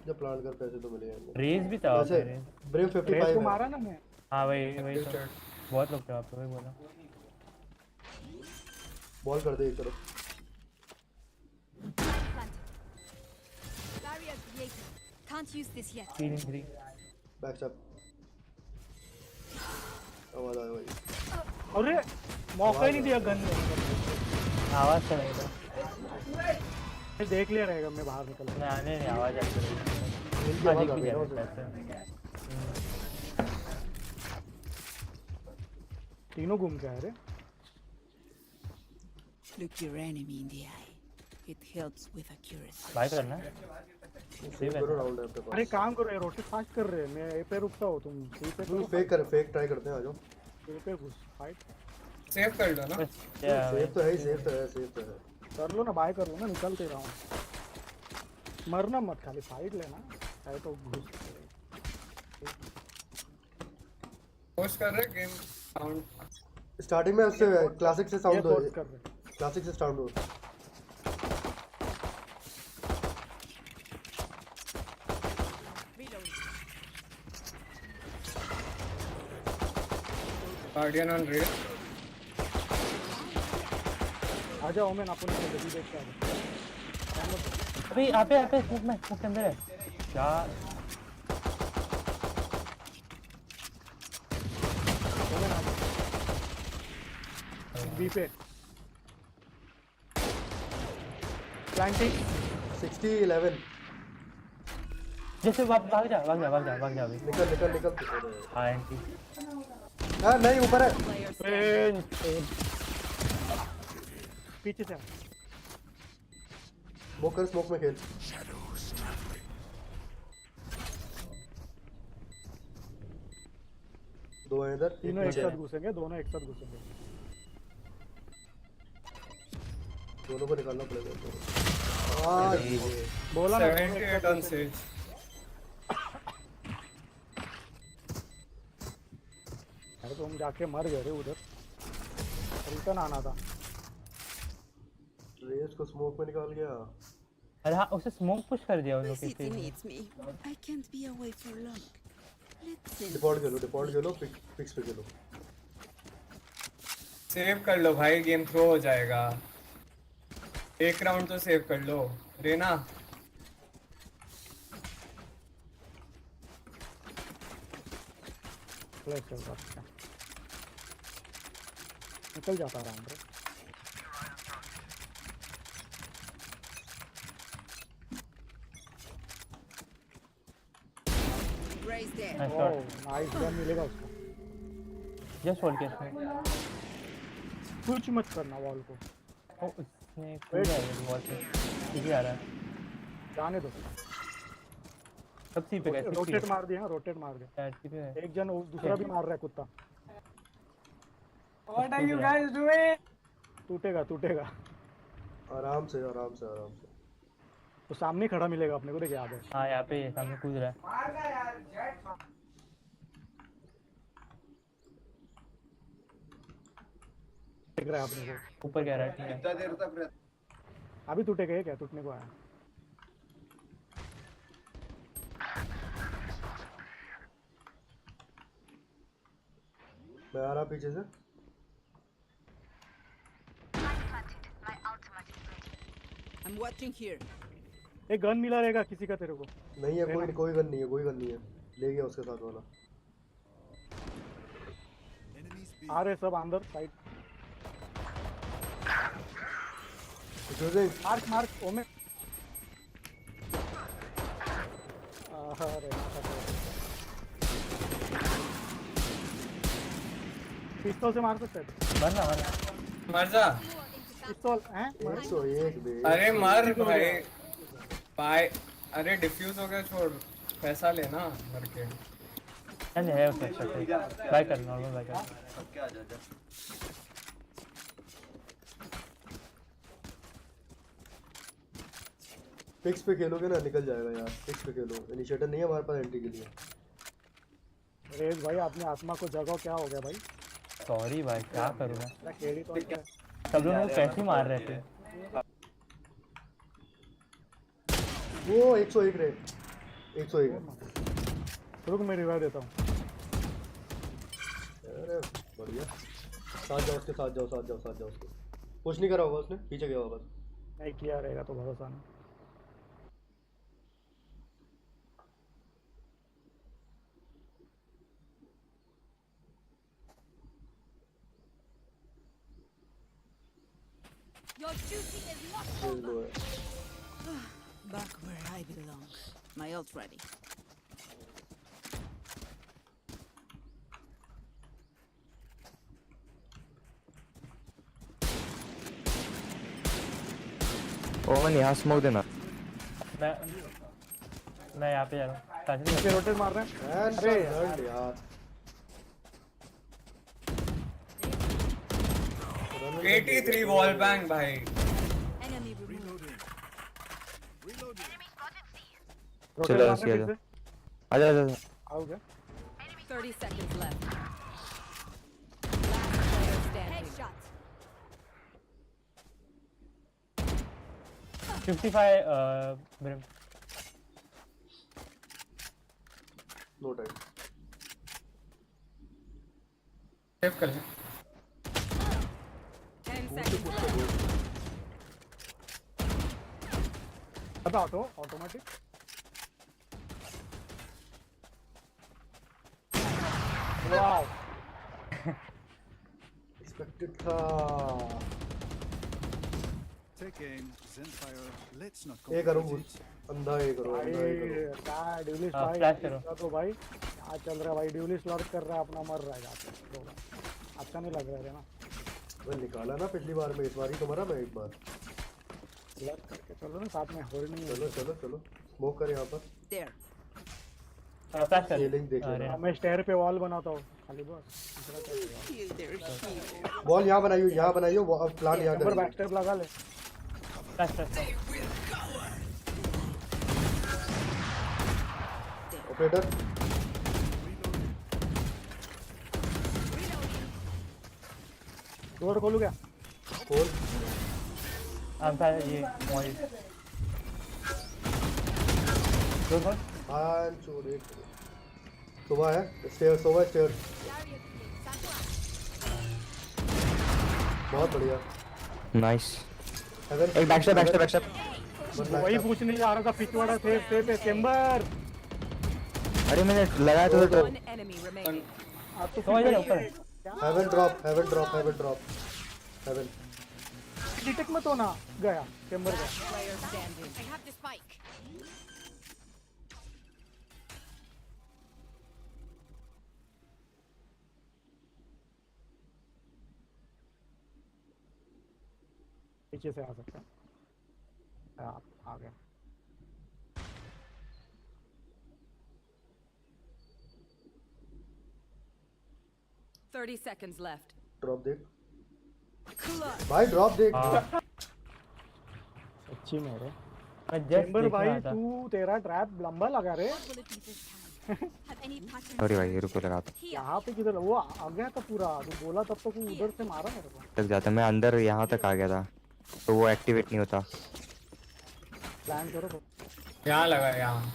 जब प्लान कर पैसे तो मिले यार. रेस भी था. ब्रेव 55 को मारा ना मैं. हाँ वही तो. बहुत लोग थे वहाँ पे. वही बोला. बॉल कर दे एक तरफ. Barrier created. Can't use this yet. 3 back step. आवाज आया भाई. अरे मौका ही नहीं दिया गन ने. आवाज तो नहीं था. देख लिया रहेगा. मैं बाहर निकल. नहीं आवाज आती है. तीनों घूम के आए रे. Look your enemy in the eye. It helps with accuracy. Buy करना. सेव करो राउंड है अपने पास। अरे काम करो, रोटेट फास्ट कर रहे हैं, मैं ए पे रुकता हूँ, तुम सी पे तुम फेक कर, फेक ट्राई करते हैं, आ जाओ। ए पे घुस फाइट सेव कर लो ना। सेव तो है ही, सेव तो है, सेव तो है। कर लो ना, बाय कर लो ना, निकलते रहो, मरना मत, खाली फाइट लेना है तो घुस। पोस्ट कर रहे गेम साउंड स्टार्टिंग में उससे क्लासिक से साउंड ये हो, force कर रहे। क्लासिक से साउंड हो। Guardian on red. आ जाओ ओमेन, अपन को जल्दी देख के आ जाओ। अभी यहाँ पे स्मोक में, स्मोक के अंदर है क्या? ओमेन आ जाओ बी पे। प्लांटिंग 60-11। जैसे भाग जा अभी। निकल निकल निकल। हाँ एंटी। हाँ नहीं, ऊपर है। पीछे से स्मोक कर, स्मोक में खेल। दो है इधर, तीनों एक साथ घुसेंगे, दोनों एक साथ घुसेंगे। दोनों को निकालना पड़ेगा। बोला ना 78 ऑन सेज। अरे तुम जाके मर गए रे उधर, रिटर्न आना था। रेस को स्मोक में निकाल गया। अरे हाँ, उसे स्मोक पुश कर दिया उन लोगों के। डिफॉल्ट खेलो, फिक्स पे खेलो। सेव कर लो भाई, गेम थ्रो हो जाएगा। एक राउंड तो सेव कर लो रेना। निकल जाता राउंड रे। नाइस गन मिलेगा उसको। जस्ट होल्ड केस में कुछ मत करना वॉल को। ओ उसने कूदा है वॉल पे, इजी आ रहा है, जाने दो। सब सी पे गए। रोटेट मार दिया, रोटेट मार दिया। एक जन दूसरा भी मार रहा है कुत्ता। What are you guys doing? टूटेगा। आराम से आराम से आराम से। तो सामने खड़ा मिलेगा अपने को, देख याद है। हाँ यहाँ पे सामने कूद रहा है। देख रहा है अपने को ऊपर कह रहा है। कितना देर तक अभी टूटेगा क्या? टूटने को आया। मैं आ रहा पीछे से। I'm watching here. एक गन मिला रहेगा किसी का तेरे को? नहीं है, कोई गन नहीं है, कोई गन नहीं है। ले गया उसके साथ वाला। आ रहे सब अंदर साइड। मार्क ओमे। अरे पिस्तौल से मार सकते हैं। मर जा। पिस्तौल हैं? 101 बे। अरे मर भाई। अरे डिफ्यूज हो गया, छोड़, पैसा लेना मर के। नहीं है उसका शॉट। बाय कर, नॉर्मल बाय कर। क्या जा फिक्स पे खेलोगे ना निकल जाएगा यार। फिक्स पे खेलो, इनिशिएटर नहीं है हमारे पास एंट्री के लिए। रेज भाई अपनी आत्मा को जगाओ, क्या हो गया भाई? सॉरी भाई, क्या करूँ मैं? केड़ी तो क्या? सब लोग कैसे मार रहे थे। वो 101 रे, 101। रुक मैं रिवाइव देता हूँ। अरे बढ़िया। साथ जाओ उसके, साथ जाओ उसके। कुछ नहीं करा होगा उसने, पीछे गया होगा बस। नहीं किया रहेगा तो भरोसा नहीं। Your duty is not over. Back where I belong. My ult ready. ओमन यहाँ स्मोक देना। मैं मैं यहाँ पे जा रहा हूँ ताकि इसे रोटेट मार रहे हैं अरे यार 83 वॉल बैंग भाई Enemy removed. रोटेट चलो मार ऐसे रहे आ हैं जाओ आजा आजा आओ क्या 30 seconds left. Headshot. 55 Brim no time save कर ले 10 seconds left. बता तो ऑटोमेटिक वाओ एक्सपेक्टेड था Take aim, Zenfire. Let's not ये करो complicate it. अंधा ये करो भाई अंधा ये करो क्या ड्यूलिस्ट भाई फ्लैश करो। तो भाई क्या चल रहा है भाई ड्यूलिस्ट लॉर्ड कर रहा है अपना मर रहा है जाके अच्छा नहीं लग रहा है ना मैं निकाला ना पिछली बार में इस बार ही तो मरा मैं एक बार लॉक करके चलो ना साथ में होल्ड नहीं चलो चलो चलो स्मोक कर यहाँ पर There. फ्लैश कर सीलिंग देख अरे लेना मैं स्टेयर पे वॉल बनाता हूँ खाली बस दूसरा क्या करेगा? Kill their hero. बॉल यहाँ बनाइयो अब प्लान यहाँ ऊपर करेंगे बैक स्टेप लगा ले फ्लैश कर ऑपरेटर डोर खोलू क्या खोल ये मॉइल दो खोल पाँच और एक सुबह है स्टेयर सुबह स्टेयर बहुत बढ़िया नाइस हेवन एक बैकस्टेप वही पूछने जा रहा था पिच वाला सेफ है चेंबर अरे मैंने लगाया तो One enemy remaining. आप तो तो इधर ऊपर हेवन ड्रॉप हेवन डिटेक्ट मत होना गया चेंबर गया Player standing. I have the spike. पीछे से आ सकता है आ गया 30 seconds left. ड्रॉप देख Clutch. भाई ड्रॉप देख अच्छी मेरे मैं जस्ट चेंबर भाई तू तेरा ट्रैप लंबा लगा रे What will it be this time? Have any patterns? अरे भाई रुको लगाता यहाँ पे किधर वो आ गया था पूरा तू बोला तब तक वो उधर से मारा मेरे को तक जाता मैं अंदर यहाँ तक आ गया था तो वो एक्टिवेट नहीं होता प्लान करो तो यहाँ लगा यहाँ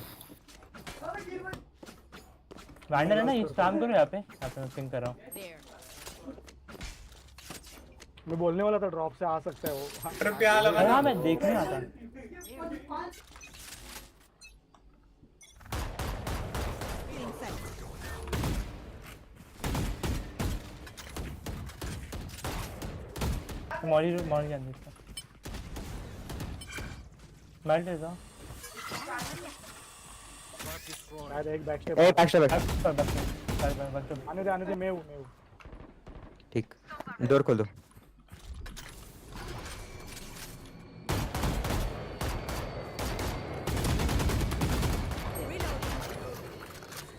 वैंडल है ना इस काम करो यहाँ पे मैं पिंग कर रहा हूँ There. मैं बोलने वाला था ड्रॉप से आ सकता है वो ट्रिप यहाँ लगा हाँ मैं देखने आता Feeling set. मॉली जान इसका मेल्ट है तो शायद एक बैक स्टेप ए बैकस्टेप आने दे मैं हूँ ठीक डोर खोल दो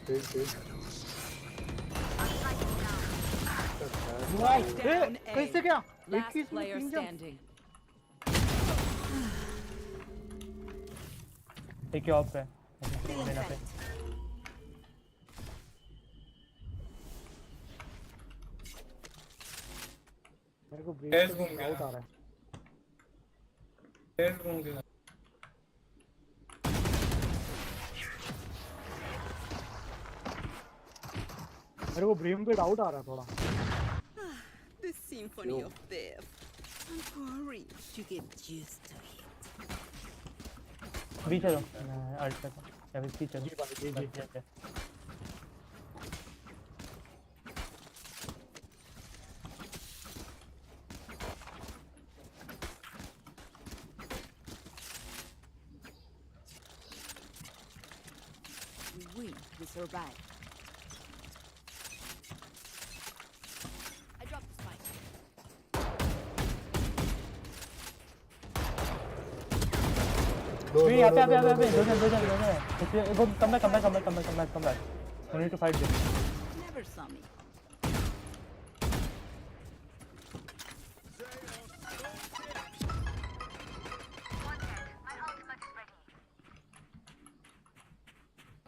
ठीक Down A. कैसे क्या Last player standing. ठीक है ऑफ है लेना पे मेरे को Stairs ब्रेक घूम गया। आउट आ रहा है Stairs घूम गया। मेरे को ब्रीम पे डाउट आ रहा है थोड़ा The symphony of death. Don't worry, you get used to it. B चलो अल्ट पे या फिर सी चलो जी भाई जी जी We win, we survive. I dropped the spike. Wait, यहाँ पे दो जन go come back. We need to fight this. Never saw me.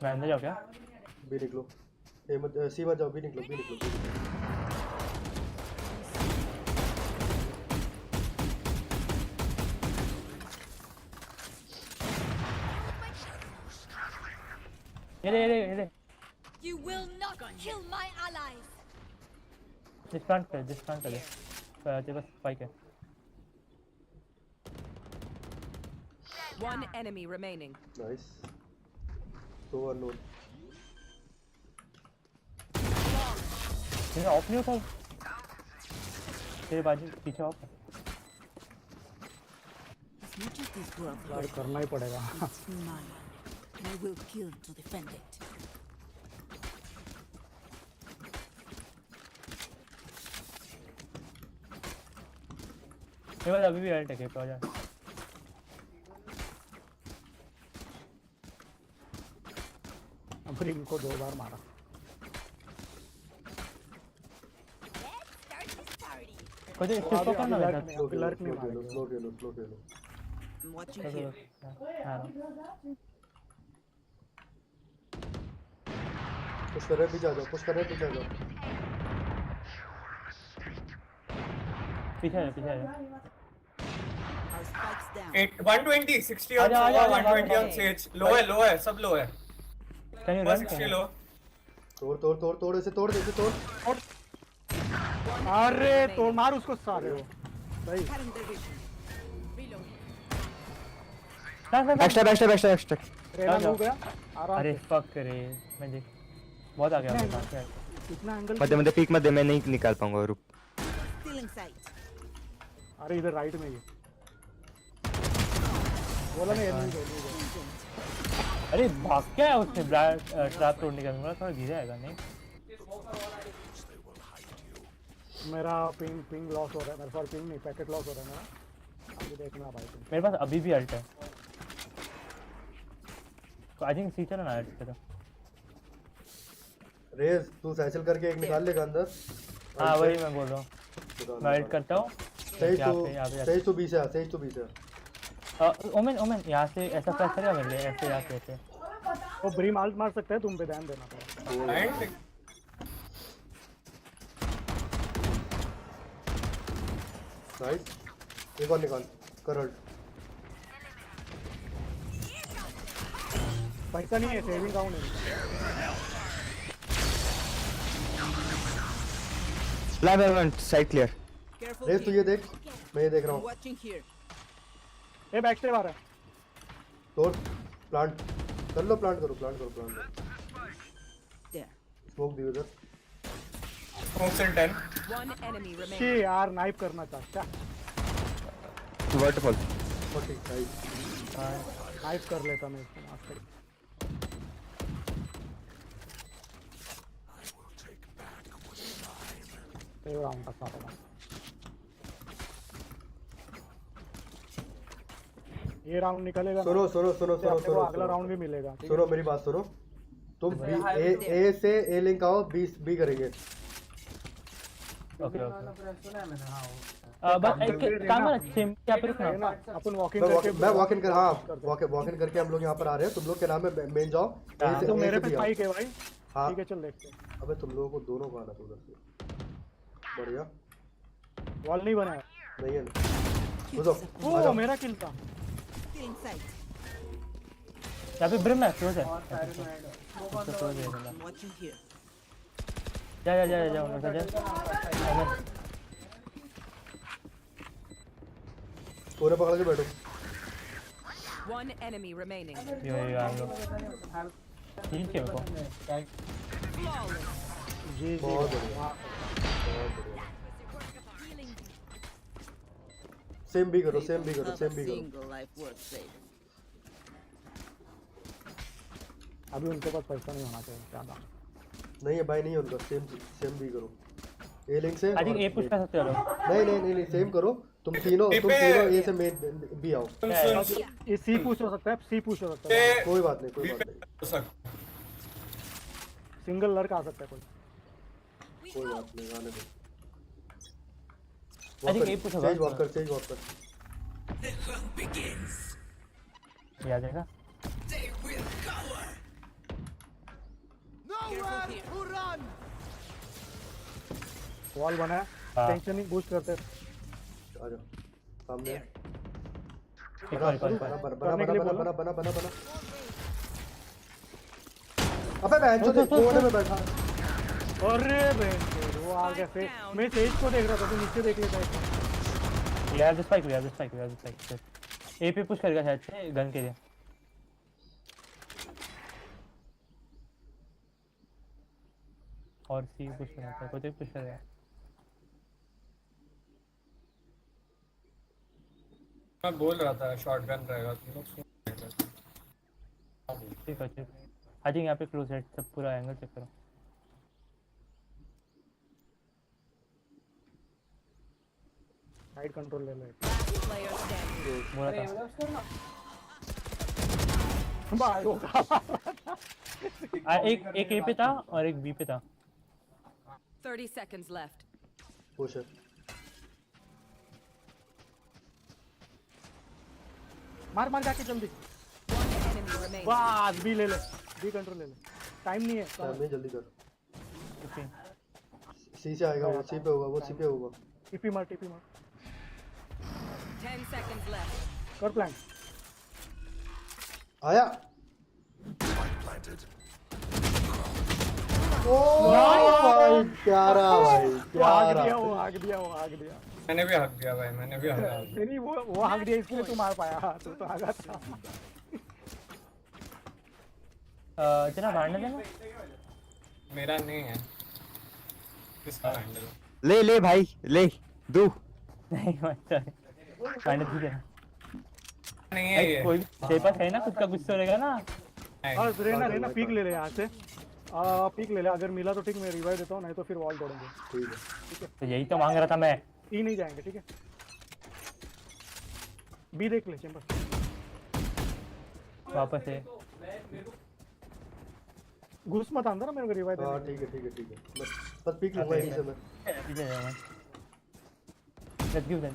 मैं अंदर जाऊँ क्या? बी निकलो, ए मत सी मत जाओ, बी निकलो, बी निकलो, बी निकलो। ये You will not kill my allies. Discount कर दे। तेरे पास स्पाइक है। One enemy remaining. नाइस। तो अननोन। तेरा ऑफ नहीं होता? तेरे बाजू पीछे ऑफ है। As much as this world यार करना ही पड़ेगा। it's mine, and I will kill to defend it. मेरे पास अभी भी अल्ट है, पे आ जा। अब इनको 2 बार मारा। कुछ इसको करना है। लर्क नहीं मारेगा। Slow Khelo. I'm watching here. Push कर रहे हैं, पीछे आ जाओ। पीछे आ जा। Our spikes down. 120 60 on Sova, 120 on Sage. लो है, सब लो है। Can you run? 60 लो। तोड़ इसे तोड़। अरे तोड़ मार उसको सारे हो। सही। बैक। रेना हो गया। अरे फक रे, मैं देख बहुत आ गया मेरे पास यार। इतना एंगल मत पीक मत दे, मैं नहीं निकाल पाऊंगा। रुक। Still in sight. अरे इधर राइट में ये बोला नहीं है। अरे भाग क्या है उसने ट्रैप तोड़ने का? मेरा थोड़ा धीरे आएगा नहीं? मेरा पिंग लॉस हो रहा है। मेरे पास पिंग नहीं, पैकेट लॉस हो रहा है मेरा। अभी देखना भाई तुम। मेरे पास अभी भी अल्ट है, तो आई थिंक सीचर ना अल्ट करो। रेस तू सैचल करके एक निकाल लेगा अंदर। हाँ वही मैं बोल रहा हूँ, मैं अल्ट करता हूँ। सही तो 20 है। ओमेन यहाँ से ऐसा प्रेस करेगा मेरे लिए, ऐसे यहाँ से ऐसे। वो ब्रीम आल्ट मार सकते हैं, तुम पे ध्यान देना पड़ेगा। नाइस। एक और निकाल करल। पैसा नहीं है, सेविंग काउंट है। Live side clear. रेस तू ये देख, मैं ये देख रहा हूँ। Watching here. A back step आ रहा है। तोड़ प्लांट कर लो, प्लांट करो। There. स्मोक दी उधर। Smokes in 10. One enemy remaining. शी यार नाइफ करना चाहता। वर्टिकल। नाइफ कर लेता मैं इसको मास्टर। ये राउंड का सारा। ये राउंड निकलेगा। सुनो अगला राउंड भी मिलेगा। सुनो मेरी बात सुनो। तुम ए से ए लिंक आओ, बी करेंगे। ओके बस एक काम है, सिम क्या पे रुकना अपन वॉकिंग करके। मैं वॉक इन करके हम लोग यहाँ पर आ रहे हैं। तुम लोग के नाम में मेन जाओ। तो मेरे पे स्पाइक है भाई। हाँ ठीक है चल देखते हैं। अबे तुम लोगों को दोनों को आना उधर से। बढ़िया। वॉल नहीं बनाया। नहीं है। घुसो। मेरा किल था। Still in sight. यहाँ पे ब्रिम है, क्लोज है। I'm watching here. जा पूरे पकड़ के बैठो। One enemy remaining. यो आ लो ठीक है मेरे जी बहुत बढ़िया। सेम भी करो। Single life worth saving. अभी उनके पास पैसा नहीं होना चाहिए ज्यादा। नहीं है भाई, नहीं है उनका। सेम भी करो। ए लिंक से आई थिंक ए पुश कर सकते हो। नहीं सेम करो। तुम तीनों ए से मेन बी आओ। ये सी पुश हो सकता है, सी पुश हो सकता है। कोई बात नहीं सिंगल लड़का आ सकता है कोई बात नहीं आने दो। सेज वॉक कर याद है ना? वॉल बना है, टेंशन नहीं, बूस्ट करते। आ जाओ सामने बना। अबे बेंचो देख कोने में बैठा। अरे बेंचो वो आ गया फिर। मैं सेज को देख रहा था, तो नीचे देख लेता है। यार दिस स्पाइक ए पे पुश करेगा शायद से गन के लिए। और सी पुश करना है, कोई पुश कर रहा है। मैं बोल रहा था शॉटगन रहेगा, तुम लोग सुन रहे थे। ठीक है आई थिंक यहाँ पे क्लोज है, सब पूरा एंगल चेक करो। साइड कंट्रोल ले ले। बोला था एक ए पे था और एक बी पे था। 30 seconds left. पुश है। मार जाके जल्दी। बस बी ले ले, बी कंट्रोल ले ले, टाइम नहीं है। टाइम नहीं, जल्दी कर। ओके सी से आएगा वो, सी पे होगा। टीपी मार 10 seconds left. कर प्लान। आया। ओ भाई प्यारा वो आग दिया। मैंने भी हक दिया भाई, नहीं वो हक दिया इसलिए तू मार पाया, तू तो आगा था। इतना भाड़ने देना मेरा नहीं है, किसका हैंडल? ले भाई ले दो। नहीं भाड़ने दे नहीं है ये। कोई तेरे पास है ना खुद का कुछ तो रहेगा ना। बस रहना पीक ले ले यहाँ से। पीक ले ले, अगर मिला तो ठीक, मैं रिवाइव देता हूँ, नहीं तो फिर वॉल तोड़ेंगे। ठीक है तो यही तो मांग रहा था मैं। ई नहीं जाएंगे, ठीक है। बी देख ले चैम्बर। वापस है घुस मत अंदर, मेरे को रिवाइव दे। हां ठीक है बस पीक लूंगा यहीं से मैं। पीछे जा मैं। लेट्स गिव देम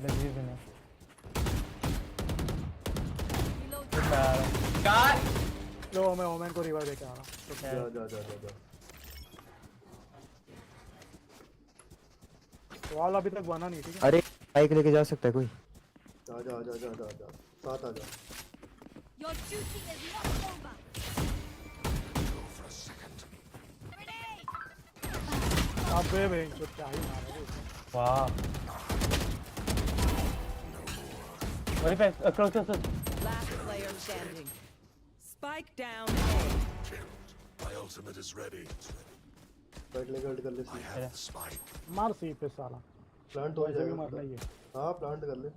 यार लो मैं ओमेन को रिवाइव देके आ रहा हूं। जा वॉल अभी तक बना नहीं, ठीक है। अरे बाइक लेके जा सकता है कोई? जा साथ आ जा। Your duty is not over. अबे बहन तो क्या ही मारा वो। वाह वही पे across. Last player standing. Spike down A. My ultimate is ready. बैठ ले कर ले। मार सी पे साला। प्लांट हो जाएगा। मारना ही है। हां प्लांट कर ले।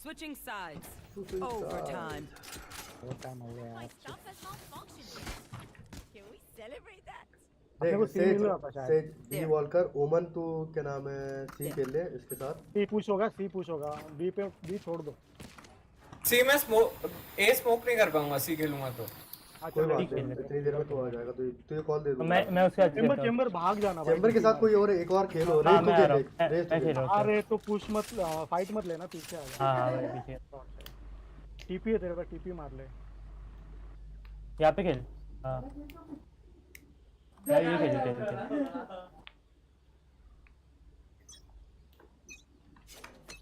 Switching sides. Overtime. Overtime हो गया। My stuff has malfunctioned. Can we celebrate that? देख सेज बी वॉल कर। ओमन तू क्या नाम है सी खेल ले इसके साथ। सी पुश होगा बी पे बी छोड़ दो। सी में ए स्मोक नहीं कर पाऊंगा, सी खेलूंगा तो। कोई बात नहीं, इतनी देर में तो आ जाएगा। तो ये कॉल दे दूंगा। मैं उसके साथ चैम्बर भाग जाना भाई। चैम्बर के साथ कोई और एक और खेलो। अरे तो पुश मत, फाइट मत लेना, पीछे आ जा। हां भाई पीछे टीपी है तेरे पास, टीपी मार ले। यहां पे खेल। हां ये खेल।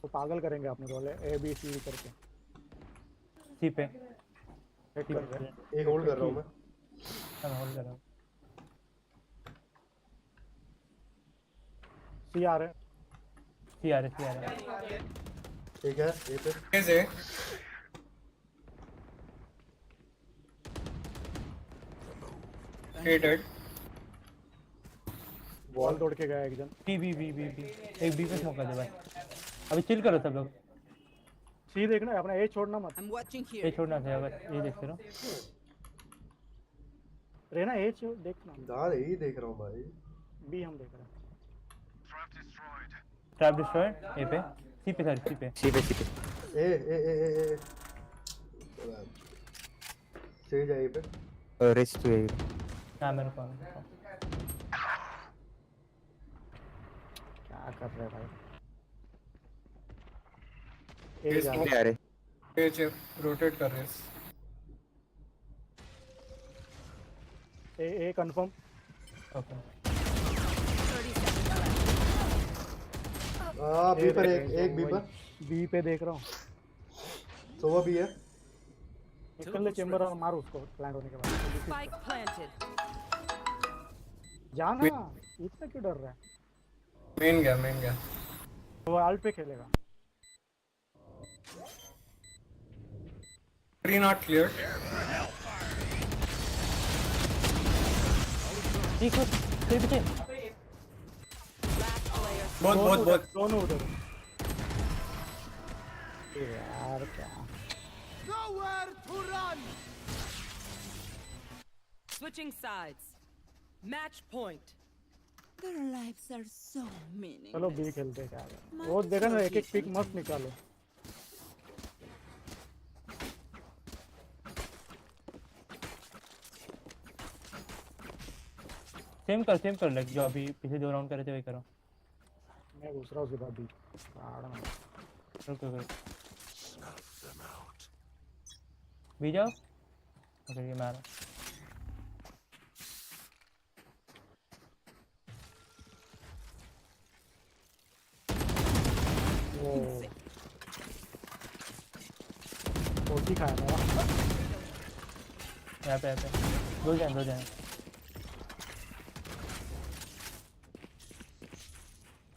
तो पागल करेंगे अपने वाले ए बी सी करके। सी पे एक होल्ड कर रहा हूं मैं। होल्ड कर रहा हूं। सी आ रहा है। ठीक है ए पे कैसे हेडेड बॉल तोड़ के गया एक जन। बी एक बी पे स्मोक कर दे भाई। अभी चिल करो सब लोग। सी देखना है अपना, ए छोड़ना मत। I'm watching here. ये छोड़ना था बस, ये देखते रहो। रेना ए देखना। दार यही देख रहा हूँ भाई। बी हम देख रहे हैं। ट्रैप डिस्ट्रॉयड ए पे सी पे सर सी पे ए सही जाए पे। रिच तो है। हां मेरे को क्या कर रहे भाई? ए जा रहे ए रोटेट कर रहे हैं। ए कंफर्म। ओके बी पर एक बी पर। बी पे देख रहा हूँ। सोवा भी है। निकल ले चेंबर और मार उसको प्लांट होने के बाद। Spike planted. जाना इतना क्यों डर रहा है? मेन गया वो आल्ट पे खेलेगा। 3 not cleared. ठीक है पीछे बहुत दोनों उधर। यार क्या? Nowhere to run. Switching sides. Match point. Their lives are so meaningless. चलो बी खेलते हैं क्या? वो देखा ना एक पिक मस्त निकालो। सेम कर लाइक जो अभी पिछले 2 राउंड करे थे वही करो। मैं घुस रहा हूँ सीधा बी। रुको भी जाओ। ओके ये मारो। ओटी खाया ना। यहाँ पे दो जाए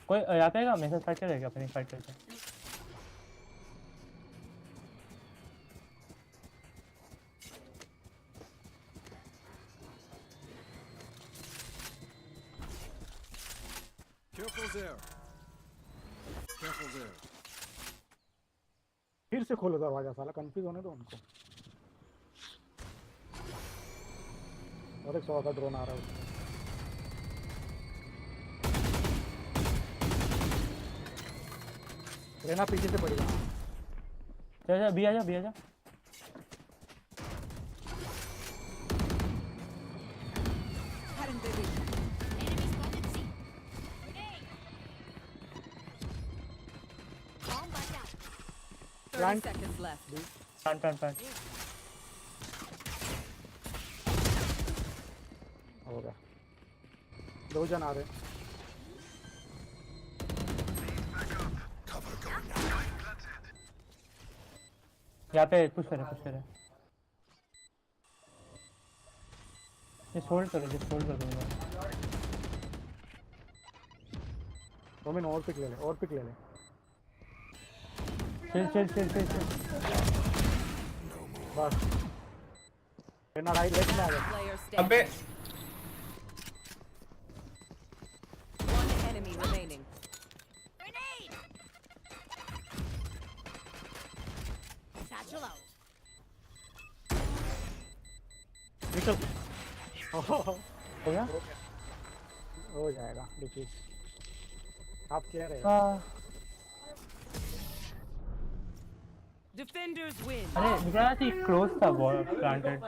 कोई यहाँ पे आएगा मेरे साथ फाइट करेगा अपनी फाइट करके। फिर से खोलो दरवाजा साला कंफ्यूज होने दो उनको। और एक 100 का ड्रोन आ रहा है उसमें। रेना पीछे से पड़ेगा। चल बी आ जा Thirty seconds left. प्लांट हो गया। 2 जन आ रहे। यहाँ पे पुश करे ये होल्ड कर दूंगा। रोमिन और पिक ले ले। चल बस रेना राइट लेफ्ट में आ गया। Player अबे standing. One enemy remaining. Satchel out. निकल। हो गया हो जाएगा डिफीट। आप क्या रहे? Defenders win. अरे निकला थी क्लोज था ball planted.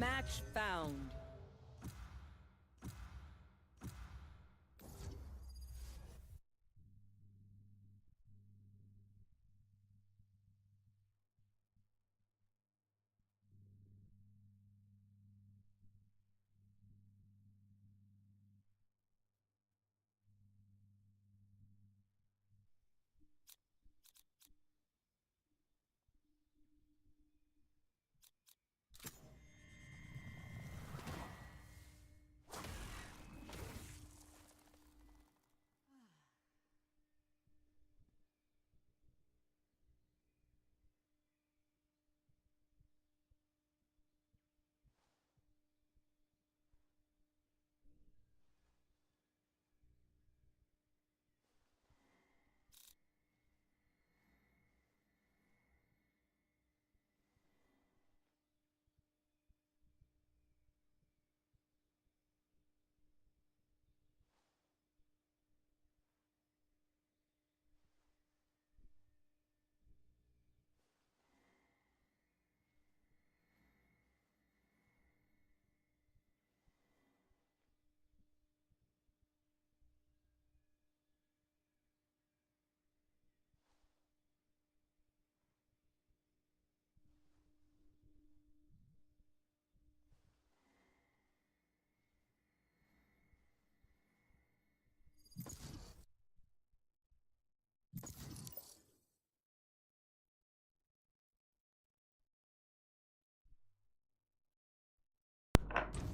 Match found.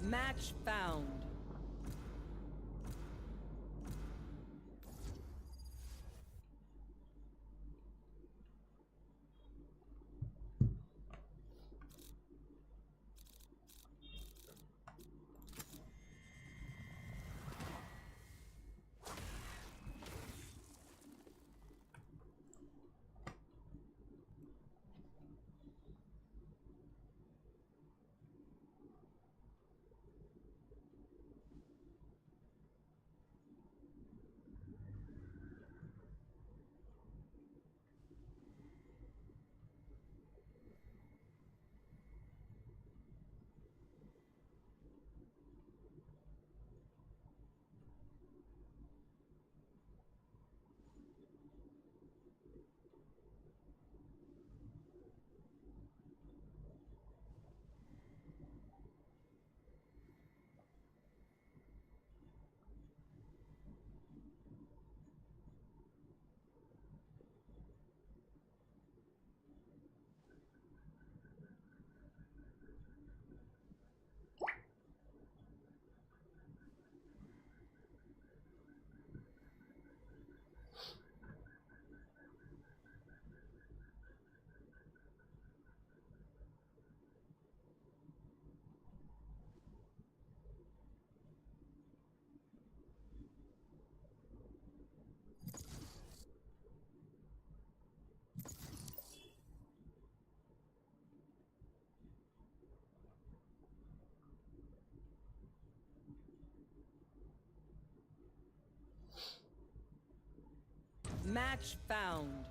Match found. Match found.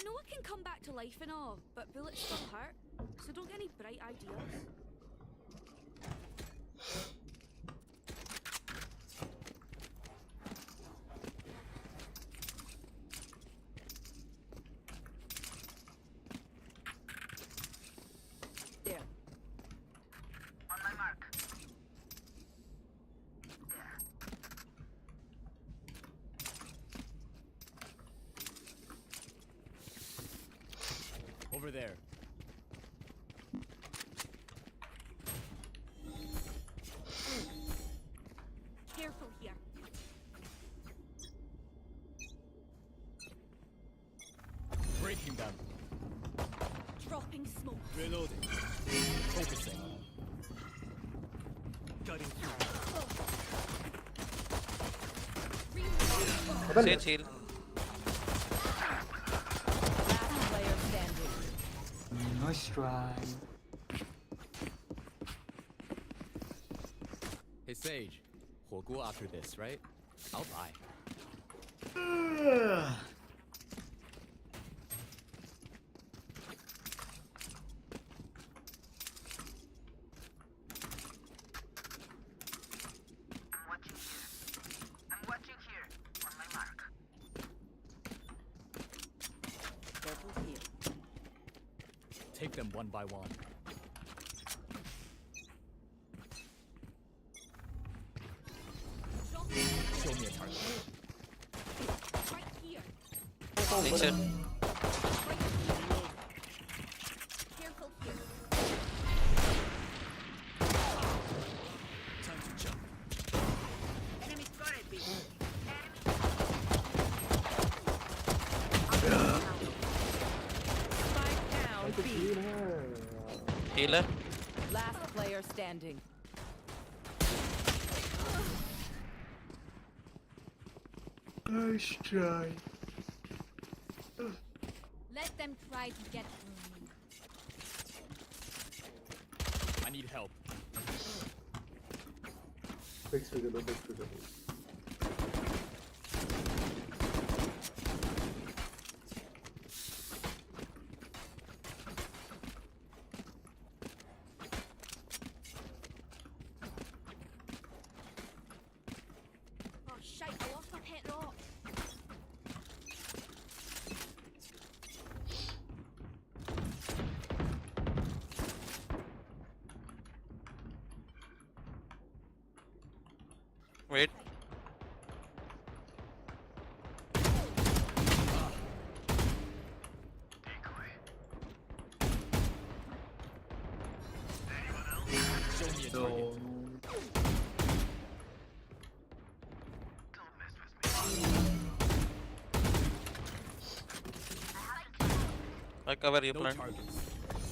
know it can come back to life and all, but bullets still hurt, so don't get any bright ideas. There. On my mark. Over there. Careful here. Breaking them. Dropping smoke. Reloading. Focusing. Cutting through. अबे Chill. Last player standing. Nice try. Hey Sage, 火锅 after this, right? I'll buy. I'm watching here. On my mark. Careful here. Take them one by one. Show me a target. Right here. Nature. Careful here. Time to jump. Enemy spotted me. Spike down B. Healer. Last player standing. Nice try. Let them try to get through me. I need help. Fix figure दो, fix figure दो. Oh shite, I lost my pet rock. Wait. Show me a target. What cover you No plan? targets.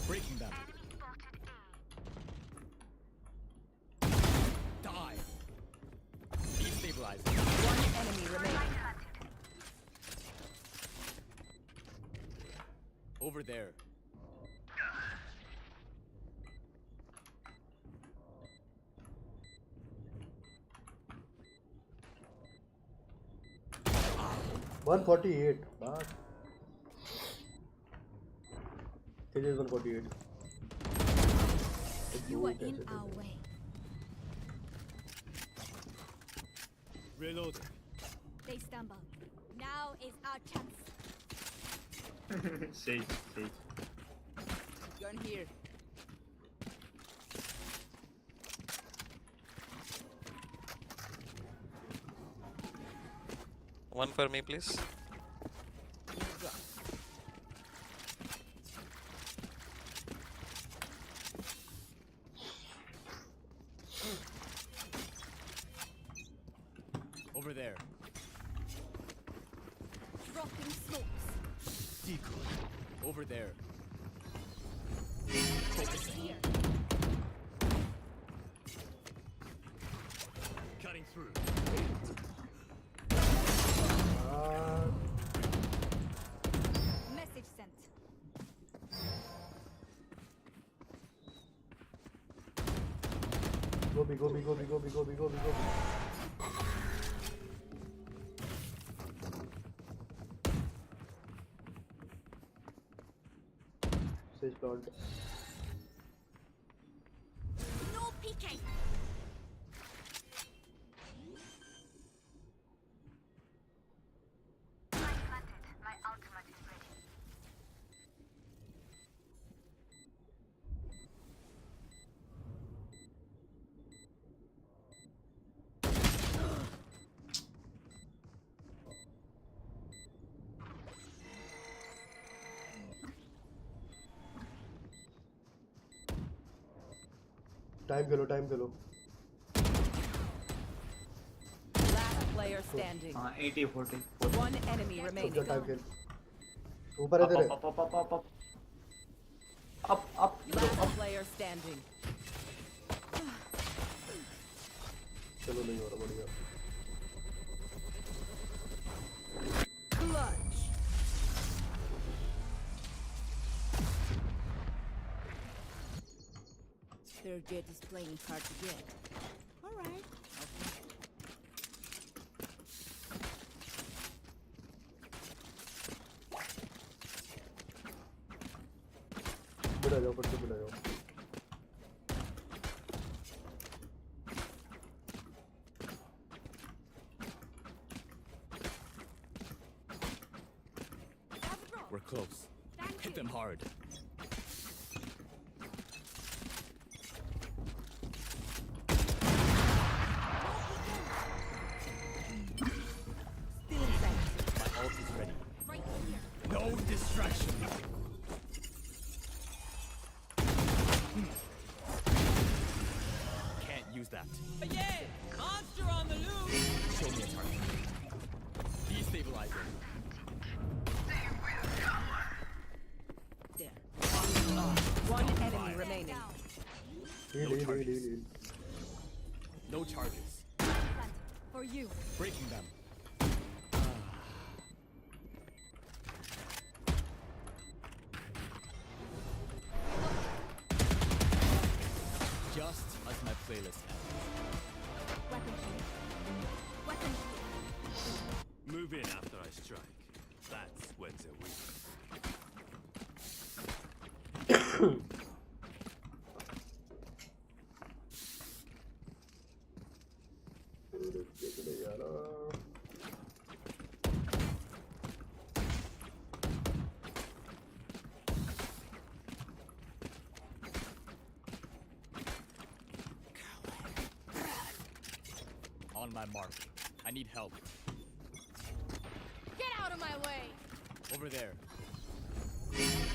Breaking them. Die. Destabilizing. One enemy remaining. Over there. One 148. But it is 148. You are in our way. Reloading. They stumble. Now is our chance. Sage. Gun here. One for me, please. Over there. Dropping smokes. Decoy. Over there. Focusing. Here. Cutting through. Message sent. Go B, go B, go B, go B, go B, go B, go B. Sage plant. No peeking. Time Khelo, time Khelo. Last player standing. 80, 40. One enemy remaining. उसका time खेल. ऊपर है तेरे. Up. Last player standing. चलो नहीं हो रहा बढ़िया. Clutch. Their jet is playing hard to get. All right. मिला जाओ, फट से मिला जाओ. We're close. Hit them hard. Still inside. My ult is ready. Right here. No distraction. Can't use that. Yeah, monster on the loose. Show me a target. Destabilizer. There. One enemy remaining. Heal. No charges. For you. Breaking them. Just as my playlist ends. Weapon here. Weapon here. Move in after I strike. That's when they're weak. On my mark. I need help. Get out of my way. Over there.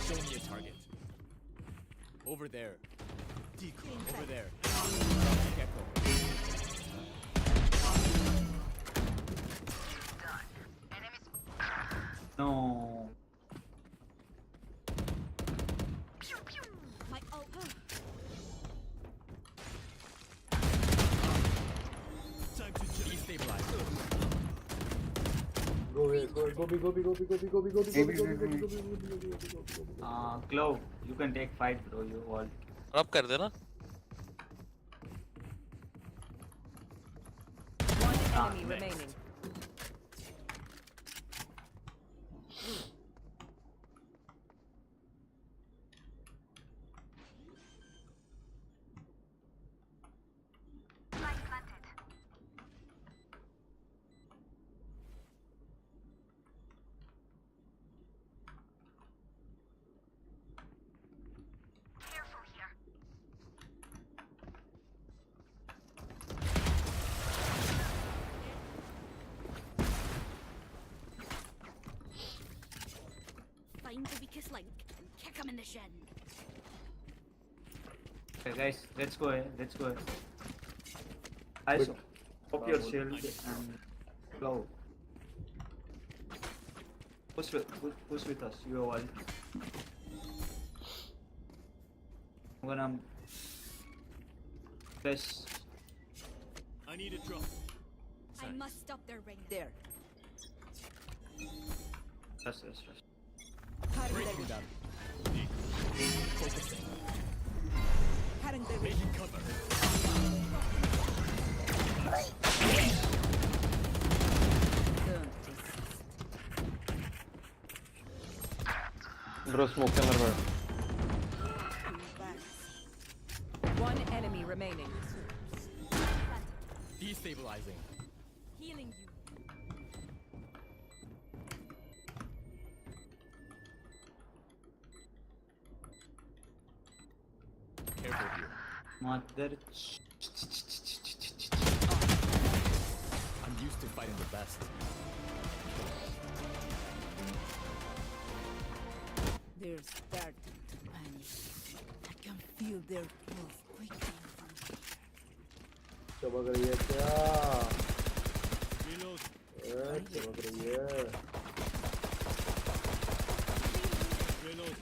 Show me a target. Over there. Decoy. Over there. Gecko. No. My ult. Time to destabilize. Go. Glove, you can take fight, bro. You all. Drop कर देना. One enemy remaining. Find the weakest link and kick him in the shin. Okay, guys, let's go ahead. Let's go ahead. ISO, pop your shield and glove. Push with us. You all. I'm gonna press. I need a drop. I must stop their ring. There. Yes. Breaking them. Focusing. Making cover. Bro, smoke के अंदर बैठ. remaining. Destabilizing. Healing you. Careful here. Mother. I'm used to fighting the best. They're starting to panic. I can feel their growth quickening from here. चमक रही है क्या? Reload. चमक रही है. Reload.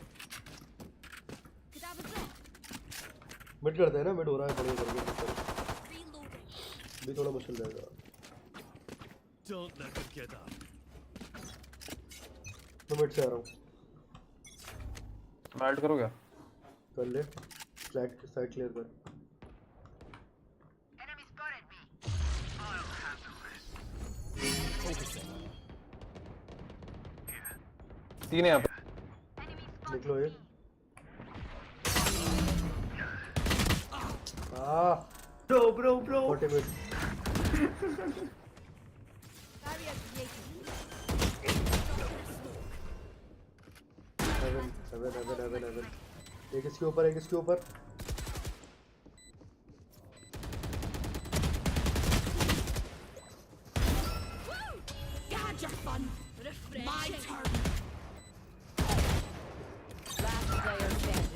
Cadaver drop. मिड करते हैं ना, मिड हो रहा है बढ़िया करके. Reloading. भी थोड़ा मुश्किल रहेगा. Don't let them get up. मैं मिड से आ रहा हूँ. ऐड करो क्या? कर ले. साइड क्लियर कर. तीन है यहाँ पे. निकलो एक. Bro. 40 minute. Barrier created. Heaven. एक इसके ऊपर. God, you're fun. Refreshing. My turn. Last player standing.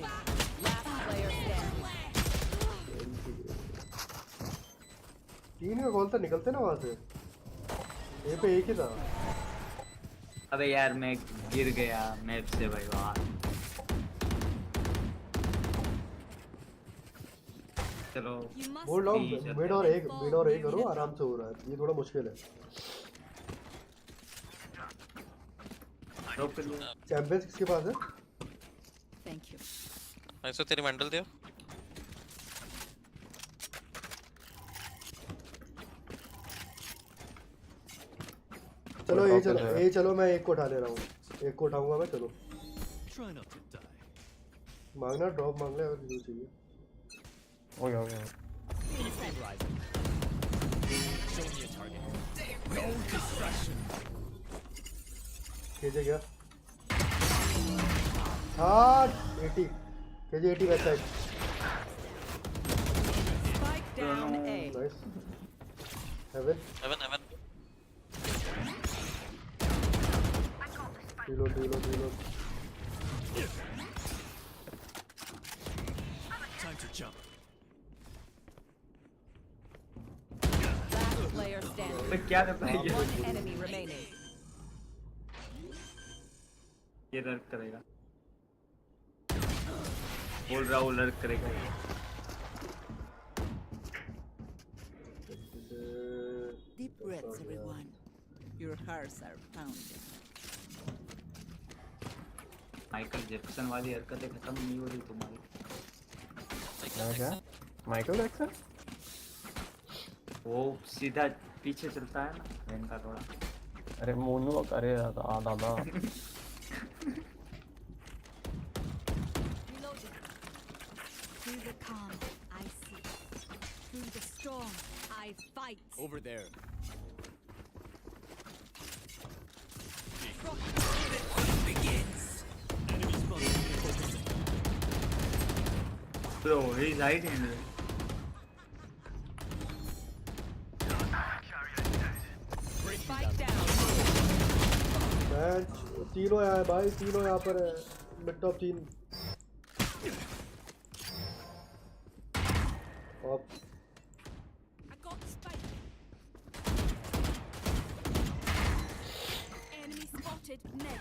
तीन का कॉल था, निकलते ना वहाँ से. ये पे एक ही था. अबे यार मैं गिर गया मैप से भाई वहाँ. चलो. You must hold on. be mid और एक करो, आराम से हो रहा है. ये थोड़ा मुश्किल है. चैंपियंस किसके पास है? Thank you. ऐसे तेरी मेंटल दिया. चलो चलो मैं एक को उठा ले रहा हूँ. एक को उठाऊंगा मैं. चलो Try not to die. मांगना, ड्रॉप मांग ले अगर जो चाहिए. हो गया. Destabilizing. Show me a target. No distraction. KJ क्या? हाँ 80. KJ 80 back side. Spike down A. Nice. Heaven. Reload. Time to jump. Last player standing. मैं क्या करता है ये? One enemy remaining. ये लर्क करेगा. बोल रहा हूँ लर्क करेगा. Deep breaths, everyone. Your hearts are pounding. Michael Jackson वाली हरकतें खत्म नहीं हो रही तुम्हारी. क्या? Michael Jackson? वो सीधा पीछे चलता है ना ट्रेन का थोड़ा. अरे मोनू करे दादा. Reloading. Through the calm, I see. Through the storm, I fight. Over there. Enemy spotted. Focusing. Bro, he's hiding. Spike down. Match तीनों है भाई. तीनों यहाँ पर है. Mid top 3. Of. I got the spike. Enemy spotted. Mid.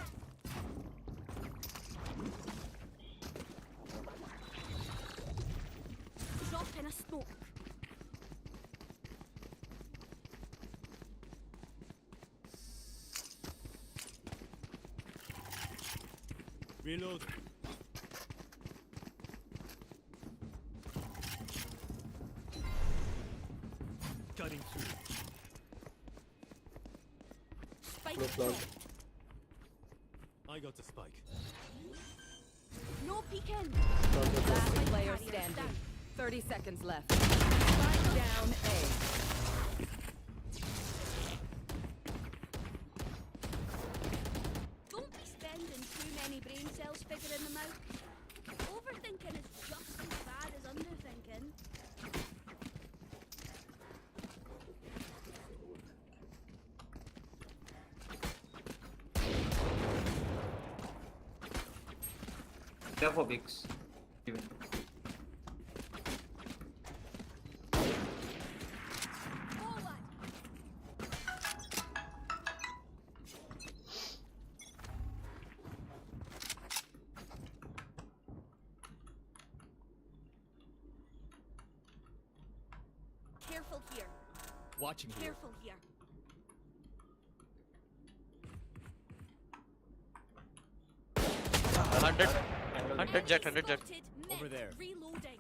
Drop in a smoke. Reload. Cutting through. Spike No plan. drop. I got the spike. No peeking. Last player standing. 30 seconds left. Strike down A. Don't be spending too many brain cells figuring them out. Overthinking is just as bad as underthinking. Careful, Bix. Even. Careful here. Watching here. Careful here. Hundred jet, 100 jet. Spotted. Over Mid. there. Reloading.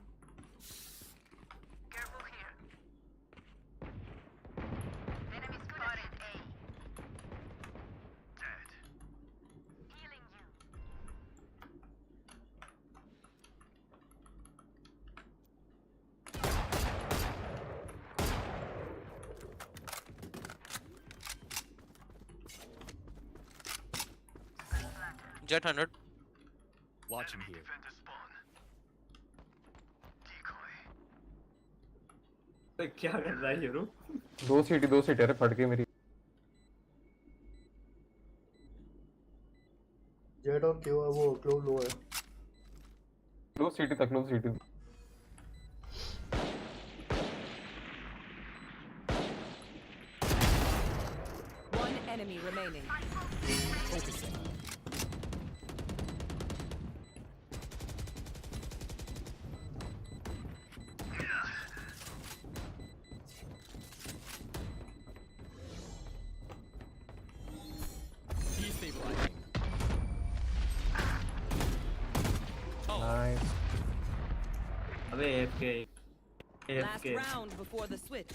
Jet 100. Watching here. क्या कर रहा है hero? दो seat अरे फट गई मेरी। Jet और क्यों है वो क्लोज लो है। क्लोज सीटी। One enemy remaining. Focusing. Destabilizing. Nice. अबे AFK. Last round before the switch.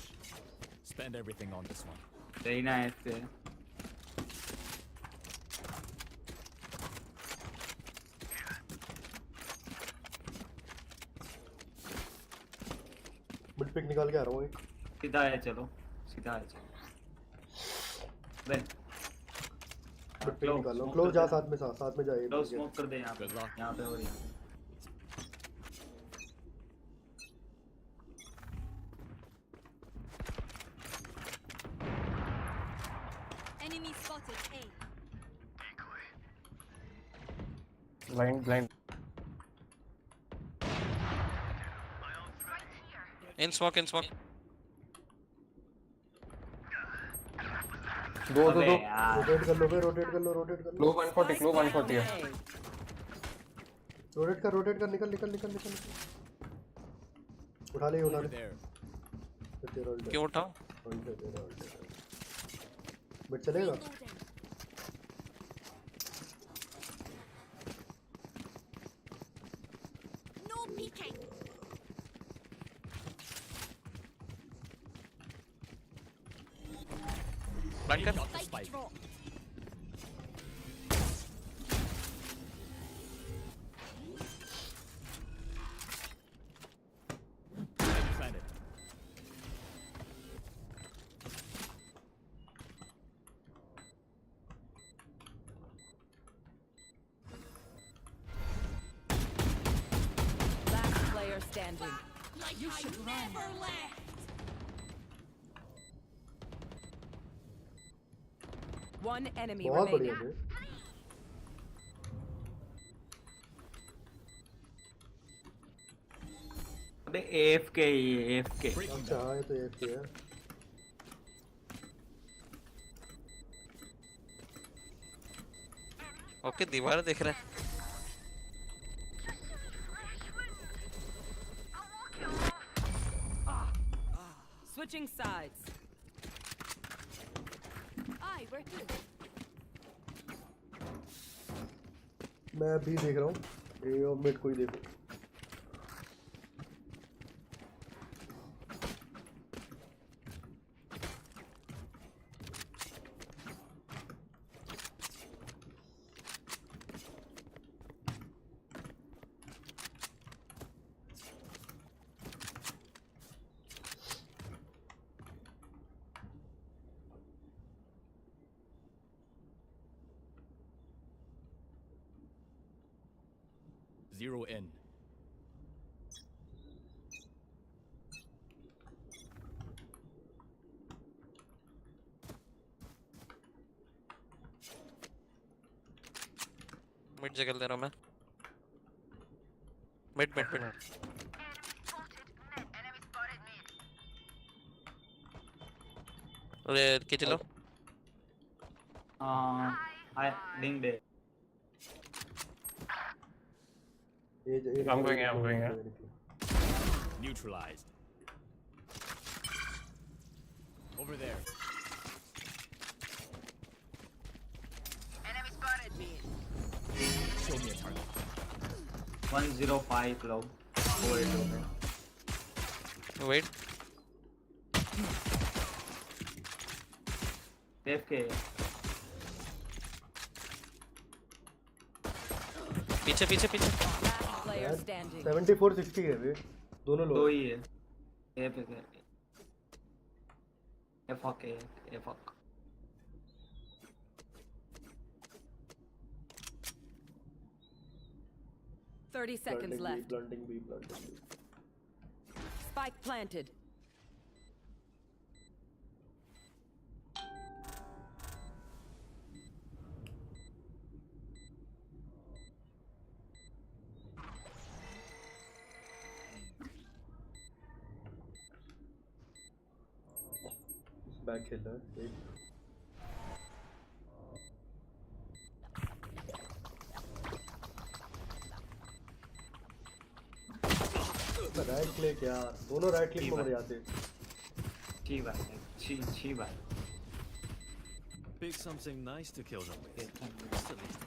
Spend everything on this one. सही ना AFK. मिड पिक निकाल के आ रहा हूँ एक। सीधा है चलो. बे. मिड पिक निकाल लो। क्लोज जा साथ में जाइए। लो स्मोक कर दे यहाँ पे. Good luck. यहाँ पे और यहाँ पे. Enemy spotted. A. Blind. In smoke. दो रोटेट कर लो। लो 140 है। रोटेट कर निकल। उठा ले। Over there. क्यों उठाओ? मिड चलेगा। Reloading. No peeking. Blind कर. Got the Spike spike. drop. Defend it. Last player standing. Like you should never left. One enemy बहुत बढ़िया remaining. थे। अबे AFK ये AFK. Breaking अच्छा down. हाँ ये तो एक है। ओके दीवार देख रहा है. Switching sides. Aye, we're good. मैं अभी देख रहा हूँ। ए और मिड को ही देखो। Zero in. मिड जगह दे रहा हूँ मैं मिड मिड मिड अरे kit low I dinged it. I'm going here. Neutralized. Over there. Enemy spotted me. Show me a target. 105 low. Hold it over. Wait AFK. पीछे पीछे पीछे Player standing. 74-60 है वे दोनों दो लोग ही है ए पे ए फक ए फक 30 seconds left. blunting B. Spike planted. Back hitter. Right click यार दोनों राइट क्लिक में मर जाते अच्छी बात है अच्छी बात Pick something nice to kill them with. Silly.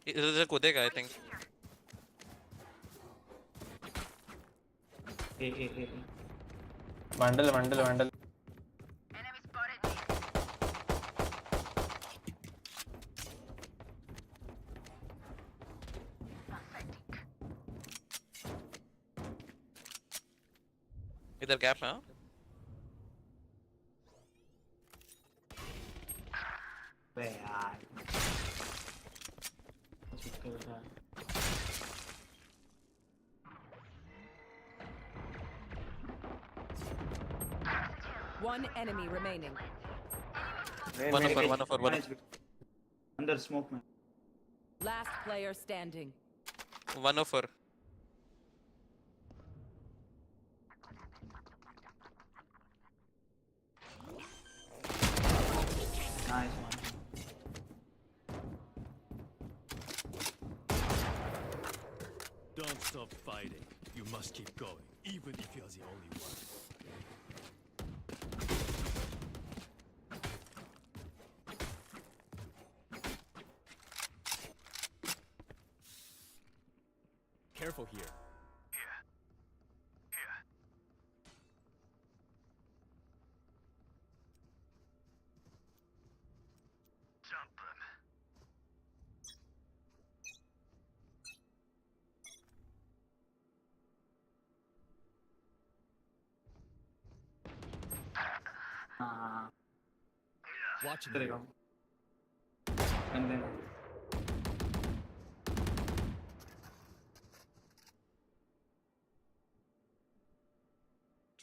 इधर कूदेगा I think a bundle Enemy spotted me. इधर गैप है बे यार One enemy remaining. one Under smoke man. Last player standing. 104 Nice one. Don't stop fighting. You must keep going, even if you're the only one. Careful here. Watching There you you. go. And then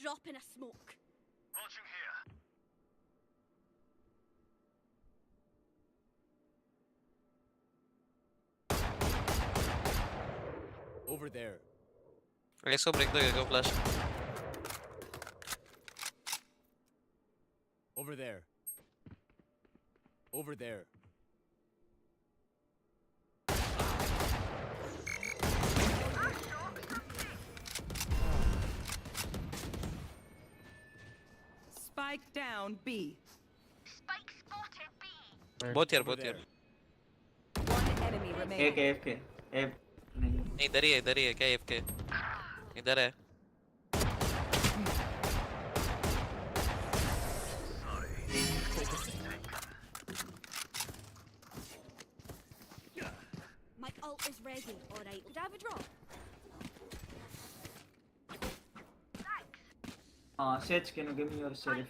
Drop in a smoke. Launching here. Over there. let's go break the go flash Over there. Over there. Spike down B. Spike spotted B. Both here, both here. One enemy remaining. AFK. नहीं इधर ही है क्या AFK? इधर है. My ult is ready. Alright, could I have a drop? Sage, can you give me your sheriff?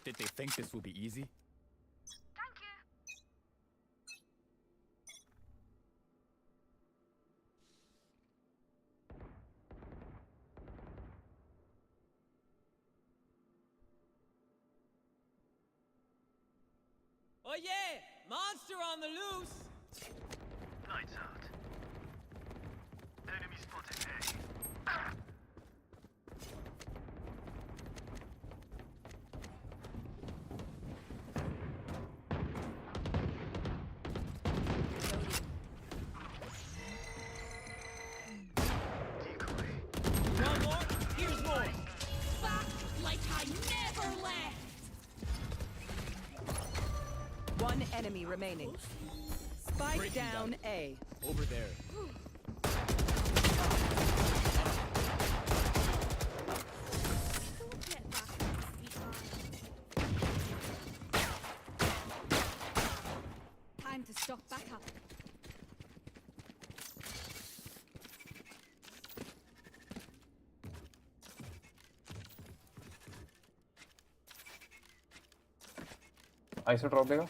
Did they think this would be easy? Oh yeah! Monster on the loose! Lights out. Enemy spotted A. One more? Here's more! Back like I never left! One enemy remaining. Spike down A. Over there. Get back, sweetheart. Time to stock back up. Iso drop देगा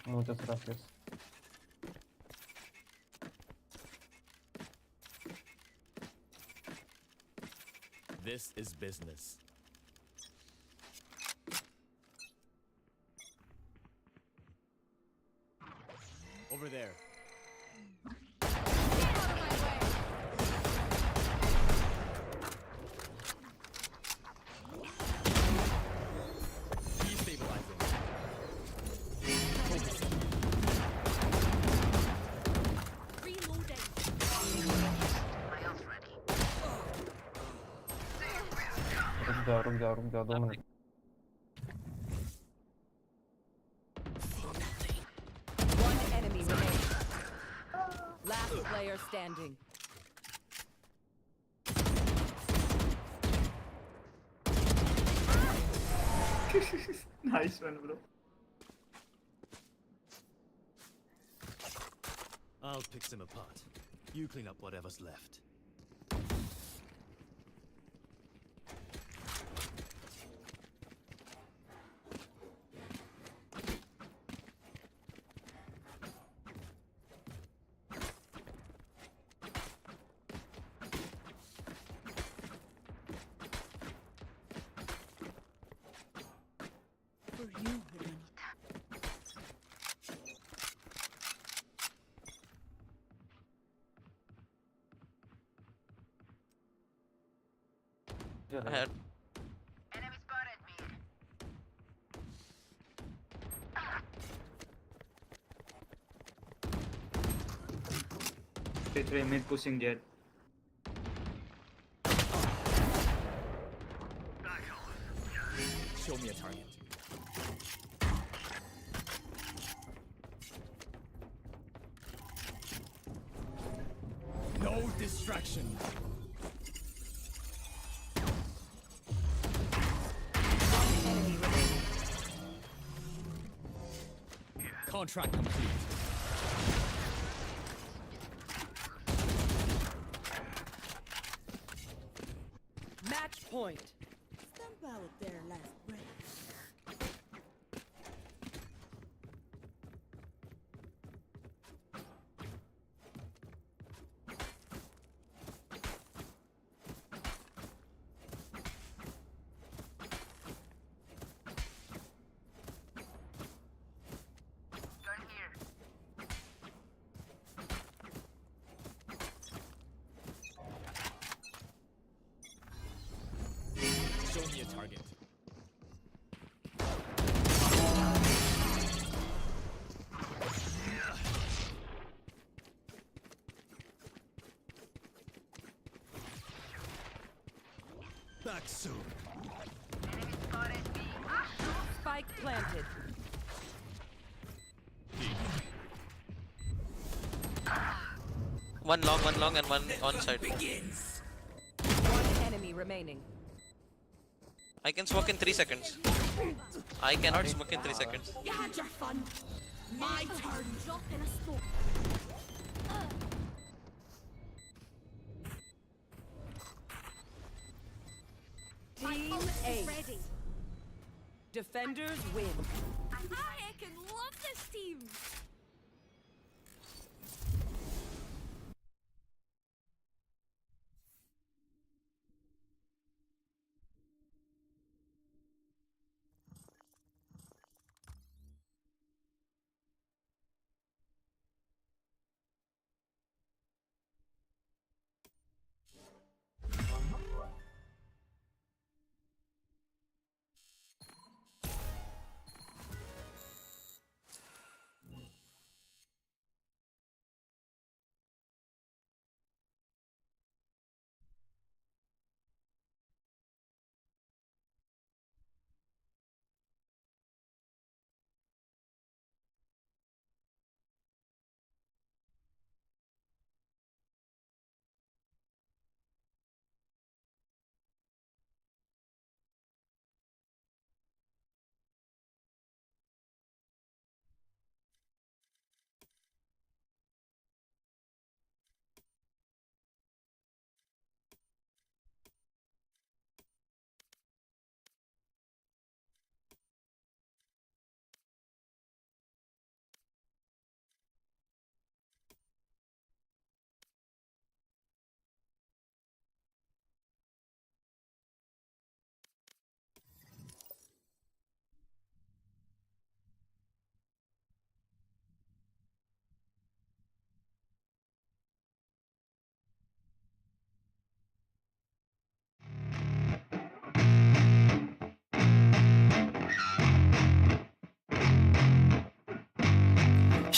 मुझे सिर्फ please This is business. Over there. Destabilizing. Reloading. रुक जा 2 minute One enemy remaining. Last player standing. Nice one, bro. I'll pick them apart. You clean up whatever's left. For you, Juanita. I had. Three mid pushing jet. Show me a target. No distraction. Enemy remaining. Contract complete. Match point. Stump out their last breath. Show me a target. back soon. Spike planted. One long, and one on side. One enemy remaining. I can smoke in 3 seconds. I can smoke in 3 seconds. You had your fun. My turn. Drop in a storm. Team A. Ready. Defenders win. I can love this team.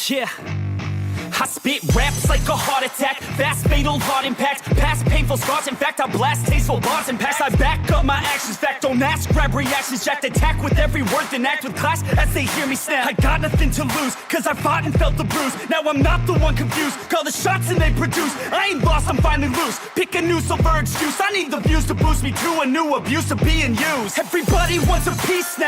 Yeah, I spit raps like a heart attack, fast fatal heart impact, past painful scars. In fact, I blast tasteful bars and packs. I back up my actions, fact don't ask, grab reactions, jacked attack with every word, then act with class as they hear me snap. I got nothing to lose, cause I fought and felt the bruise. Now I'm not the one confused, call the shots and they produce. I ain't lost, I'm finally loose, pick a new silver excuse. I need the views to boost me to a new abuse of being used. Everybody wants a piece now.